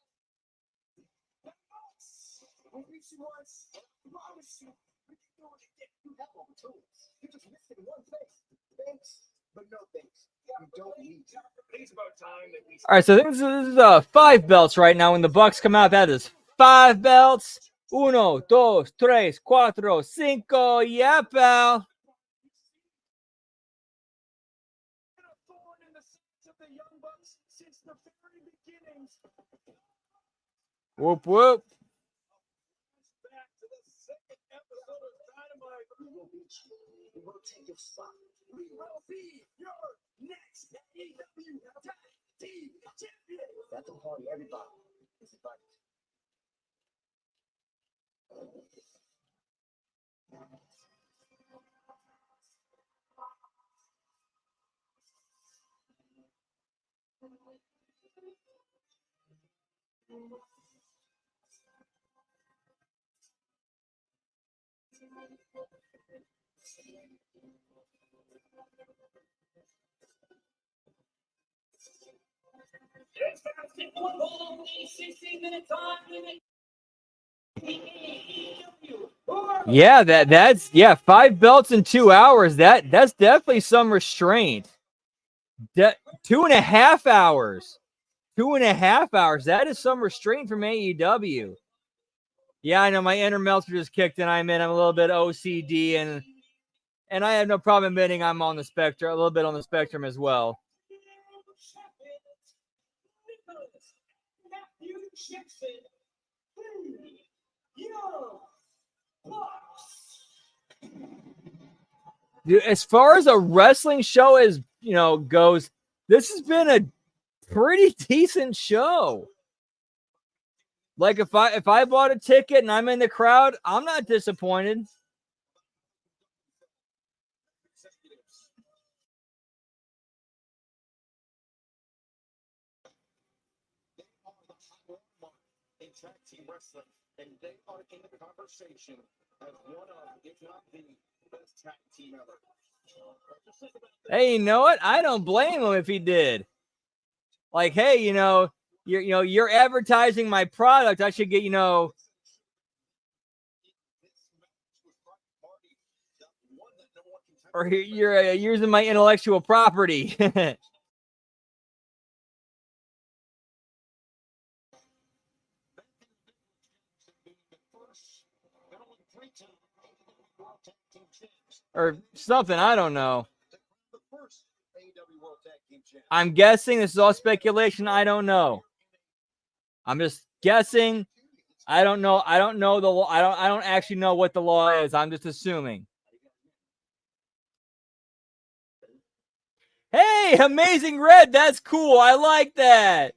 When we see once, I promise you, we can do it again. You have opportunities. You're just missing one thing. Thanks, but no thanks. You don't need to. It's about time that we. All right, so this is 5 belts right now. When the Bucks come out, that is 5 belts. 1, 2, 3, 4, 5. Yeah, pal. A thorn in the sides of the Young Bucks since the very beginnings. Whoop, whoop. Back to the second episode of Dynamite. We will beat you. We will take your spot. We will be your next AEW Tag Team Champion. That's a party, everybody. It's about It's Fantastic Football, the 16-minute time limit. Yeah, that's 5 belts in 2 hours. That's definitely some restraint. 2.5 hours. 2.5 hours. That is some restraint from AEW. Yeah, I know my inner Meltzer just kicked in. I'm a little bit OCD and I have no problem admitting I'm on the spectrum, a little bit on the spectrum as well. Dude, as far as a wrestling show goes, this has been a pretty decent show. Like if I bought a ticket and I'm in the crowd, I'm not disappointed. In tag team wrestling, and they are in the conversation as one of, if not the best tag team ever. Hey, you know what? I don't blame him if he did. Like, hey, you're advertising my product. I should get, or you're using my intellectual property. Or something, I don't know. I'm guessing. This is all speculation. I don't know. I'm just guessing. I don't know. I don't know the law. I don't actually know what the law is. I'm just assuming. Hey, Amazing Red. That's cool. I like that.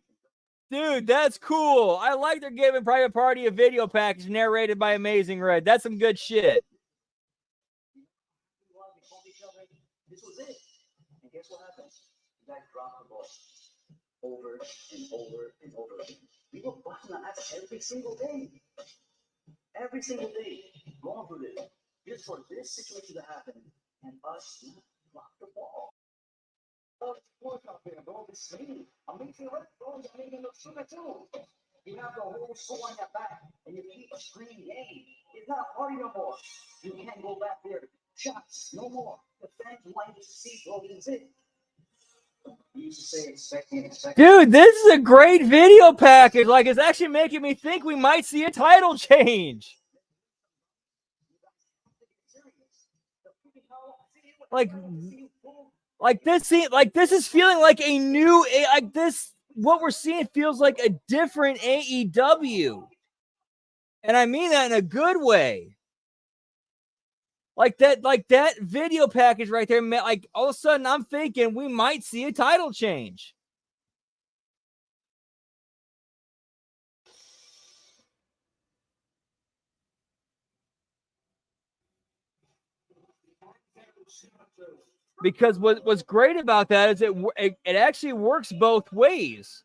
Dude, that's cool. I like they're giving Private Party a video package narrated by Amazing Red. That's some good shit. This was it. And guess what happened? The guy dropped the ball over and over and over again. We were busting our ass every single day. Every single day. Going through this. Just for this situation to happen. And us not drop the ball. This is me. Amazing Red, bro. I mean, look, shooter too. You have the whole school on your back, and you keep a screen game. It's not a party no more. You can't go back there. Shots, no more. The fans want you to see, bro. This is it. You used to say second. Dude, this is a great video package. Like, it's actually making me think we might see a title change. Like this is feeling like a new, like this, what we're seeing feels like a different AEW. And I mean that in a good way. Like that video package right there, like all of a sudden I'm thinking we might see a title change. Because what's great about that is it actually works both ways.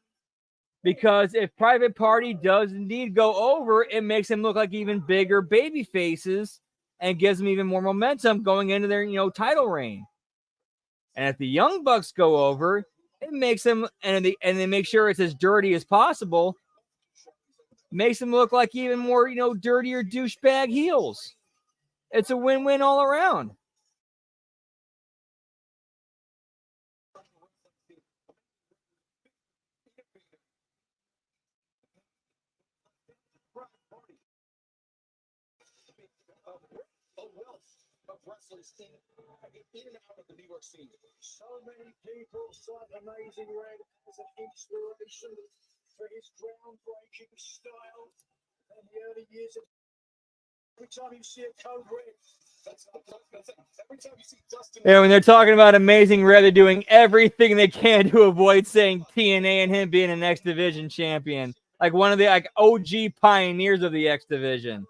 Because if Private Party does indeed go over, it makes them look like even bigger baby faces and gives them even more momentum going into their title reign. And if the Young Bucks go over, it makes them and they make sure it's as dirty as possible. Makes them look like even more dirtier douchebag heels. It's a win-win all around. In and out of the New York scene. So many people saw Amazing Red as an inspiration for his groundbreaking style in the early years of. Every time you see a code red, every time you see Dustin. Yeah, when they're talking about Amazing Red, they're doing everything they can to avoid saying TNA and him being an X Division champion. Like one of the OG pioneers of the X Division.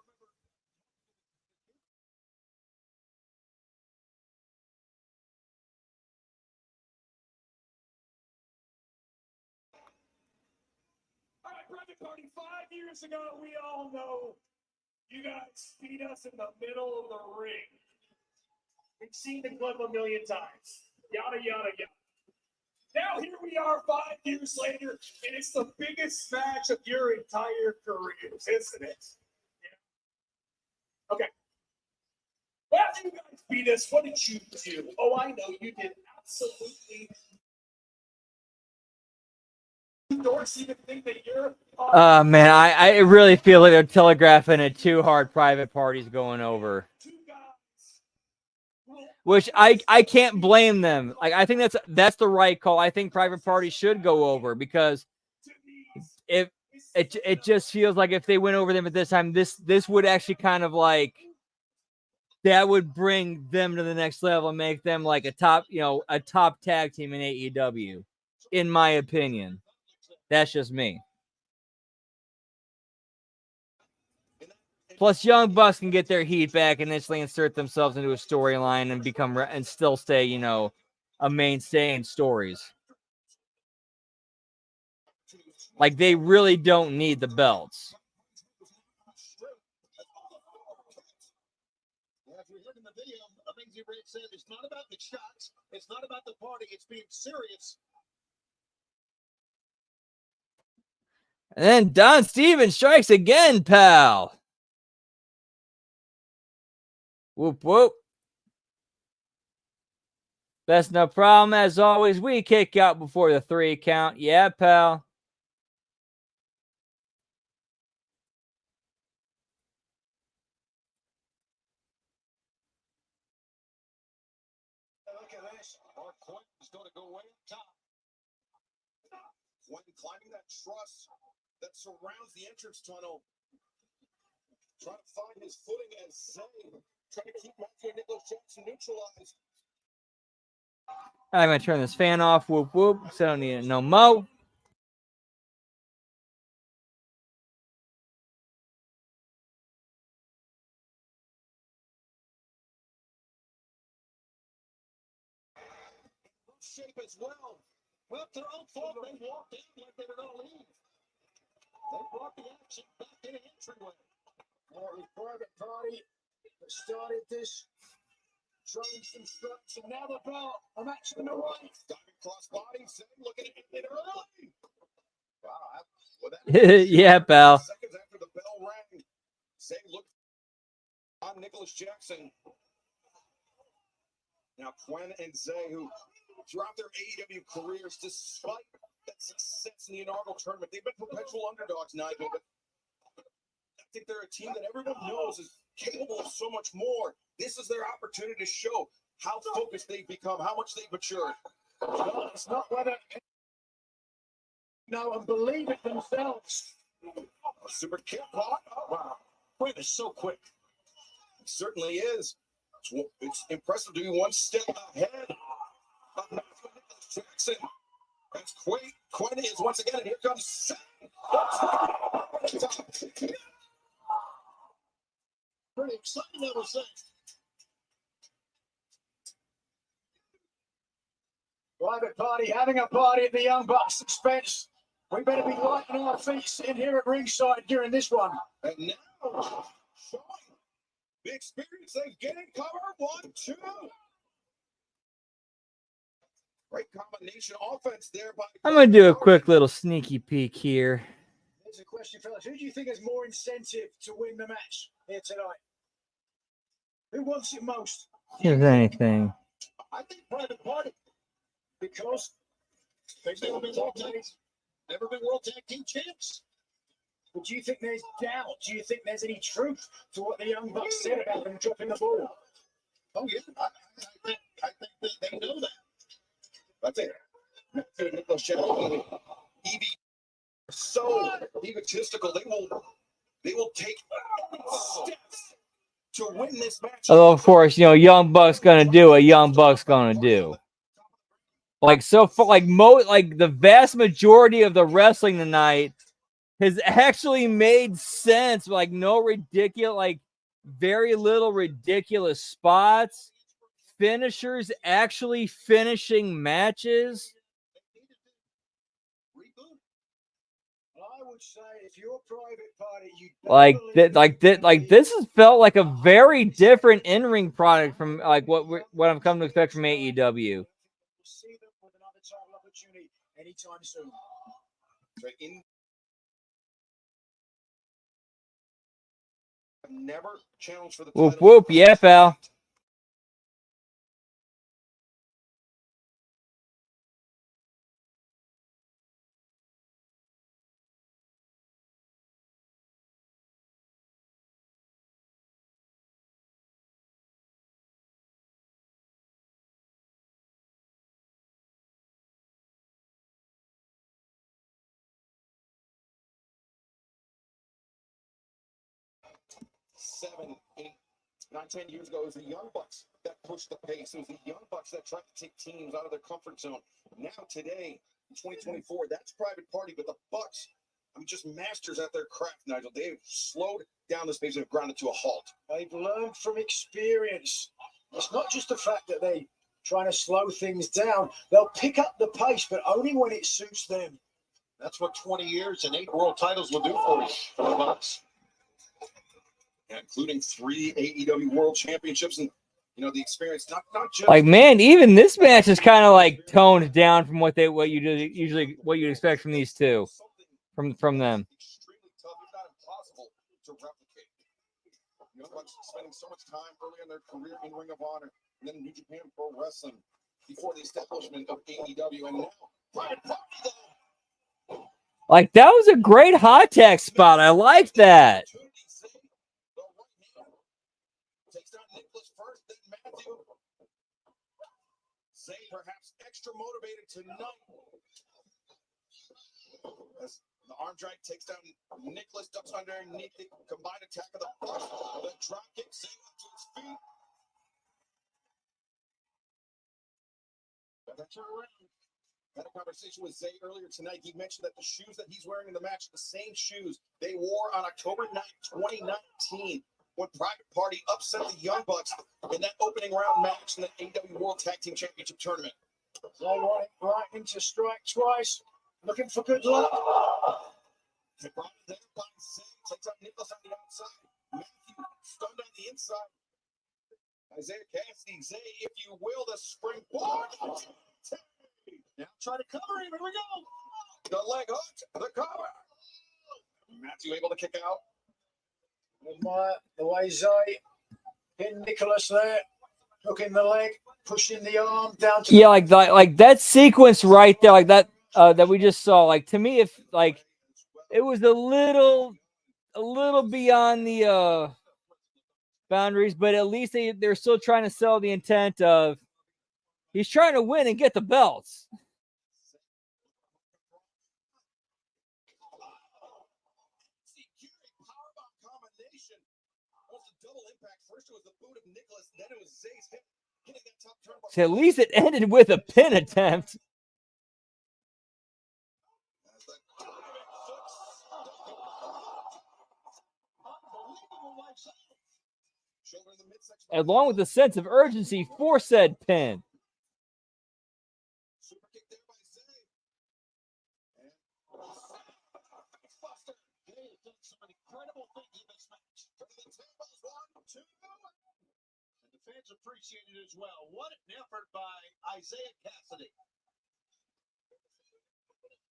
Private Party 5 years ago, we all know you guys beat us in the middle of the ring. We've seen the clip a million times. Yada, yada, yada. Now here we are 5 years later, and it's the biggest match of your entire careers, isn't it? Yeah. Okay. Well, you guys beat us. What did you do? Oh, I know you did absolutely. Doors even think that you're. Man, I really feel like they're telegraphing it too hard. Private Party's going over, which I can't blame them. Like I think that's the right call. I think Private Party should go over because if it just feels like if they went over them at this time, this would actually kind of like that would bring them to the next level and make them like a top tag team in AEW, in my opinion. That's just me. Plus, Young Bucks can get their heat back and instantly insert themselves into a storyline and become and still stay, a mainstay in stories. Like they really don't need the belts. As we heard in the video, Amazing Red said it's not about the shots, it's not about the party, it's being serious. And then Don Stevens strikes again, pal. Whoop, whoop. That's no problem. As always, we kick out before the 3 count. Yeah, pal. Look at this. Mark Quinn is going to go way up top. Quinn climbing that truss that surrounds the entrance tunnel. Trying to find his footing as Zay. Trying to keep Matthew Nicholas Jackson neutralized. I'm going to turn this fan off. Whoop, whoop. So I don't need it no mo. Shape as well. Well, their own fault. They walked in like they were going to leave. They brought the action back in the entryway. Well, it was Private Party that started this, throwing some strikes, and now the bell. A match on the right. Diving cross body, Zay looking at it early. Wow. Well, that Yeah, pal. seconds after the bell rang, Zay looked on Nicholas Jackson. Now Quinn and Zay, who throughout their AEW careers, despite that success in the inaugural tournament, they've been perpetual underdogs, Nigel, but I think they're a team that everyone knows is capable of so much more. This is their opportunity to show how focused they've become, how much they've matured. It's not whether know and believe it themselves. A super kick block. Oh, wow. Quinn is so quick. He certainly is. It's impressive to be one step ahead of Matthew Nicholas Jackson. That's Quinn. Quinn is once again, and here comes Zay. Pretty exciting, I will say. Private Party having a party at the Young Bucks expense. We better be lighting our feet in here at ringside during this one. And now, showing the experience they've getting cover. 1, 2. Great combination offense there by. I'm going to do a quick little sneaky peek here. Here's a question, fellas. Who do you think has more incentive to win the match here tonight? Who wants it most? If anything. I think Private Party, Because they've never been world tag team champs. but do you think there's doubt? Do you think there's any truth to what the Young Bucks said about them dropping the ball? Oh yeah, I think that they know that. That's it. Nicholas Jackson, Evie, so egotistical. They will take steps to win this match. Although, of course, you know, Young Buck's going to do what Young Buck's going to do. Like, so far, like the vast majority of the wrestling tonight has actually made sense. Like, no ridiculous, like, very little ridiculous spots. Finishers actually finishing matches. I would say if you're Private Party, you This has felt like a very different in-ring product from like what I'm coming to expect from AEW. We'll see them with another title opportunity anytime soon. Never challenged for the Whoop title. whoop, yeah, pal. Seven, 8, 9, 10 years ago, it was the Young Bucks that pushed the pace. It was the Young Bucks that tried to take teams out of their comfort zone. Now, today, in 2024, that's Private Party, but the Bucks, just masters at their craft, Nigel. They've slowed down this pace and have ground it to a halt. They've learned from experience. It's not just the fact that they're trying to slow things down. They'll pick up the pace, but only when it suits them. That's what 20 years and 8 world titles will do for the Bucks. Including 3 AEW World Championships, and the experience. Not just like, man, even this match is kind of like toned down from what you'd expect from these two. from them. Extremely tough, if not impossible, to replicate. Young Bucks spending so much time early in their career in Ring of Honor, and then New Japan Pro Wrestling before the establishment of AEW, and now Private Party, though. Like, that was a great hot tag spot. I like that. The right hand takes down Nicholas first, then Matthew. Zay perhaps extra motivated tonight. As the arm drag takes down Nicholas, ducks underneath the combined attack of the Bucks. The drop kick, Zay up to his feet. Had a conversation with Zay earlier tonight. He mentioned that the shoes that he's wearing in the match are the same shoes they wore on October 9th, 2019, when Private Party upset the Young Bucks in that opening round match in the AEW World Tag Team Championship Tournament. Zay right into strike twice. Looking for good luck. They brought it there by Zay. Takes out Nicholas on the outside. Matthew stunned on the inside. Isaiah Cassidy, Zay, if you will, the springboard. Now try to cover him. Here we go. The leg hook, the cover. Matthew able to kick out. Admire the way Zay pinned Nicholas there. Hooking the leg, pushing the arm down to Yeah, like that sequence right there, like that that we just saw. Like, to me, if like it was a little beyond the boundaries, but at least they're still trying to sell the intent of he's trying to win and get the belts. So at least it ended with a pin attempt. Along with a sense of urgency for said pin. Super kick there by Zay. And Buster. Zay has done some incredible things in this match. Turning the tables, 1, 2. And the fans appreciate it as well. What an effort by Isaiah Cassidy.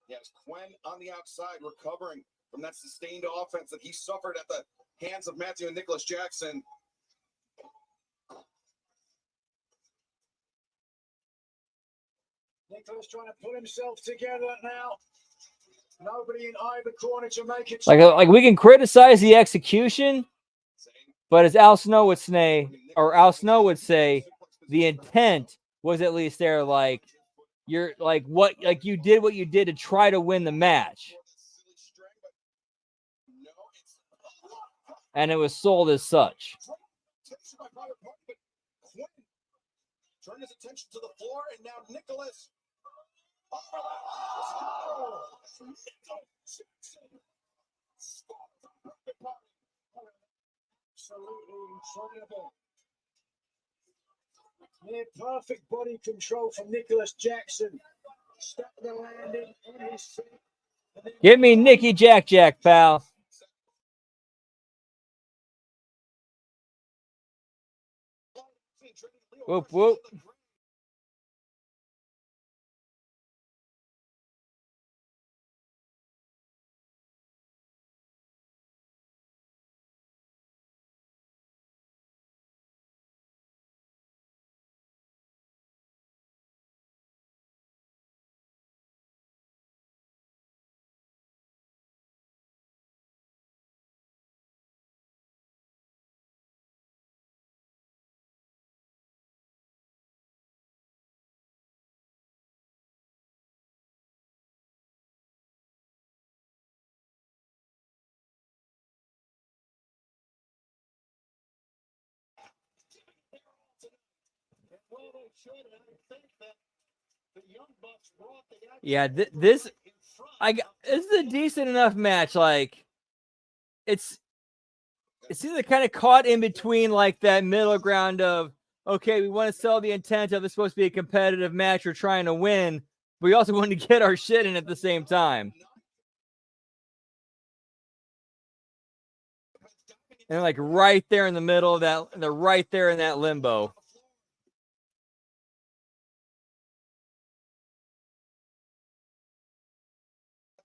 Yes, Quen on the outside recovering from that sustained offense that he suffered at the hands of Matthew and Nicholas Jackson. Nicholas trying to pull himself together now. Nobody in either corner to make it. Like we can criticize the execution, but as Al Snow would say, the intent was at least there. Like you're like you did what you did to try to win the match, and it was sold as such. Turn his attention to the floor, and now Nicholas. Absolutely incredible. Near perfect body control from Nicholas Jackson. Stuck the landing on his feet. Give me Nicky Jack, pal. Whoop, whoop. Yeah, this is a decent enough match. Like, it's either kind of caught in between like that middle ground of, okay, we want to sell the intent of it's supposed to be a competitive match, we're trying to win, but we also want to get our shit in at the same time. And like right there in the middle of that, they're right there in that limbo.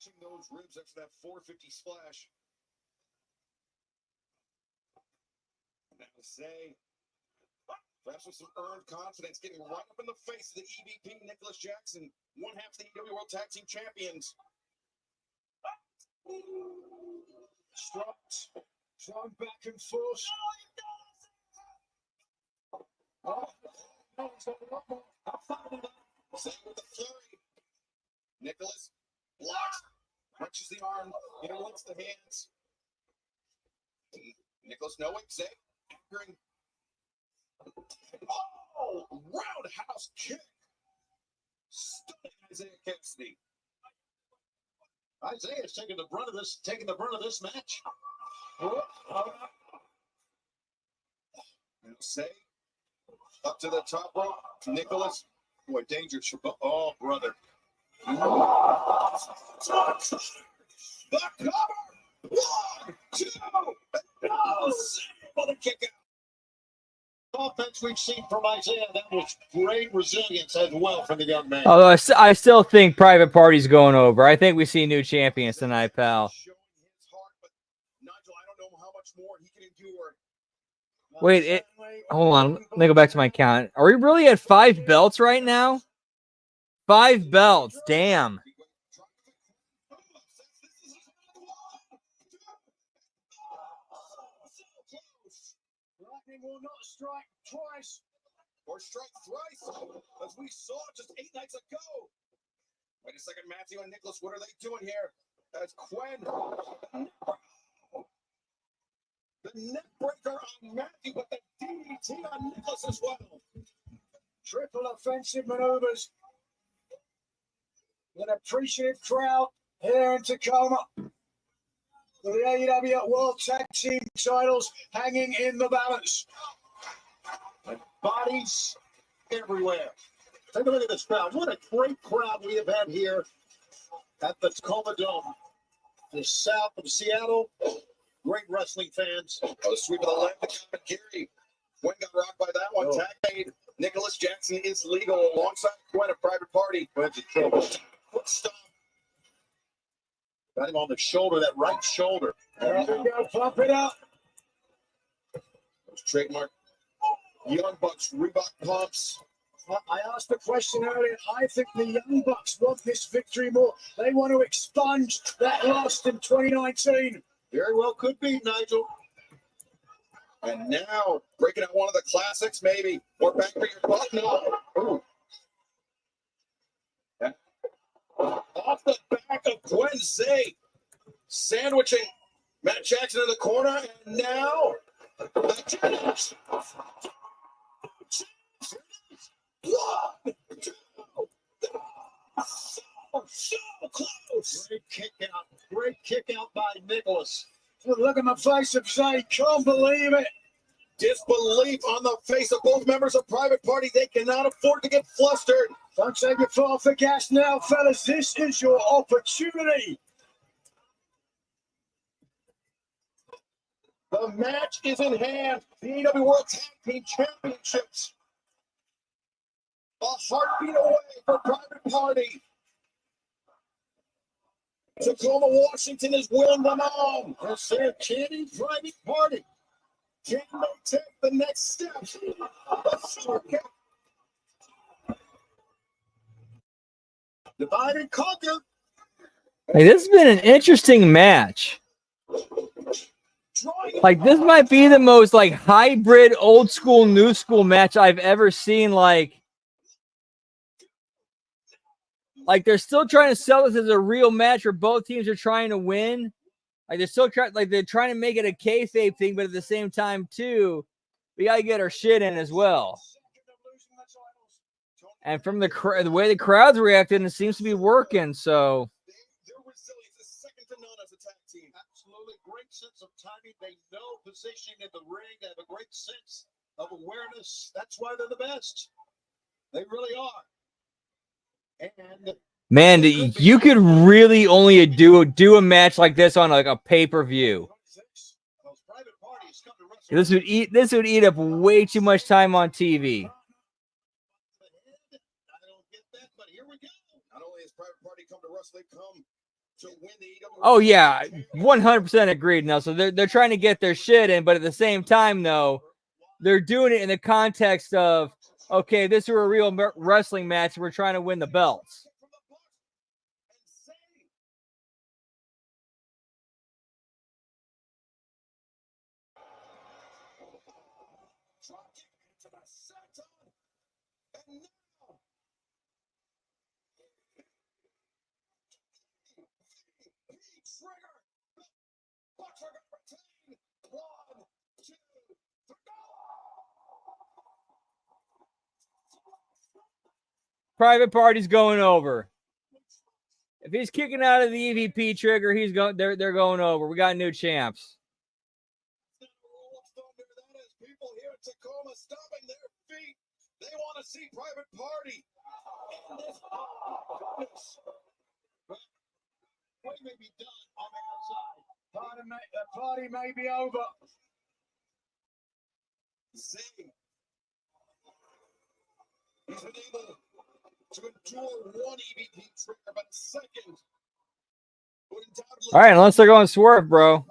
Clutching those ribs after that 450 splash. Now say, perhaps with some earned confidence, getting right up in the face of the EVP Nicholas Jackson, one half of the EW World Tag Team Champions. Strong back and forth. Oh, no, it's got a lot more. Same with the flurry. Nicholas blocks, punches the arm, interlinks the hands. Nicholas no exit. Oh, roundhouse kick. Stunning Isaiah Cassidy. Isaiah's taking the brunt of this match. Now say, up to the top rope, Nicholas. Boy, dangerous. Oh, brother. The cover. 1, 2, for the kick out. Offense we've seen from Isaiah, that was great resilience as well from the young man. Although I still think Private Party's going over. I think we see new champions tonight, pal. Showing his heart, but Nigel, I don't know how much more he can endure. Wait, hold on. Let me go back to my count. Are we really at 5 belts right now? 5 belts. Damn. Lightning will not strike twice. Or strike thrice, as we saw just 8 nights ago. Wait a second, Matthew and Nicholas, what are they doing here? That's Quinn. The neck breaker on Matthew, but the DDT on Nicholas as well. Triple offensive maneuvers. An appreciative crowd here in Tacoma. With the AEW World Tag Team titles hanging in the balance. And bodies everywhere. Take a look at this crowd. What a great crowd we have had here at the Tacoma Dome. The south of Seattle. Great wrestling fans. Oh, sweep of the left to Gary. Quinn got rocked by that one. Tag made. Nicholas Jackson is legal alongside Quinn, a Private Party. Quinn's in trouble. Foot stomp. Got him on the shoulder, that right shoulder. There we go, pump it up. Trademark. Young Bucks, Reebok pumps. I asked the question earlier. I think the Young Bucks want this victory more. They want to expunge that loss in 2019. Very well could be, Nigel. And now, breaking out one of the classics, maybe. Or back for your buck. No. Ooh. Off the back of Gwen Zay. Sandwiching Matt Jackson in the corner. And now, the tennis. 1, 2. So close. Great kick out by Nicholas. Look at the face of Zay. Can't believe it. Disbelief on the face of both members of Private Party. They cannot afford to get flustered. Don't take your foot off the gas now, fellas. This is your opportunity. The match is in hand. The AEW World Tag Team Championships. A heartbeat away for Private Party. Tacoma, Washington is willing them on. They're saying, Kenny, Private Party. Can they take the next step? Divide and conquer. Hey, this has been an interesting match. Like, this might be the most, like, hybrid, old school, new school match I've ever seen. Like, they're still trying to sell this as a real match where both teams are trying to win. Like, they're still trying, like, they're trying to make it a kayfabe thing, but at the same time, too, we gotta get our shit in as well. And from the way the crowd's reacting, it seems to be working. So their resilience is second to none as a tag team. Absolutely great sense of timing. They know positioning in the ring. They have a great sense of awareness. That's why they're the best. They really are. And man, you could really only do a match like this on like a pay-per-view. This would eat up way too much time on TV. Not only has Private Party come to wrestle, they've come to win the EWS. Oh yeah, 100% agreed. No, so they're trying to get their shit in, but at the same time, though, they're doing it in the context of, okay, this is a real wrestling match. We're trying to win the belts. Private Party's going over. If he's kicking out of the EVP trigger, he's going. They're going over. We got new champs. People here in Tacoma stomping their feet. They want to see Private Party. What may be done on the outside. The party may be over. Zane. He's been able to endure one EVP trigger, but second. All right, unless they're going swerve, bro.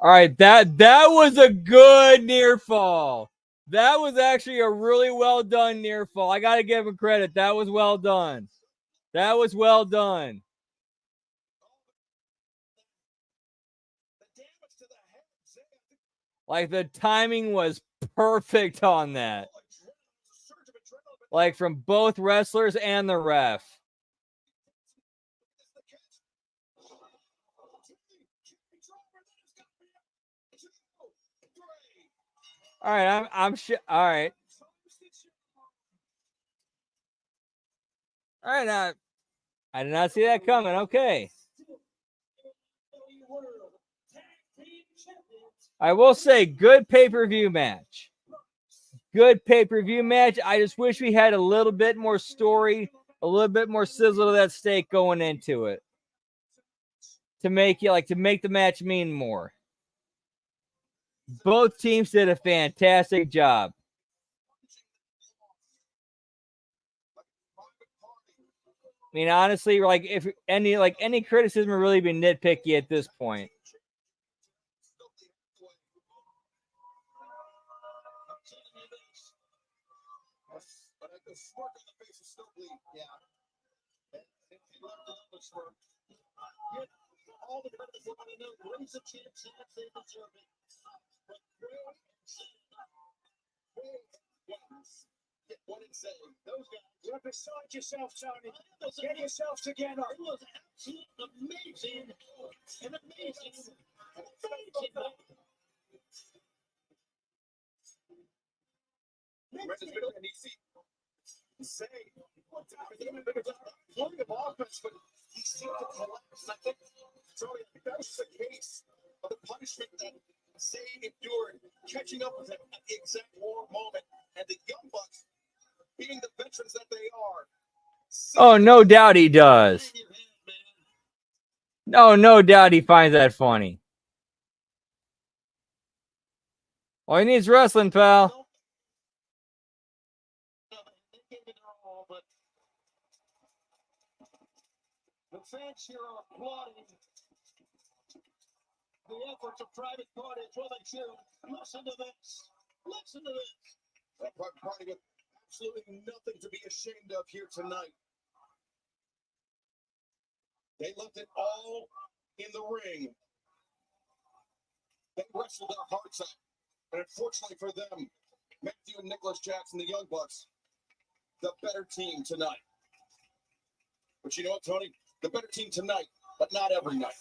All right, that was a good near fall. That was actually a really well done near fall. I got to give him credit. That was well done. That was well done. Like the timing was perfect on that. Like from both wrestlers and the ref. All right, I'm sure. All right. All right, now I did not see that coming. Okay. I will say, good pay-per-view match. Good pay-per-view match. I just wish we had a little bit more story, a little bit more sizzle to that steak going into it. To make the match mean more. Both teams did a fantastic job. I mean, honestly, like if any criticism would really be nitpicky at this point. The smirk on the face is still bleeding. Yeah. He left a little smirk. Yet, all the critics want to know, brings a chance, and they deserve it. But what did say? Those guys. You're beside yourself, Tony. Get yourself together. It was absolutely amazing. An amazing. And you see, say, plenty of offense, but he seemed to collapse. And I think, Tony, that was the case of the punishment that Zane endured, catching up with him at the exact wrong moment. And the Young Bucks, being the veterans that they are. Oh, no doubt he does. No doubt he finds that funny. All he needs wrestling, pal. The fans here are applauding the efforts of Private Party as well. They should. Listen to this. Listen to this. Private Party with absolutely nothing to be ashamed of here tonight. They left it all in the ring. They wrestled their hearts out. And unfortunately for them, Matthew and Nicholas Jackson, the Young Bucks, the better team tonight. But you know what, Tony? The better team tonight, but not every night.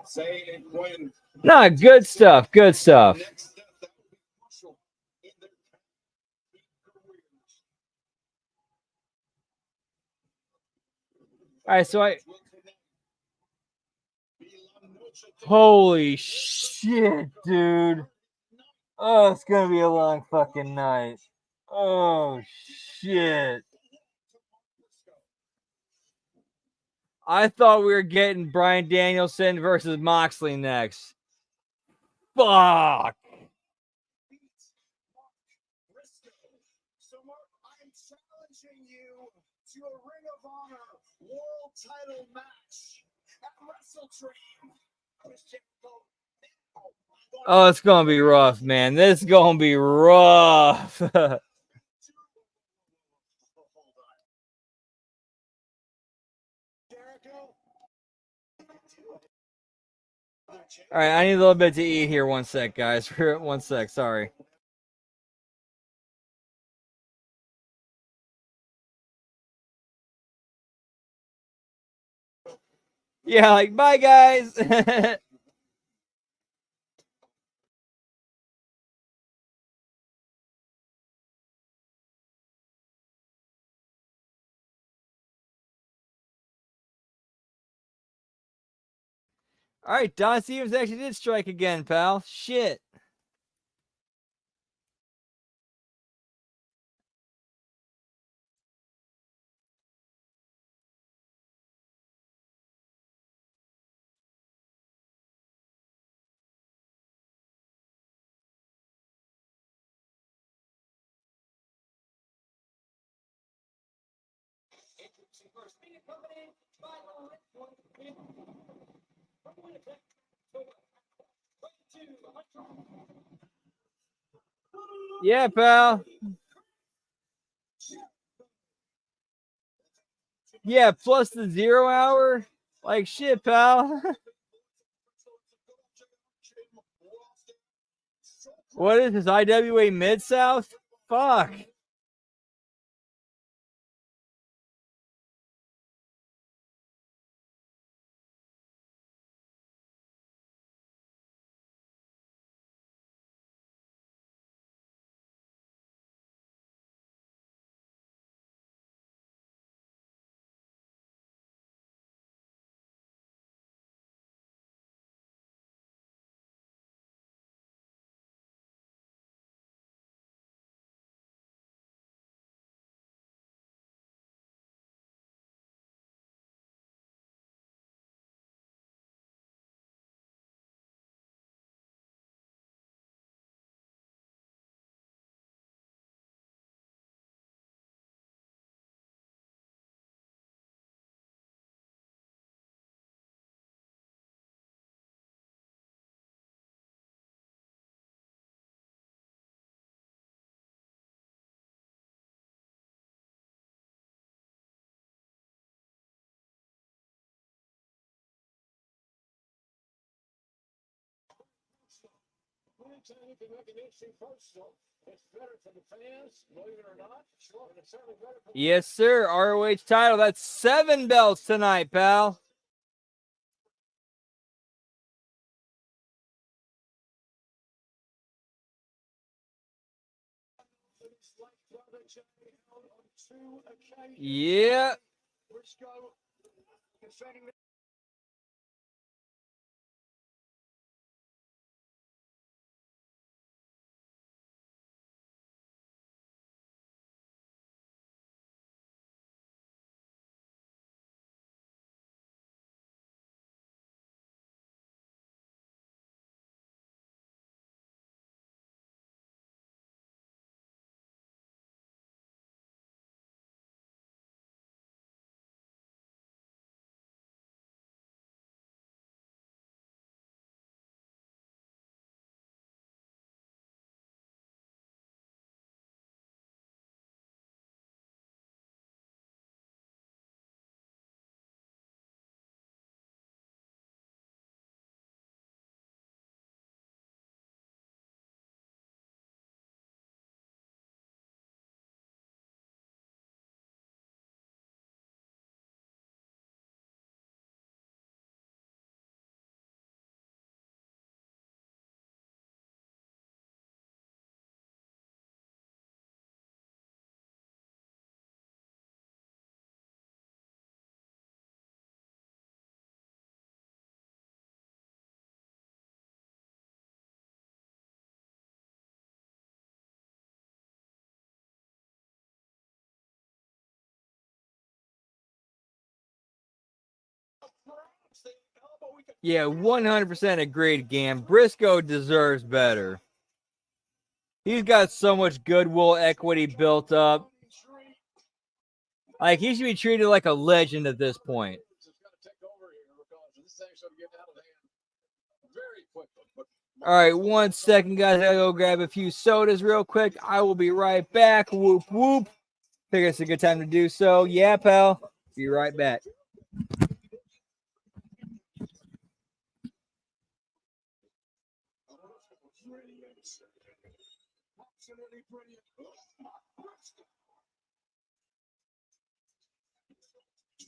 Say and win. No, good stuff. Good stuff. Next step, that will be crucial in their careers. All right, so holy shit, dude. Oh, it's gonna be a long fucking night. Oh shit. I thought we were getting Bryan Danielson versus Moxley next. Fuck. So, Mark, I'm challenging you to a Ring of Honor World Title match at Wrestle Dream. Oh, it's gonna be rough, man. This is gonna be rough. All right, I need a little bit to eat here. One sec, guys. 1 sec. Sorry. Yeah, like, bye, guys. All right, Don Stevens actually did strike again, pal. Shit. Yeah, pal. Yeah, plus the 0 hour. Like, shit, pal. What is this, IWA Mid-South? Fuck. Yes, sir. ROH title. That's 7 belts tonight, pal. Yeah. Yeah, 100% agreed, Gam. Briscoe deserves better. He's got so much goodwill equity built up. Like, he should be treated like a legend at this point. All right, 1 second, guys. I gotta go grab a few sodas real quick. I will be right back. Whoop, whoop. Figure it's a good time to do so. Yeah, pal. Be right back.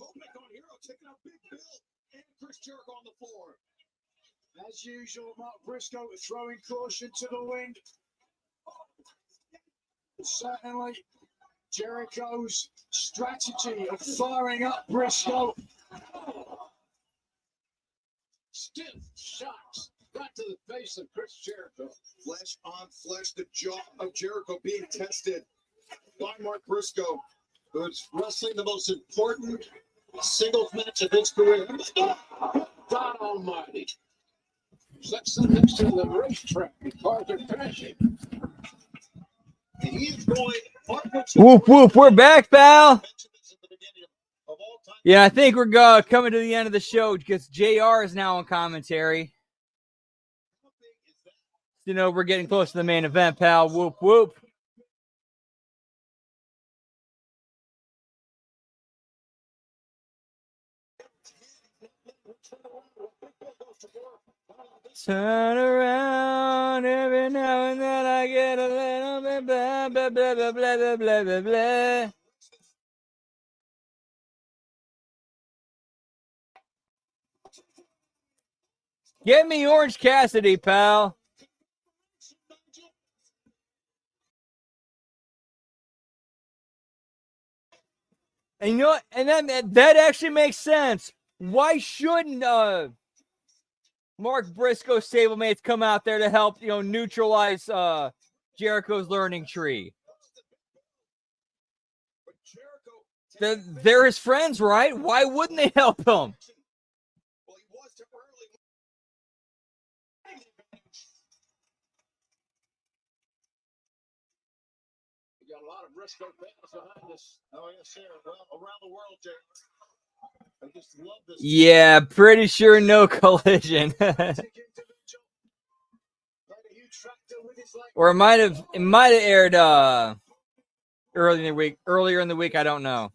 Movement on Hero, taking out Big Bill and Chris Jericho on the floor. As usual, Mark Briscoe throwing caution to the wind. Certainly, Jericho's strategy of firing up Briscoe. Stiff shots right to the face of Chris Jericho. Flesh on flesh, the jaw of Jericho being tested by Mark Briscoe, who's wrestling the most important singles match of his career. God almighty. Sets them next to the racetrack. The cars are crashing. And he's going. Whoop, whoop. We're back, pal. Yeah, I think we're coming to the end of the show because JR is now on commentary. You know, we're getting close to the main event, pal. Whoop, whoop. Turn around every now and then I get a little bit blah, blah, blah, blah, blah, blah, blah, blah. Get me Orange Cassidy, pal. And you know what? And then that actually makes sense. Why shouldn't Mark Briscoe's stablemates come out there to help, neutralize Jericho's learning tree? They're his friends, right? Why wouldn't they help him? We got a lot of Briscoe fans behind us. Oh, yes, sir. Well, around the world, Jay. I just love this. Yeah, pretty sure no collision. Or it might have aired earlier in the week, I don't know.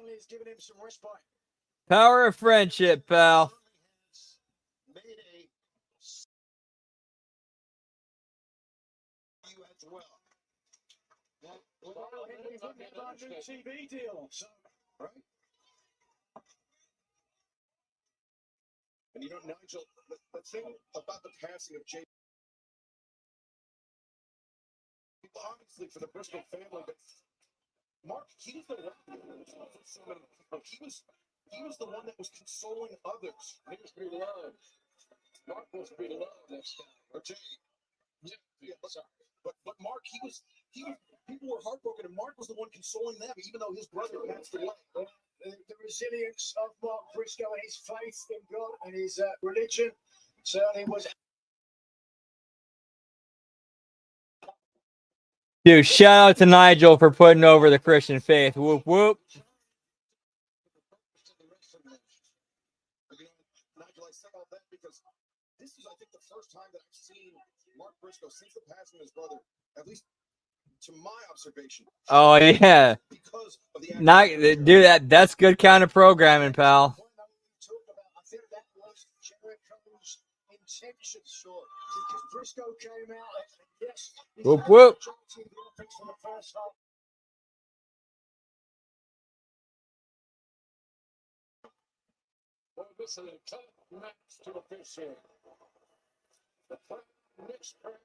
Is giving him some respite. Power of friendship, pal. TV deal. So, right? And Nigel, the thing about the passing of Jay, obviously for the Briscoe family, but Mark, he was the one. He was the one that was consoling others. He was beloved. Mark was beloved. Or Jay. Yeah, sorry. But Mark, he was. People were heartbroken, and Mark was the one consoling them, even though his brother passed away. The resilience of Mark Briscoe and his faith in God and his religion certainly was. Dude, shout out to Nigel for putting over the Christian faith. Whoop, whoop. Nigel, I say all that because this is, I think, the first time that I've seen Mark Briscoe since the passing of his brother, at least to my observation. Oh, yeah. Because of the dude, that's good kind of programming, pal. I think that was Jericho's intention, sure, to Briscoe came out. Yes. Whoop, whoop. For the first half. Well, this is a tough match to officiate. The next round.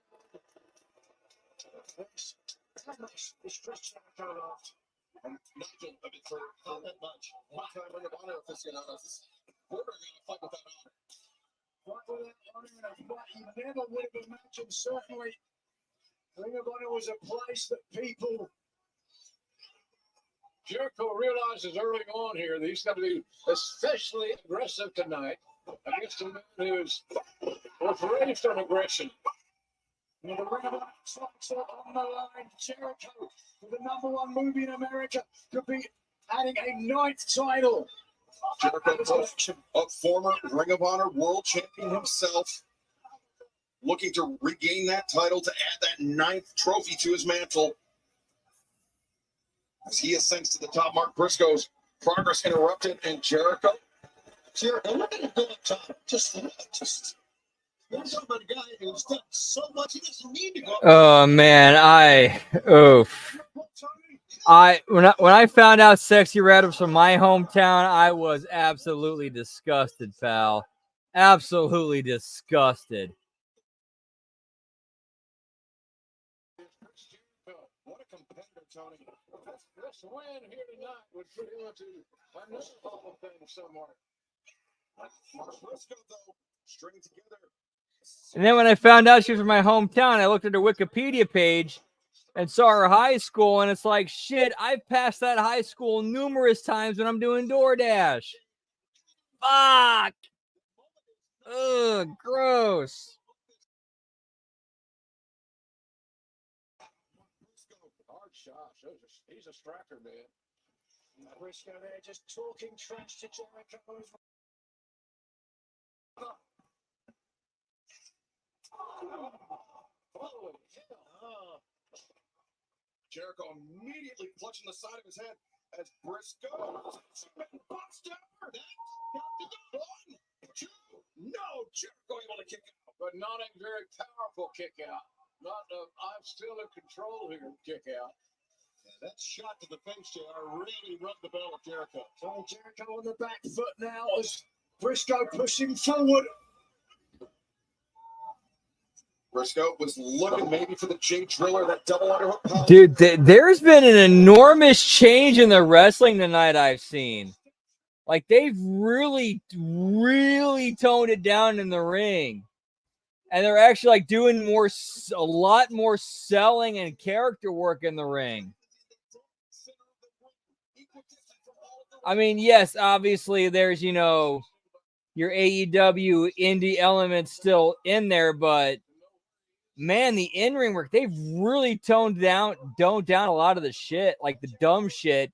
This Chris Jericho lost. And Nigel, I mean, for not that much. One time Ring of Honor aficionados, we're going to fight without honor. Fight without honor and a fight you never would have imagined. Certainly, Ring of Honor was a place that people. Jericho realizes early on here that he's going to be especially aggressive tonight against a man who was raised on aggression. And the Ring of Honor strikes on the line. Jericho, with the #1 movie in America, could be adding a 9th title. Jericho, a former Ring of Honor world champion himself, looking to regain that title to add that 9th trophy to his mantle. As he ascends to the top, Mark Briscoe's progress interrupted, and Jericho, look at him go up top. Just you're talking about a guy who's done so much, he doesn't need to go up. Oh man, when I found out Sexy Red was from my hometown, I was absolutely disgusted, pal. Absolutely disgusted. What a competitor, Tony. This win here tonight would put him into another Hall of Fame somewhere. Mark Briscoe, though, stringing together. And then when I found out she was from my hometown, I looked at her Wikipedia page and saw her high school, and it's like, shit, I've passed that high school numerous times when I'm doing DoorDash. Fuck. Ugh, gross. Hard shot. He's a striker, man. Briscoe there just talking trash to Jericho. Jericho immediately clutching the side of his head as Briscoe busts down. One, two, no, Jericho able to kick out, But not a very powerful kick out. Not a I'm still in control here kick out. That shot to the face, JR, really rubbed the bell of Jericho. So Jericho on the back foot now as Briscoe pushing forward. Briscoe was looking maybe for the Jay Driller, that double underhook power. Dude, there's been an enormous change in the wrestling tonight I've seen. Like, they've really, really toned it down in the ring. And they're actually, like, doing a lot more selling and character work in the ring. I mean, yes, obviously there's, your AEW indie element still in there, but man, the in-ring work, they've really toned down a lot of the shit, like the dumb shit.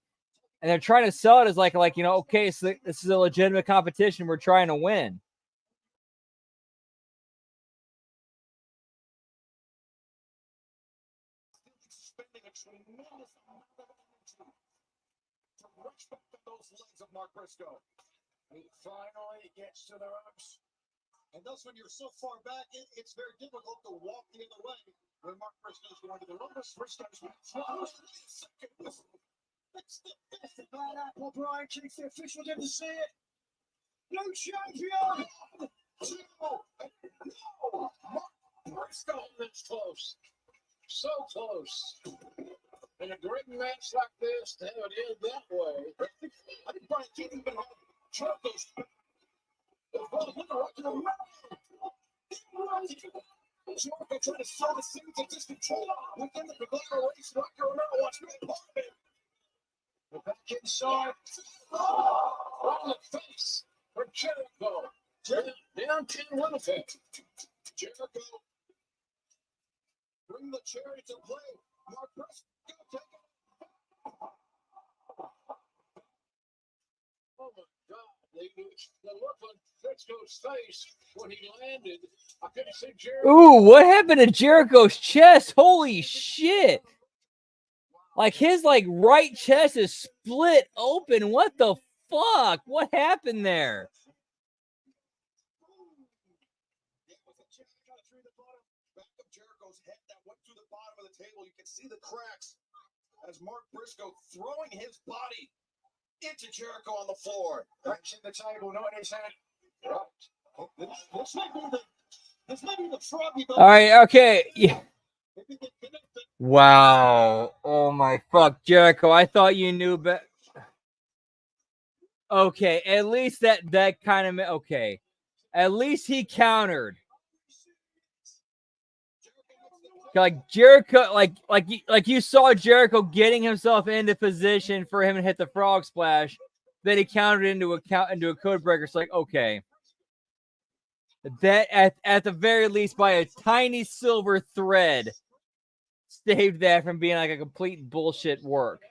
And they're trying to sell it as okay, so this is a legitimate competition. We're trying to win. Those legs of Mark Briscoe. He finally gets to the ropes. And thus, when you're so far back, it's very difficult to walk the other way when Mark Briscoe's going to the ropes. Briscoe's That's the best of that apple, Brian Keith. The official didn't see it. New champion! no! Mark Briscoe, That's close. So close. In a great match like this, to have it end that way. I think Brian Keith even had Jericho's. Jericho trying to sow the seeds of discontent within the Cabana race. Rocker Romero wants to be part of it. We're back inside. Right in the face for Jericho. Down 10 Winnipeg. Jericho. Bring the cherry to play. Mark Briscoe take it. Oh my God. The look on Briscoe's face when he landed, I couldn't see Jericho. Ooh, what happened to Jericho's chest? Holy shit. Like, his, right chest is split open. What the fuck? What happened there? Jericho's head that went through the bottom of the table. You can see the cracks as Mark Briscoe throwing his body into Jericho on the floor. Cracks in the table, not in his hand. Right. This may be the froggy bone. All right, okay. Yeah. Wow. Oh my fuck, Jericho. I thought you knew better. Okay, at least that kind of okay. At least he countered. Like Jericho, like you saw Jericho getting himself into position for him to hit the frog splash. Then he countered into a code breaker. It's like, okay, that at the very least by a tiny silver thread saved that from being like a complete bullshit work.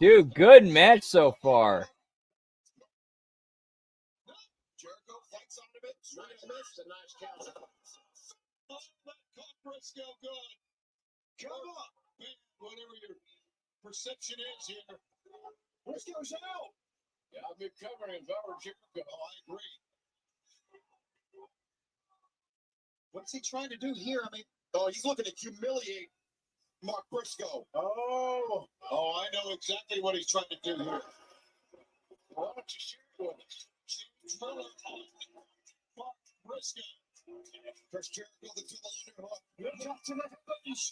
Dude, good match so far. Jericho fights on him. Nice, a nice counter. Briscoe good. Come up, whatever your perception is here. Briscoe's out. Yeah, I've been covering Valor Jericho. Oh, I agree. What's he trying to do here? I mean, he's looking to humiliate Mark Briscoe. Oh, I know exactly what he's trying to do here. Why don't you share it with us? Mark Briscoe. Chris Jericho to the underhook. Look up to the heavens.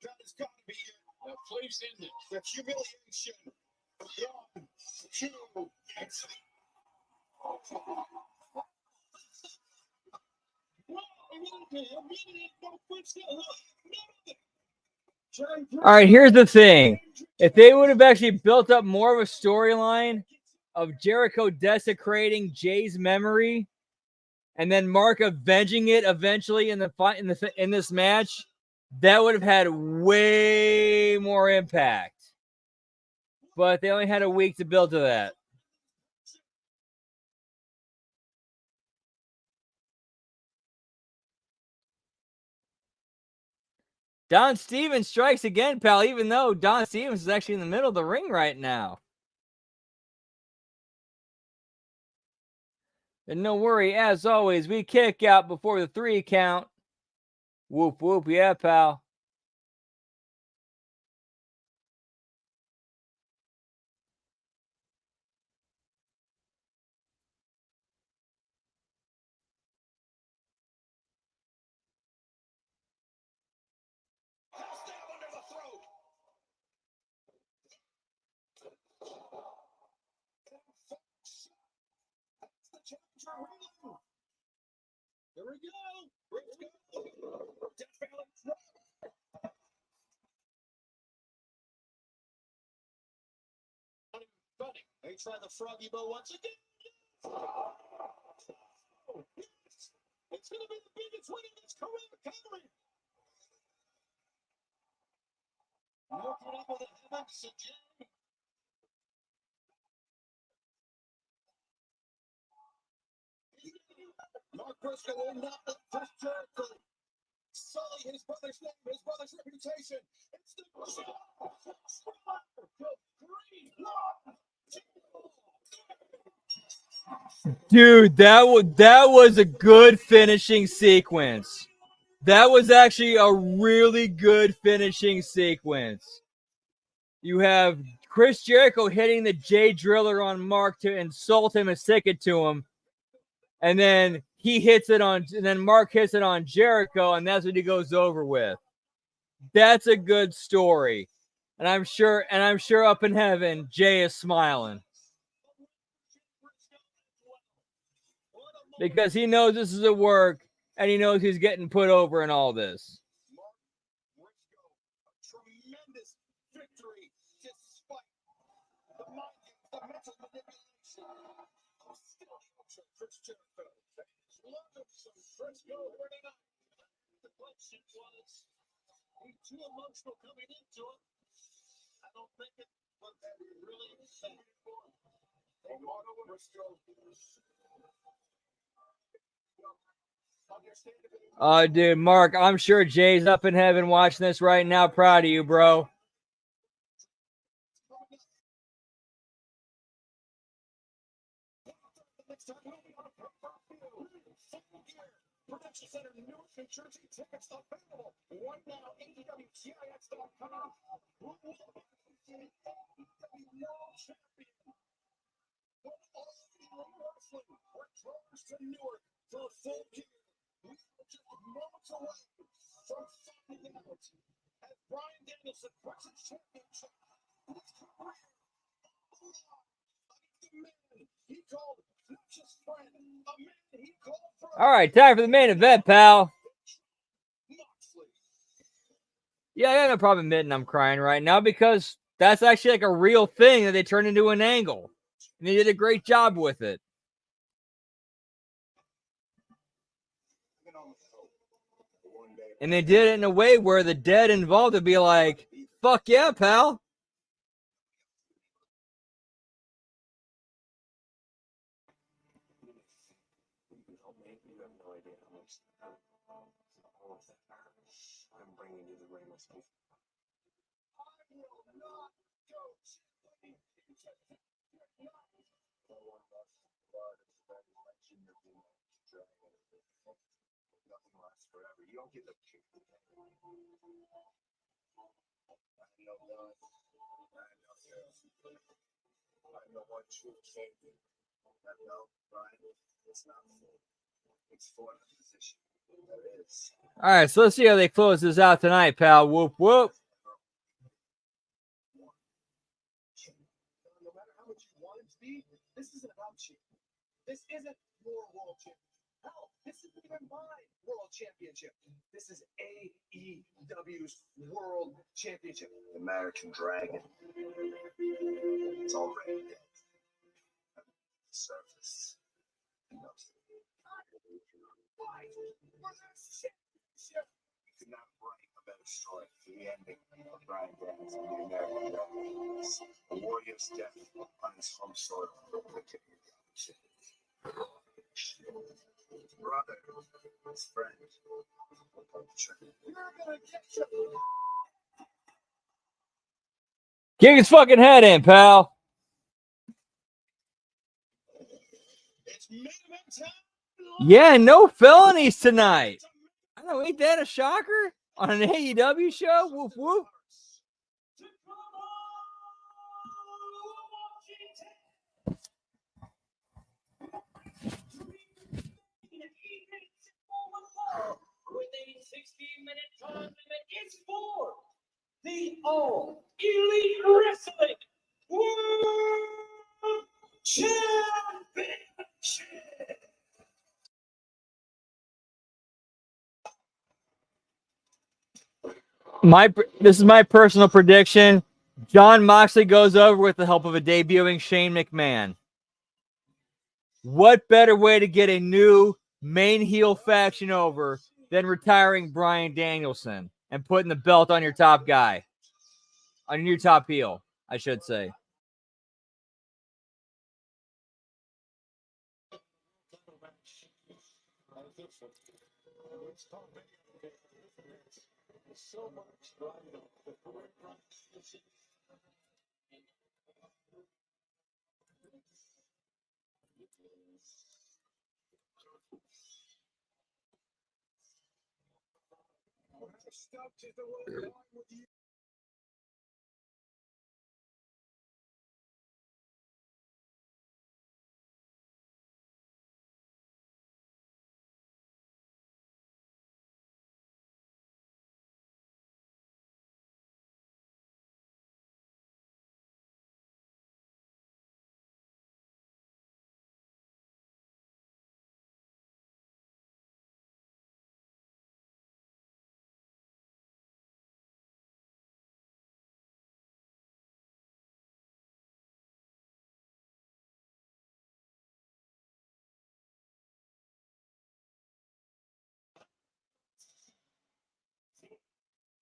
That has got to be it. Now, please end it. The humiliation. 1, 2, All right, here's the thing. If they would have actually built up more of a storyline of Jericho desecrating Jay's memory and then Mark avenging it eventually in this match, that would have had way more impact. But they only had a week to build to that. Don Stevens strikes again, pal, even though Don Stevens is actually in the middle of the ring right now. And no worry, as always, we kick out before the 3 count. Whoop, whoop, yeah, pal. Here we go. They try the froggy bow once again. It's going to be the biggest win in his career. Looking up at the heavens again. Mark Briscoe will not let Chris Jericho sully his brother's name, his brother's reputation. It's the Dude, that was a good finishing sequence. That was actually a really good finishing sequence. You have Chris Jericho hitting the J Driller on Mark to insult him and stick it to him. And then Mark hits it on Jericho, and that's what he goes over with. That's a good story. And I'm sure up in heaven, Jay is smiling. Because he knows this is a work, and he knows he's getting put over in all this. tremendous victory despite the mental manipulation. Chris Jericho. The question was, he's too emotional coming into it. I don't think it was really sad for him. Dude, Mark, I'm sure Jay's up in heaven watching this right now. Proud of you, bro. Convention Center, Newark, New Jersey. Tickets available right now. AEWTIX.com. Who will be the AEW World Champion? When All Elite Wrestling returns to Newark for a full year, we are just moments away from finding out as Bryan Danielson puts his championship in his career. The man he called not just friend, a man he called friend. All right, time for the main event, pal. Moxley. Yeah, I got no problem admitting I'm crying right now because that's actually like a real thing that they turned into an angle. And they did a great job with it. And they did it in a way where the dead involved would be like, fuck yeah, pal. All right, so let's see how they close this out tonight, pal. Whoop, whoop. No matter how much you want it to be, this isn't about you. This isn't your world championship. Hell, this isn't even my world championship. This is AEW's world championship. American Dragon. It's already dead. Surface. Why? For this championship. You could not write a better story for the ending of Bryan Danielson and the American Dragon. A warrior's death on his home soil. Brother, his friend. You're gonna get your Kick his fucking head in, pal. It's main event time. Yeah, no felonies tonight. I know, ain't that a shocker? On an AEW show? Whoop, whoop. With a 16-minute time limit, it's for the All Elite Wrestling World Championship. This is my personal prediction. Jon Moxley goes over with the help of a debuting Shane McMahon. What better way to get a new main heel faction over than retiring Bryan Danielson and putting the belt on your top guy? On your top heel, I should say.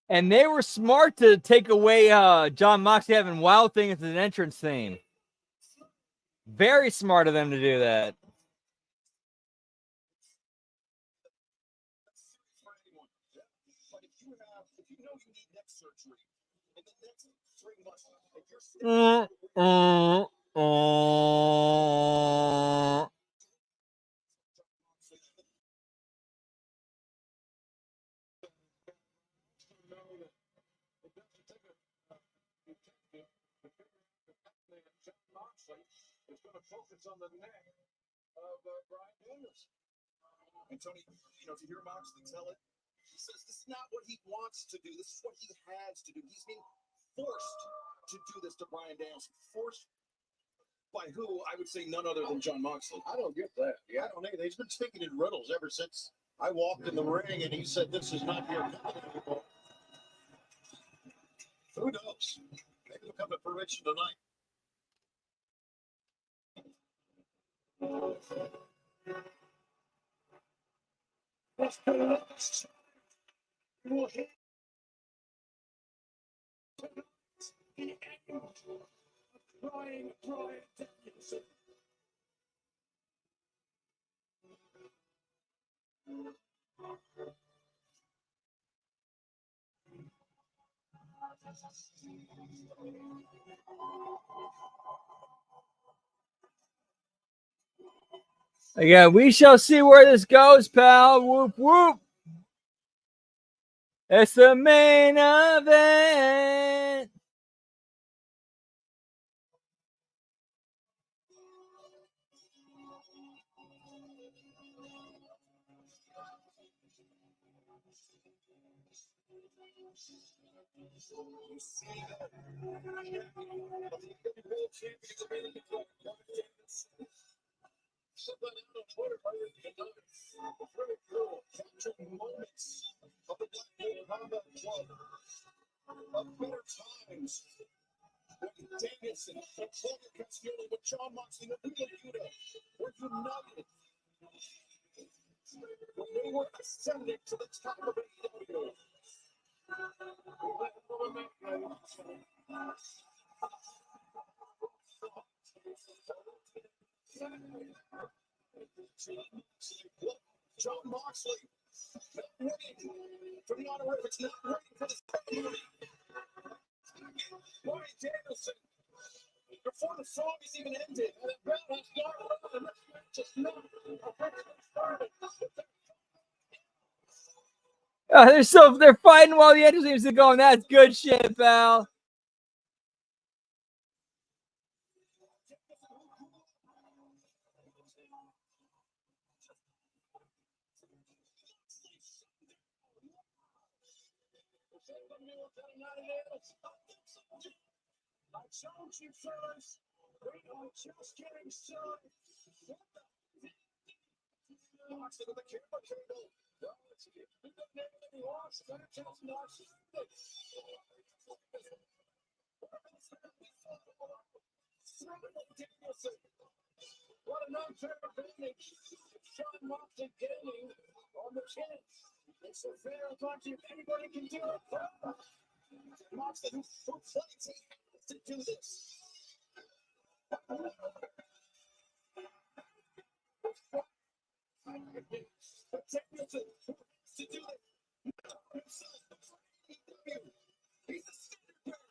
And they were smart to take away Jon Moxley having Wild Thing as an entrance theme. Very smart of them to do that. Moxley is going to focus on the neck of Brian Danielson. And Tony, you know, if you hear Moxley tell it, he says this is not what he wants to do. This is what he has to do. He's being forced to do this to Brian Danielson. Forced by who? I would say none other than Jon Moxley. I don't get that. Yeah, I don't either. He's been speaking in riddles ever since I walked in the ring and he said, "This is not your company anymore." Who knows? Maybe it'll come to fruition tonight. We'll hit Brian Danielson. Again, we shall see where this goes, pal. Whoop, whoop. It's the main event. Somebody on Twitter was really cool. Capturing moments of the Blackpool Combat Club of better times. When Danielson and Claudio Castagnoli, with Jon Moxley and Wheeler Yuta were united. When they were ascending to the top of AEW. Jon Moxley, not waiting for the honorifics, not waiting for the ceremony. Brian Danielson, before the song is even ended, and the bell has gone, and this match is not officially started. They're fighting while the entrance seems to go, and that's good shit, pal. I told you fellas, we are just getting started. Moxley with the camera cable. What an unfair advantage Jon Moxley gaining on the chin. It's a fair advantage. Anybody can do it. Moxley, who claims he has to do this. But Danielson, who has to do it. Himself, he's a standard.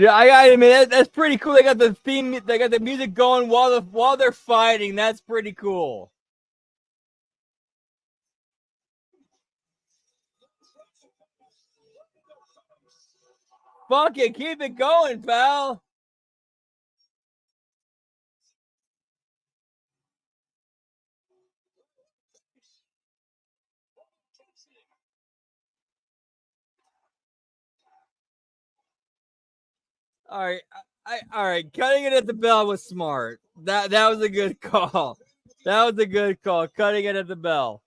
I gotta admit, that's pretty cool. They got the theme, they got the music going while they're fighting. That's pretty cool. Fuck it, keep it going, pal. All right, all right. Cutting it at the bell was smart. That was a good call. That was a good call. Cutting it at the bell.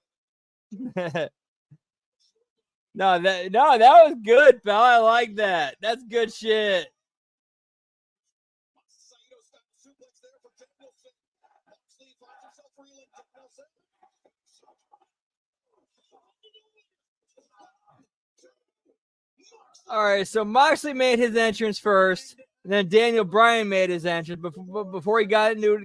No, that was good, pal. I like that. That's good shit. All right, so Moxley made his entrance first, and then Daniel Bryan made his entrance. Before he got into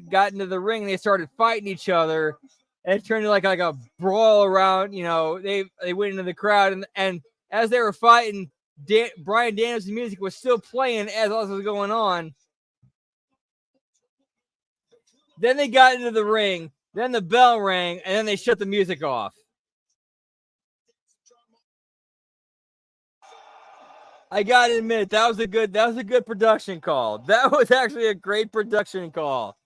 the ring, they started fighting each other, and it turned into like a brawl around. You know, they went into the crowd, and as they were fighting, Bryan Daniels' music was still playing as all this was going on. Then they got into the ring. Then the bell rang, and then they shut the music off. I gotta admit, that was a good production call. That was actually a great production call.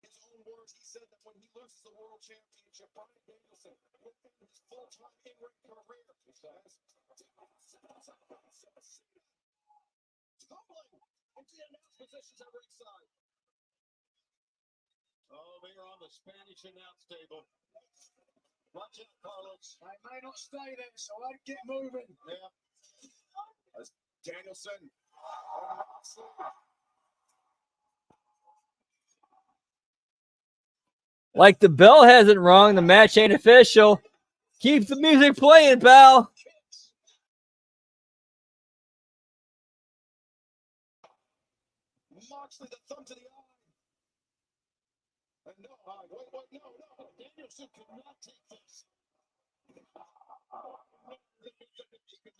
His own words, he said that when he loses the world championship, Bryan Danielson will end his full-time in-ring career. Tumbling into the announce positions at ringside. Oh, they are on the Spanish announce table. Watch out, Carlos. I may not stay there, so I'd get moving. Yeah. As Danielson. Like the bell hasn't rung, the match ain't official. Keep the music playing, pal. Moxley, the thumb to the eye. And no, wait, no. Danielson could not take this. He could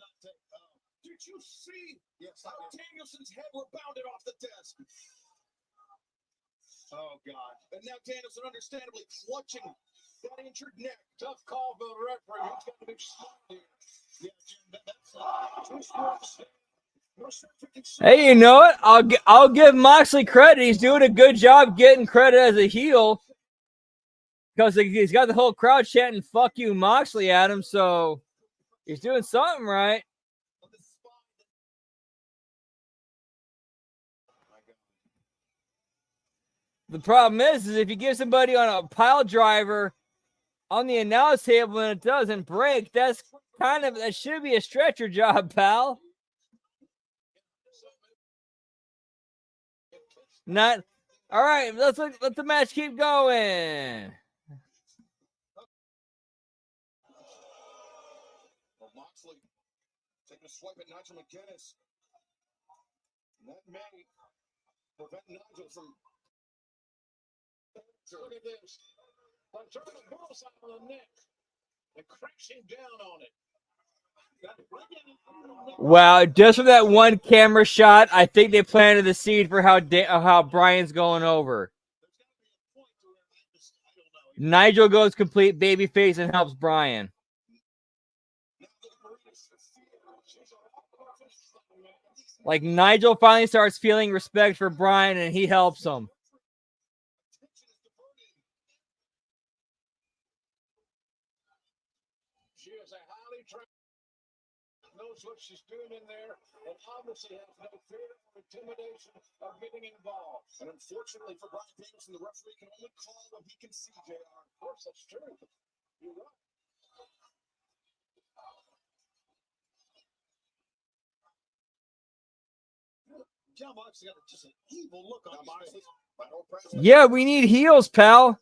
not take. Did you see Yes, how Danielson's head rebounded off the desk? Oh, God. And now Danielson understandably clutching that injured neck. Tough call for the referee. He's got to be smart here. Yeah, Jim, that's two sports. Hey, you know what? I'll give Moxley credit. He's doing a good job getting credit as a heel because he's got the whole crowd chanting "fuck you, Moxley" at him. So he's doing something right. The problem is if you give somebody on a pile driver on the announce table and it doesn't break, that should be a stretcher job, pal. Not all right. Let the match keep going. Well, Moxley taking a swipe at Nigel McGuinness. And that may prevent Nigel from. Look at this. I'm trying to bullseye on the neck and crashing down on it. Wow, just from that one camera shot, I think they planted the seed for how Bryan's going over. Nigel goes complete babyface and helps Bryan. Like Nigel finally starts feeling respect for Bryan and he helps him. She is a highly trained, knows what she's doing in there, and obviously has no fear or intimidation of getting involved. And unfortunately for Bryan Danielson, the referee can only call when he can see, JR. Of course, that's true. You're right. John Moxley got just an evil look on his face. Yeah, we need heels, pal.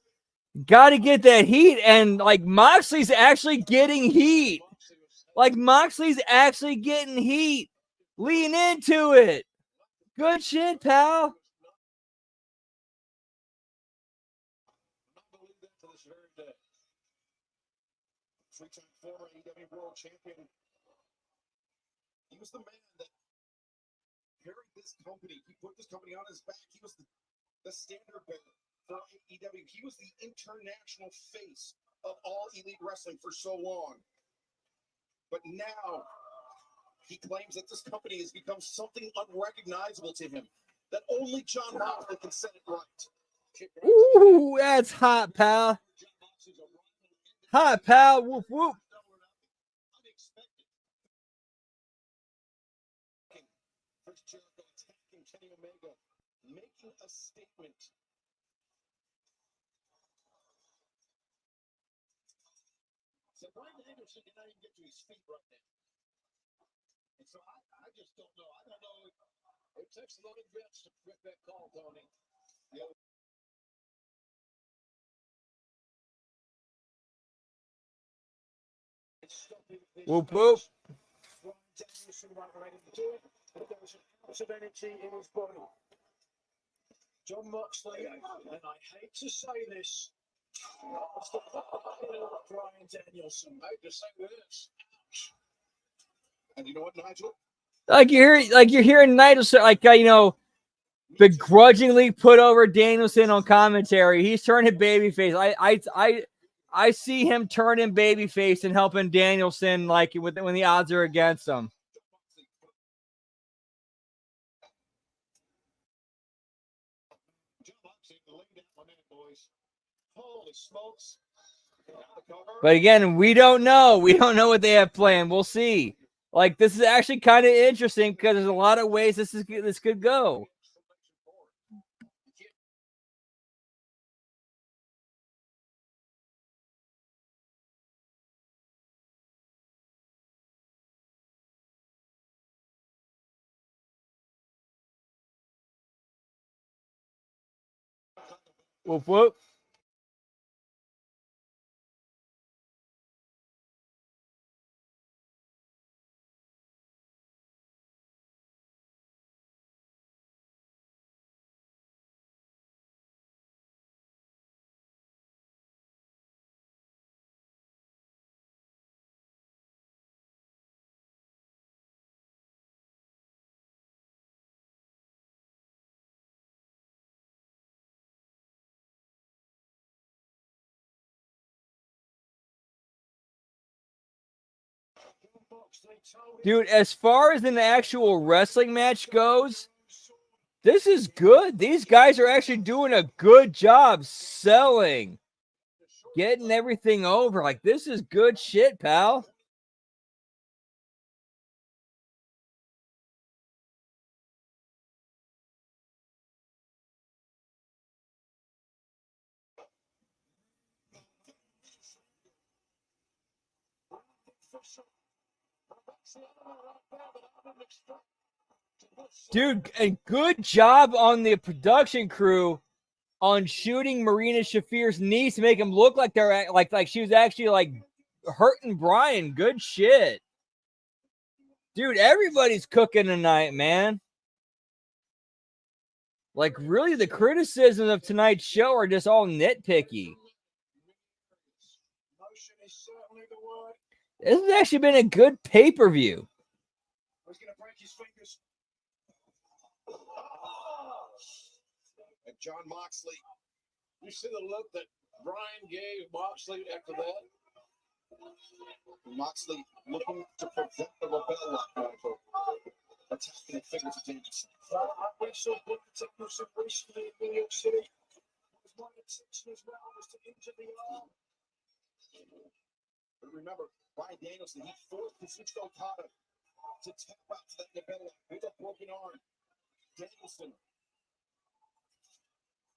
Got to get that heat. And like Moxley's actually getting heat. Like Moxley's actually getting heat. Lean into it. Good shit, pal. Three-time former AEW World Champion. He was the man that carried this company. He put this company on his back. He was the standard bearer for AEW. He was the international face of all elite wrestling for so long. But now he claims that this company has become something unrecognizable to him, that only John Moxley can set it right. Ooh, that's hot, pal. Hot, pal. Whoop, whoop. Chris Jericho attacking Kenny Omega, making a statement. So Bryan Danielson cannot even get to his feet right now. And so I just don't know. I don't know. It takes a lot of guts to get that call, Tony. Yeah. Whoop, whoop. Danielson right ready to do it, but there was an ounce of energy in his body. John Moxley, and I hate to say this, Bryan Danielson. I hate to say this. And you know what, Nigel? You're hearing Nigel begrudgingly put over Danielson on commentary. He's turning babyface. I see him turning babyface and helping Danielson when the odds are against him. Holy smokes. But again, we don't know. We don't know what they have planned. We'll see. This is actually kind of interesting because there's a lot of ways this could go. Whoop whoop. Dude, as far as an actual wrestling match goes, this is good. These guys are actually doing a good job selling, getting everything over. This is good shit, pal. Dude, a good job on the production crew on shooting Marina Shafir's knees to make him look like they're like she was actually hurting Brian. Good shit. Dude, everybody's cooking tonight, man. Really, the criticisms of tonight's show are just all nitpicky. This has actually been a good pay-per-view. He's going to break his fingers. And John Moxley. You see the look that Brian gave Moxley after that? Moxley looking to prevent the rebel lock. Attacking the fingers of Danielson. I went so good to Danielson recently in New York City. My intention as well was to injure the arm. But remember, Brian Danielson, he forced Kazuchika Okada to tap out to that rebel lock with a broken arm. Danielson.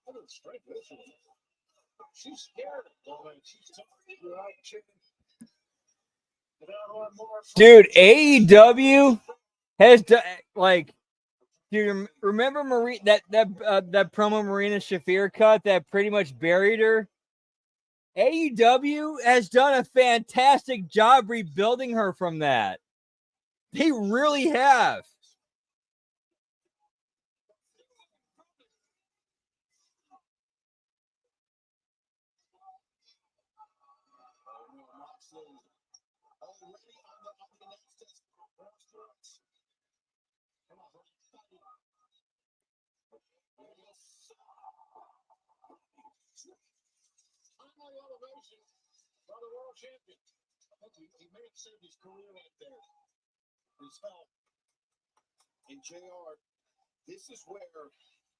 What a strength this is. She's scared. She's tough. Right, chicken. Dude, AEW has done dude. Remember that promo Marina Shafir cut that pretty much buried her? AEW has done a fantastic job rebuilding her from that. They really have. By the world champion. He may have saved his career right there. His health. And JR, this is where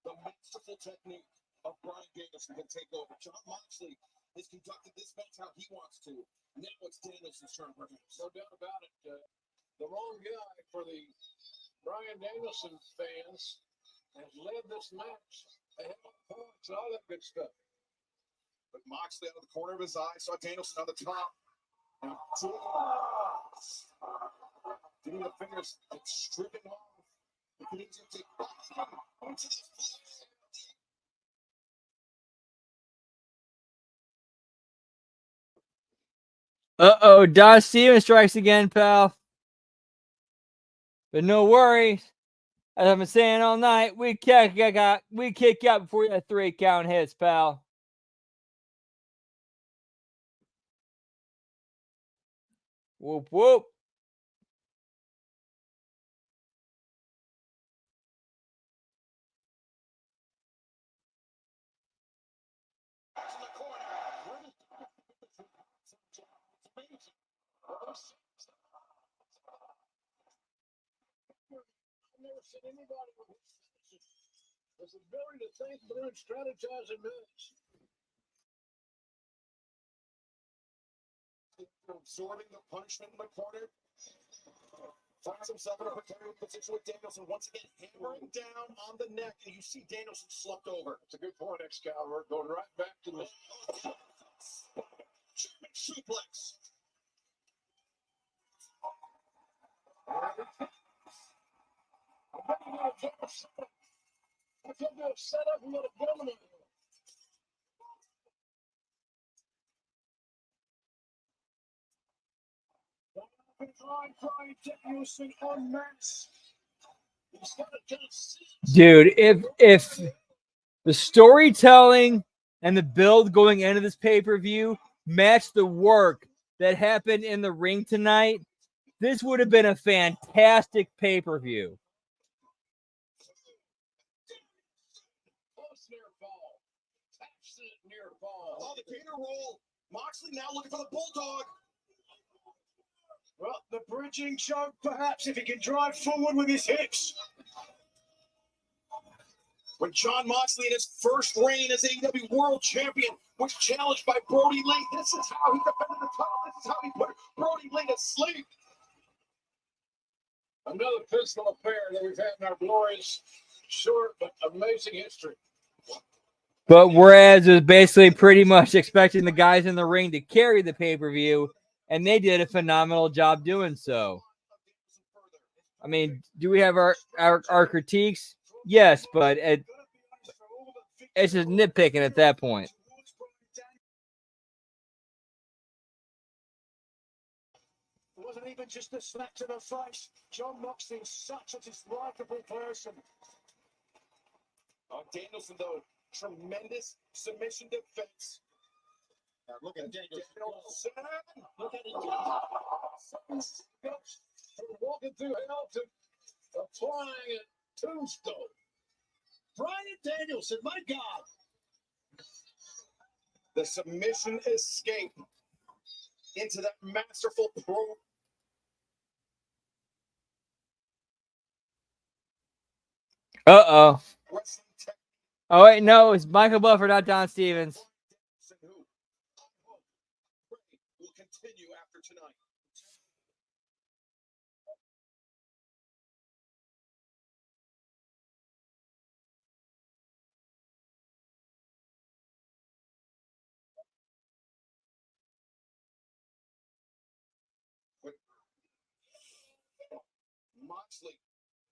the masterful technique of Brian Danielson can take over. John Moxley has conducted this match how he wants to. Now it's Danielson's turn, perhaps. No doubt about it. The wrong guy for the Brian Danielson fans has led this match. They have points, all that good stuff. But Moxley out of the corner of his eye saw Danielson on the top. And getting the fingers and stripping off. Uh-oh, Dodge Steven strikes again, pal. But no worries. As I've been saying all night, we kick out before that 3 count hits, pal. Whoop, whoop. the corner. I've never seen anybody with his ability to think through and strategize and manage. Absorbing the punishment in the corner. Finds himself in a precarious position with Danielson once again hammering down on the neck, and you see Danielson slumped over. It's a good point, Excalibur. Going right back to the German suplex. I think they're set up and let it go now. Danielson on max. He's got to just Dude, if the storytelling and the build going into this pay-per-view matched the work that happened in the ring tonight, this would have been a fantastic pay-per-view. close near fall. Taps it near fall. Oh, the Gator roll. Moxley now looking for the Bulldog. Well, the bridging choke, perhaps, if he can drive forward with his hips. When Jon Moxley, in his first reign as AEW World Champion, was challenged by Brody Lee, this is how he defended the title. This is how he put Brody Lee to sleep. Another physical affair that we've had in our glorious, short, but amazing history. But whereas it was basically pretty much expecting the guys in the ring to carry the pay-per-view, and they did a phenomenal job doing so. I mean, do we have our critiques? Yes, but it's just nitpicking at that point. It wasn't even just a slap to the face. Jon Moxley is such a dislikable person. Danielson, though, tremendous submission defense. Now look at Danielson. Look at it. From walking through hell to applying a tombstone. Bryan Danielson, my God. The submission escape into that masterful pro. Uh-oh. Wrestling technique. Oh, wait, no, it's Michael Buffer, not Don Stevens. Who will continue after tonight. Moxley.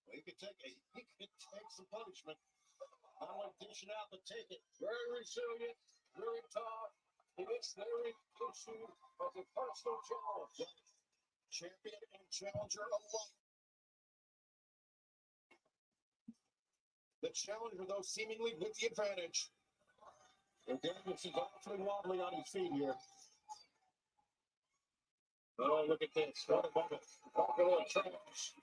Well, he could take some punishment. Not only dish it out, but take it. Very resilient, very tough. He gets every issue as a personal challenge. Champion and challenger alike. The challenger, though, seemingly with the advantage. And Danielson's awfully wobbly on his feet here. Oh, look at this. What a moment. Talk a little trash.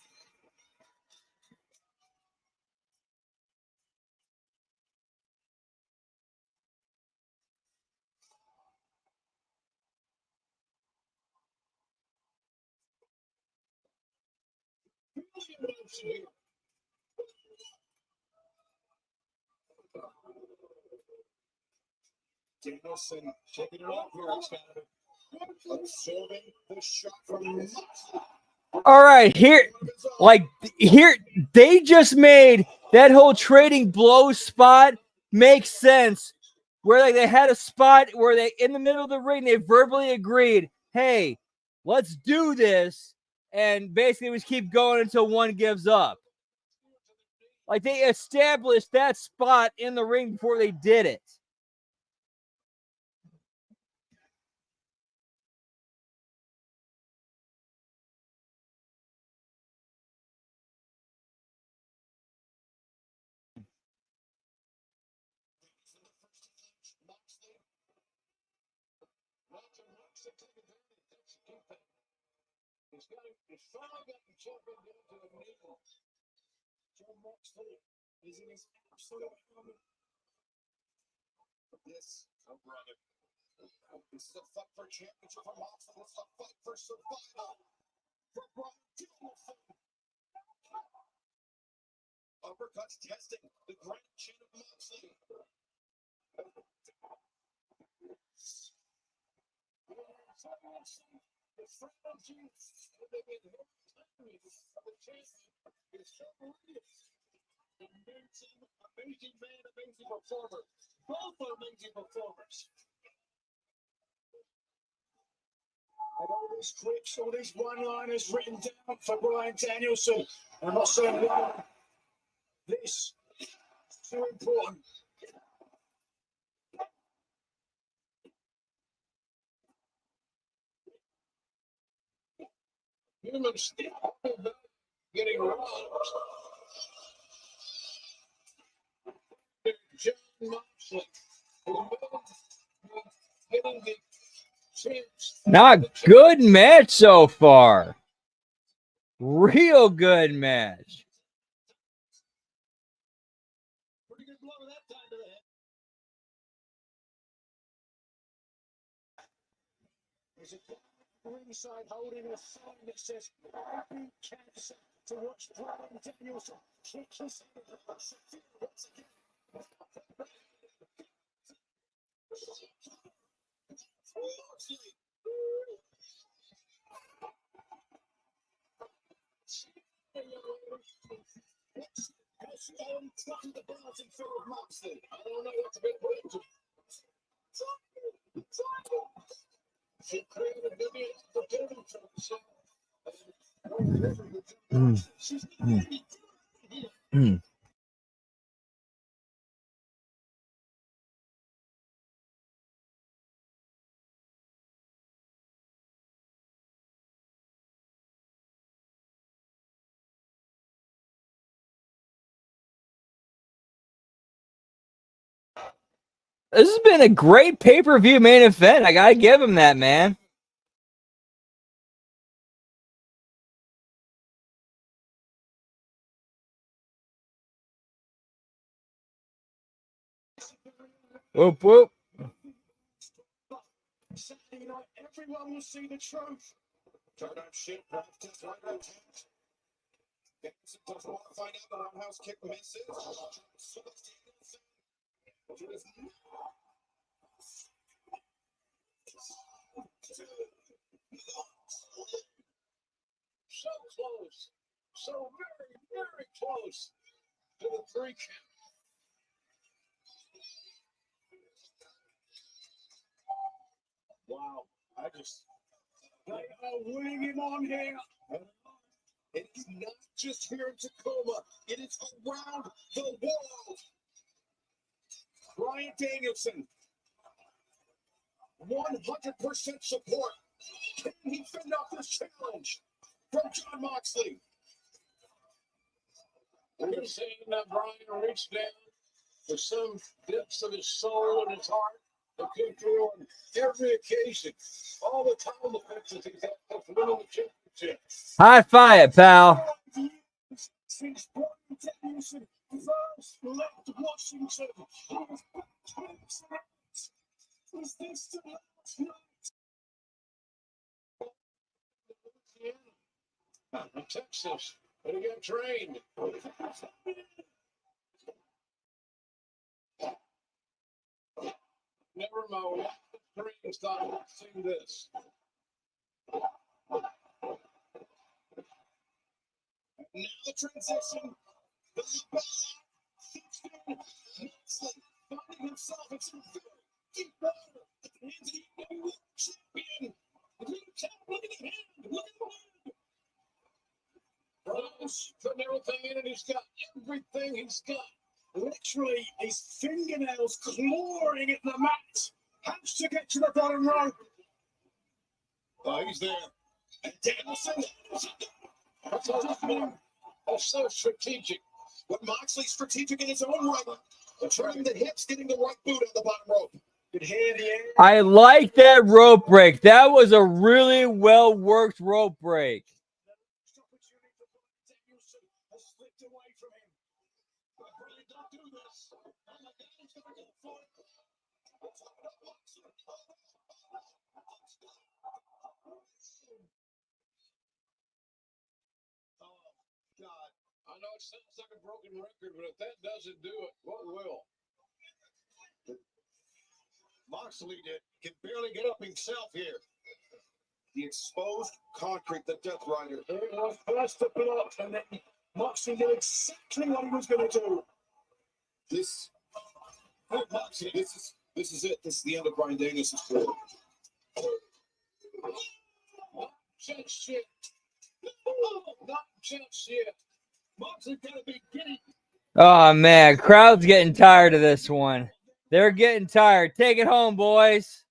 Danielson shaking it off here. Absorbing the shot from Moxley. All right, here, they just made that whole trading blows spot make sense. Where they had a spot where they, in the middle of the ring, they verbally agreed, hey, let's do this. And basically, we just keep going until one gives up. Like, they established that spot in the ring before they did it. He's finally got the champion down to the knee. Jon Moxley is in his absolute element. This, oh brother. This is a fight for championship for Moxley. This is a fight for survival for Brian Danielson. Uppercuts testing the great chin of Moxley. The strategy of the champion is so amazing man, amazing performer. Both are amazing performers. And all these clips, all these one-liners written down for Brian Danielson. I'm not saying why. This is so important. Humans getting robbed. John Moxley, getting the chance. Not good match so far. Real good match. Pretty good blow that time to the head. There's a guy ringside holding a sign that says Bearcats to watch Brian Danielson kick his head once again. Trying to balance in favor of Moxley. I don't know what's been put to. She created a good opportunity for himself. This has been a great pay-per-view main event. I gotta give him that, man. Whoop, whoop. Saturday night, everyone will see the truth. Turn on shit, practice, right on tent. Danielson doesn't want to find out the roundhouse kick misses. So close. So very, very close to the 3 count. Wow, they are winning him on here. It is not just here in Tacoma, it is around the world. Brian Danielson, 100% support. Can he fend off this challenge from John Moxley? We're seeing that Brian reach down to some depths of his soul and his heart. The people on every occasion, all the time, the fact that he's at winning the championship. High five, pal. Since Brian Danielson first left Washington, he was back. Was this the last night? In Texas, but he got trained. Never mind. Dreams thought I would see this. Now the transition. The Moxley finding himself in some very deep water at the hands of the new champion. The new champion, look at the hand. Look at the hand. Rose putting everything in, and he's got everything he's got. Literally, his fingernails clawing at the mat. Has to get to the bottom rope. Oh, he's there. And Danielson. That's so strategic. But Moxley's strategic in his own right. Turning the hips, getting the right boot on the bottom rope. Could hear the air. I like that rope break. That was a really well-worked rope break. Opportunity for Danielson has slipped away from him. But Brian, don't do this. Oh my God, he's going to go for it. it sounds like a broken record, but if that doesn't do it, what will? Moxley can barely get up himself here. The exposed concrete, the Death Rider. It was first to block, and then Moxley knew exactly what he was going to do. This, oh, Moxley, this is it. This is the end of Bryan Danielson's career. Not just yet. Oh, not just yet. Moxley gotta be getting. Oh man, crowd's getting tired of this one. They're getting tired. Take it home, boys.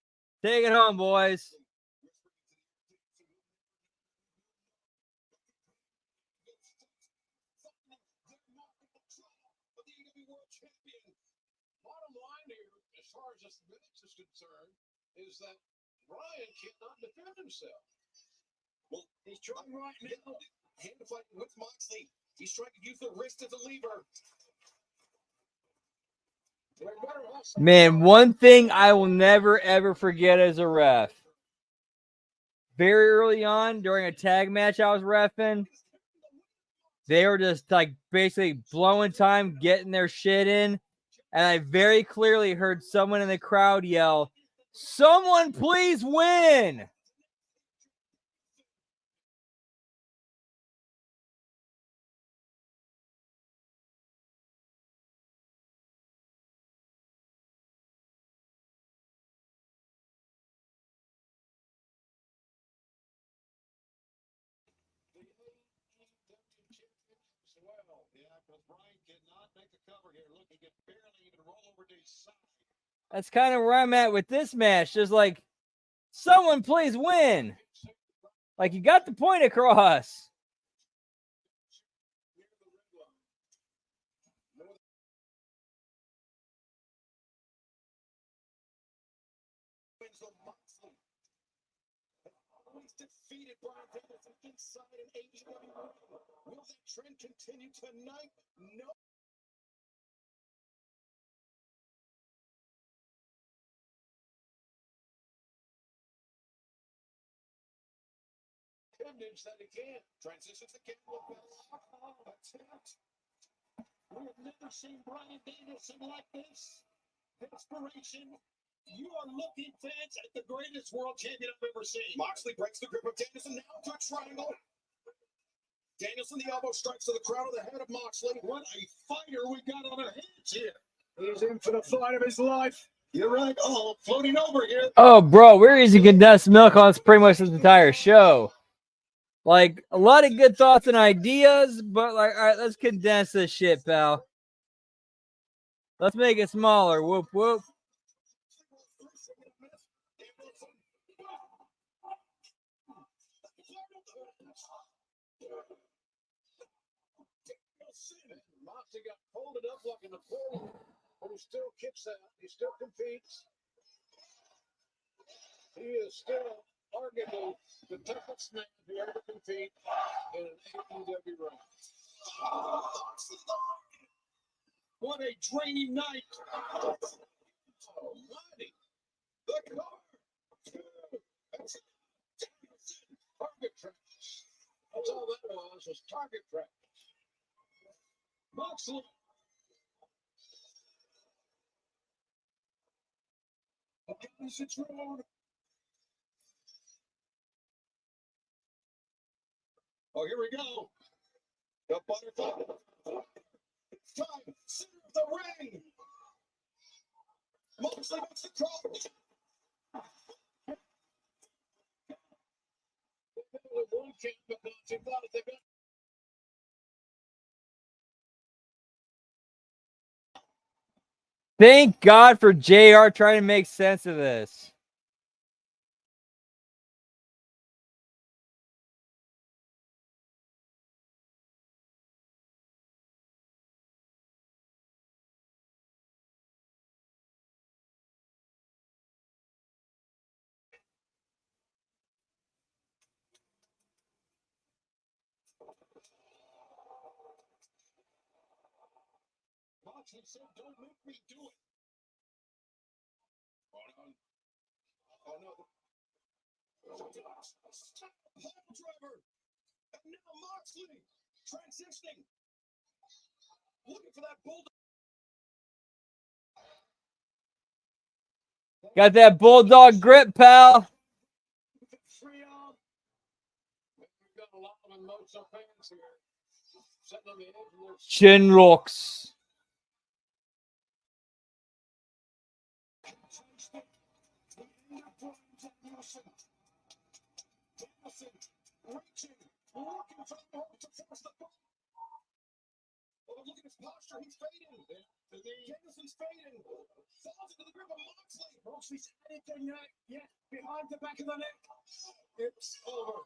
Take it home, boys. Bottom line here, as far as this minutes is concerned, is that Bryan cannot defend himself. Well, he's trying right now. Hand fighting with Moxley. He's trying to use the wrist as a lever. Man, one thing I will never ever forget as a ref. Very early on, during a tag match I was reffing, they were just like basically blowing time, getting their shit in. And I very clearly heard someone in the crowd yell, "Someone please win!" That's kind of where I'm at with this match. Just like, someone please win. Like, you got the point across. Defeated Bryan Danielson inside an AEW. Will that trend continue tonight? No. That he can. Transitions the cable. Attempt. We have never seen Bryan Danielson like this. Inspiration. You are looking, fans, at the greatest world champion I've ever seen. Moxley breaks the grip of Danielson now to a triangle. Danielson, the elbow strikes to the crown of the head of Moxley. What a fighter we got on our hands here. He's in for the fight of his life. You're right. Oh, floating over here. Oh, bro, we're using condensed milk on pretty much this entire show. Like, a lot of good thoughts and ideas, but like, all right, let's condense this shit, pal. Let's make it smaller. Whoop, whoop. Moxley got folded up like in the pool, but he still kicks out. He still competes. He is still arguably the toughest man to ever compete in an AEW ring. What a draining night. Almighty. The car. Target practice. That's all that was target practice. Moxley. Opposite road. Oh, here we go. The butterfly. It's time. Center of the ring. Moxley makes the drop. One can't but not too bad if they got. Thank God for JR trying to make sense of this. Moxley said, "Don't make me do it." Oh no. Pile driver. And now Moxley transitioning. Looking for that bulldog. Got that bulldog grip, pal. Free arm. We've got a lot of emotional fans here. Sitting on the edge of their Chin locks. Looking for the ball to force the ball. Oh, look at his posture. He's fading. Danielson's fading. Falls into the grip of Moxley. Moxley's anything right. Yeah, behind the back of the neck. It's over.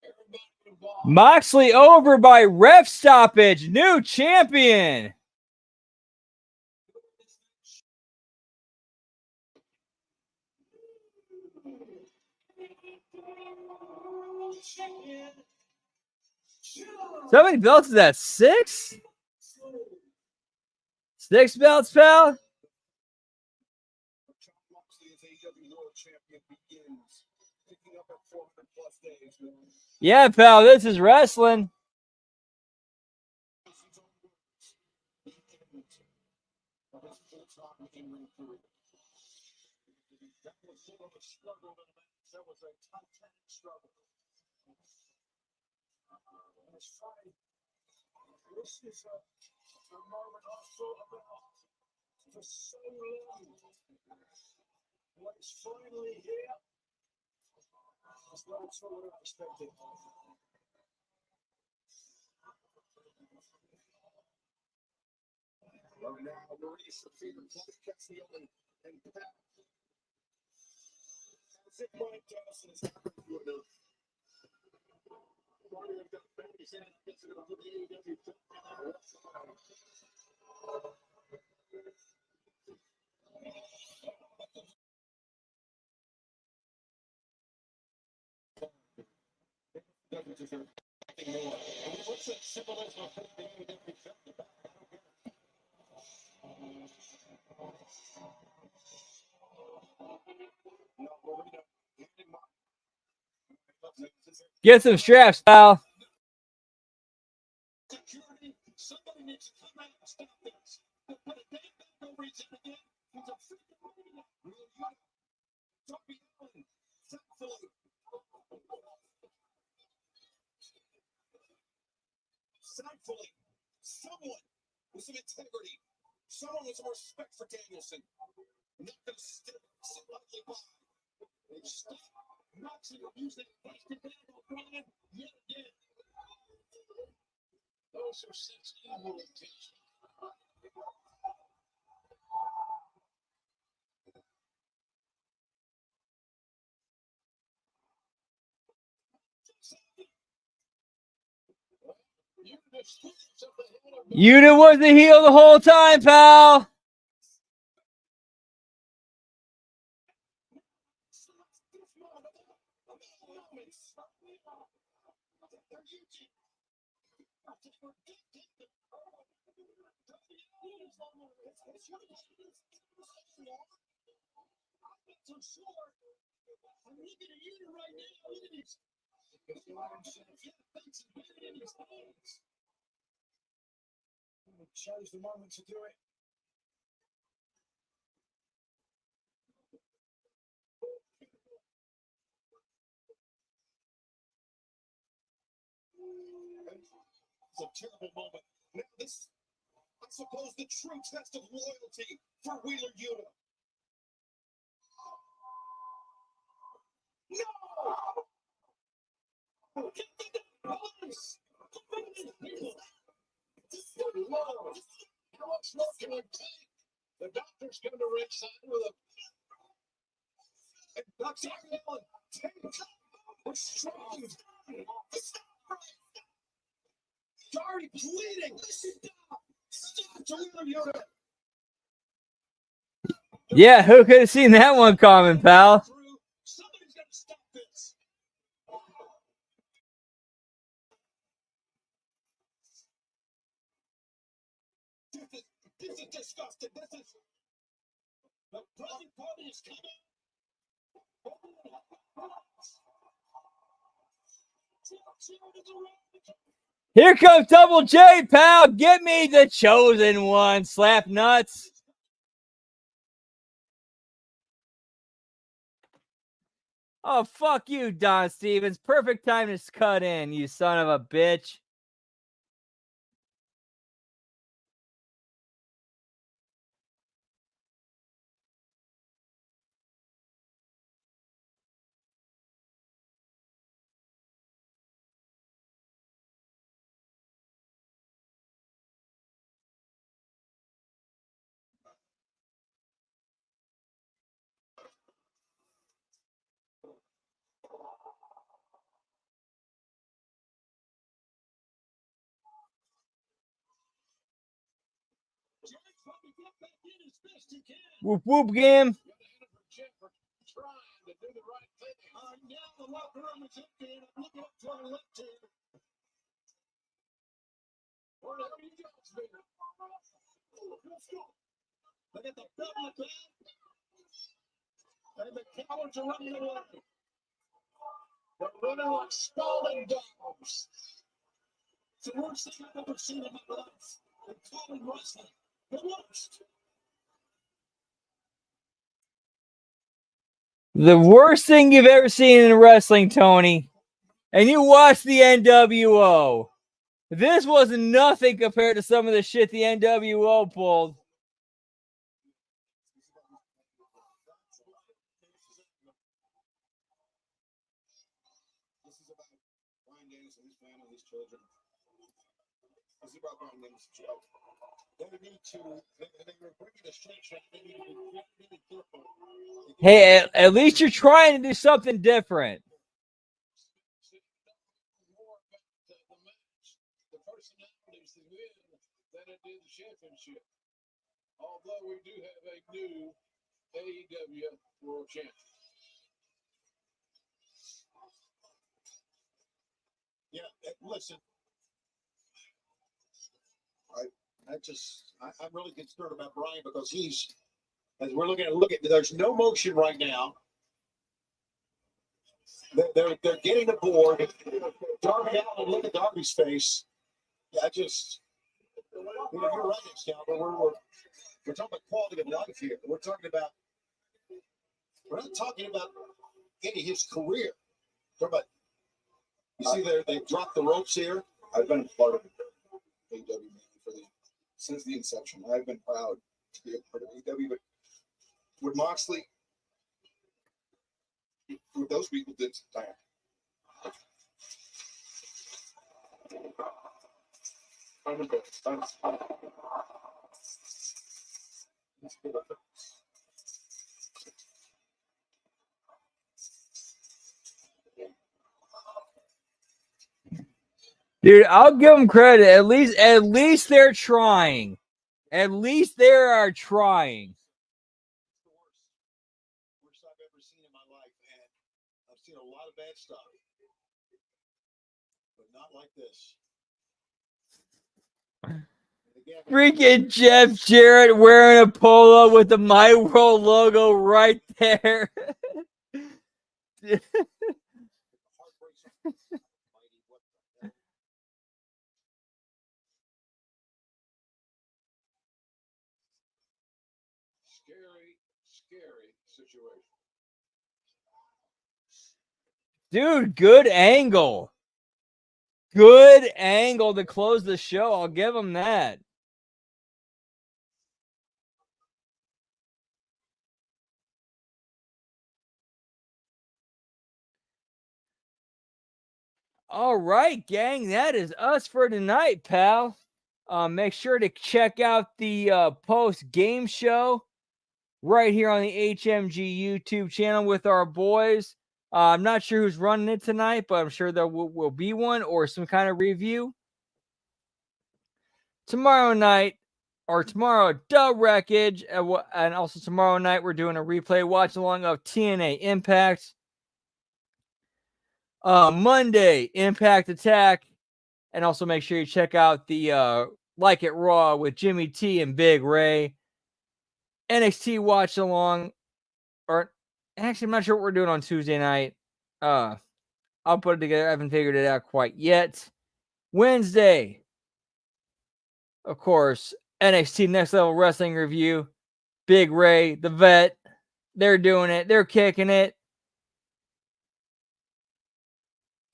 everybody involved. Moxley over by ref stoppage. New champion. So how many belts is that? 6? 6 belts, pal? John Moxley as AEW World Champion begins. Picking up at 400 plus days. Yeah, pal, this is wrestling. Of his full-time in-ring career. That was sort of a struggle in a match. That was a titanic struggle. And it's funny. This is a moment I thought about for so long. When it's finally here, that's not at all what I expected. Well, now Maurice defeated Claudio Castagnoli and Pat. As if Brian Dawson is happening to enough. Mario got back his hand against it over the AEW. Doesn't deserve anything more. What's that symbolism of putting the AEW belt in the back? I don't get it. No, Marino. He didn't mind. Get some straps, pal. Security, somebody needs to come out and stop this. They put a damn back over his head again. He's a freaking maniac. Darby Allin, thankfully. Thankfully, someone with some integrity, someone with some respect for Danielson, not going to sit lightly by. They stop Moxley from using that basket bag O'Brien yet again. Those are such evil intentions. You just took something out of me. Unit was the heel the whole time, pal. Chose the moment to do it. It's a terrible moment. Now this, I suppose, the true test of loyalty for Wheeler Yuta. No! Get the police! How much more can I take? The doctor's going to resign with a And Dr. Allen, take we're strong. Darby bleeding. Stop to Wheeler Yuta. Yeah, who could have seen that one coming, pal? Somebody's got to stop this. This is disgusting. This is the Brawling Party is coming. Here comes Double J, pal. Get me the chosen one. Slap nuts. Oh, fuck you, Don Stevens. Perfect time to cut in, you son of a bitch. Whoop whoop game. Trying to do the right thing. Now the locker room is empty, and I'm looking up to our left here. Wherever you go, Xavier. Let's go. They get the double down, and the cowards are running away. They're running like stalling dogs. It's the worst thing I've ever seen in my life. In calling wrestling, the worst. The worst thing you've ever seen in wrestling, Tony. And you watched the NWO. This was nothing compared to some of the shit the NWO pulled. This is about Brian Daniels and his family, his children. This is about Brian Daniels' children. They need to, they were bringing the stretch out. They need to be really careful. Hey, at least you're trying to do something different. More about the match, the personalities that win than it did the championship. Although we do have a new AEW World Champion. Yeah, listen. I'm really concerned about Brian because as we're looking at, there's no motion right now. They're getting aboard. Darby Allin, look at Darby's face. Yeah, you're right, Excalibur. We're talking about quality of life here. We're not talking about any his career. We're talking about, you see they dropped the ropes here. I've been part of AEW since the inception. I've been proud to be a part of AEW, but with Moxley, what those people did to Diana. Dude, I'll give them credit. At least they're trying. At least they are trying. The worst I've ever seen in my life, and I've seen a lot of bad stuff, but not like this. Freaking Jeff Jarrett wearing a polo with the My World logo right there. Scary situation. Dude, good angle. Good angle to close the show. I'll give him that. All right, gang. That is us for tonight, pal. Make sure to check out the post-game show right here on the HMG YouTube channel with our boys. I'm not sure who's running it tonight, but I'm sure there will be one or some kind of review. Tomorrow night, or tomorrow, Wreckage, and also tomorrow night, we're doing a replay watch-along of TNA Impact. Monday, Impact Attack. And also make sure you check out the Like It Raw with Jimmy T and Big Ray. NXT Watch Along, or Actually, I'm not sure what we're doing on Tuesday night. I'll put it together. I haven't figured it out quite yet. Wednesday, of course, NXT Next Level Wrestling review. Big Ray, the vet, they're doing it. They're kicking it.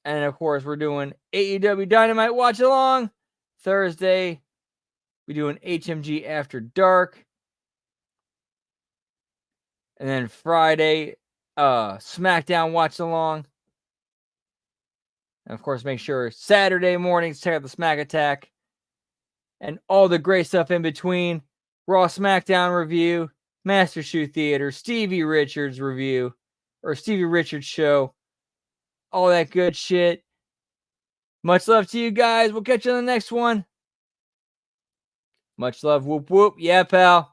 And of course, we're doing AEW Dynamite Watch Along. Thursday, we do an HMG After Dark. And then Friday, SmackDown Watch Along. And of course, make sure Saturday mornings check out the Smack Attack. And all the great stuff in between. Raw SmackDown review, Master Shoe Theater, Stevie Richards review, or Stevie Richards show. All that good shit. Much love to you guys. We'll catch you on the next one. Much love. Whoop, whoop. Yeah, pal.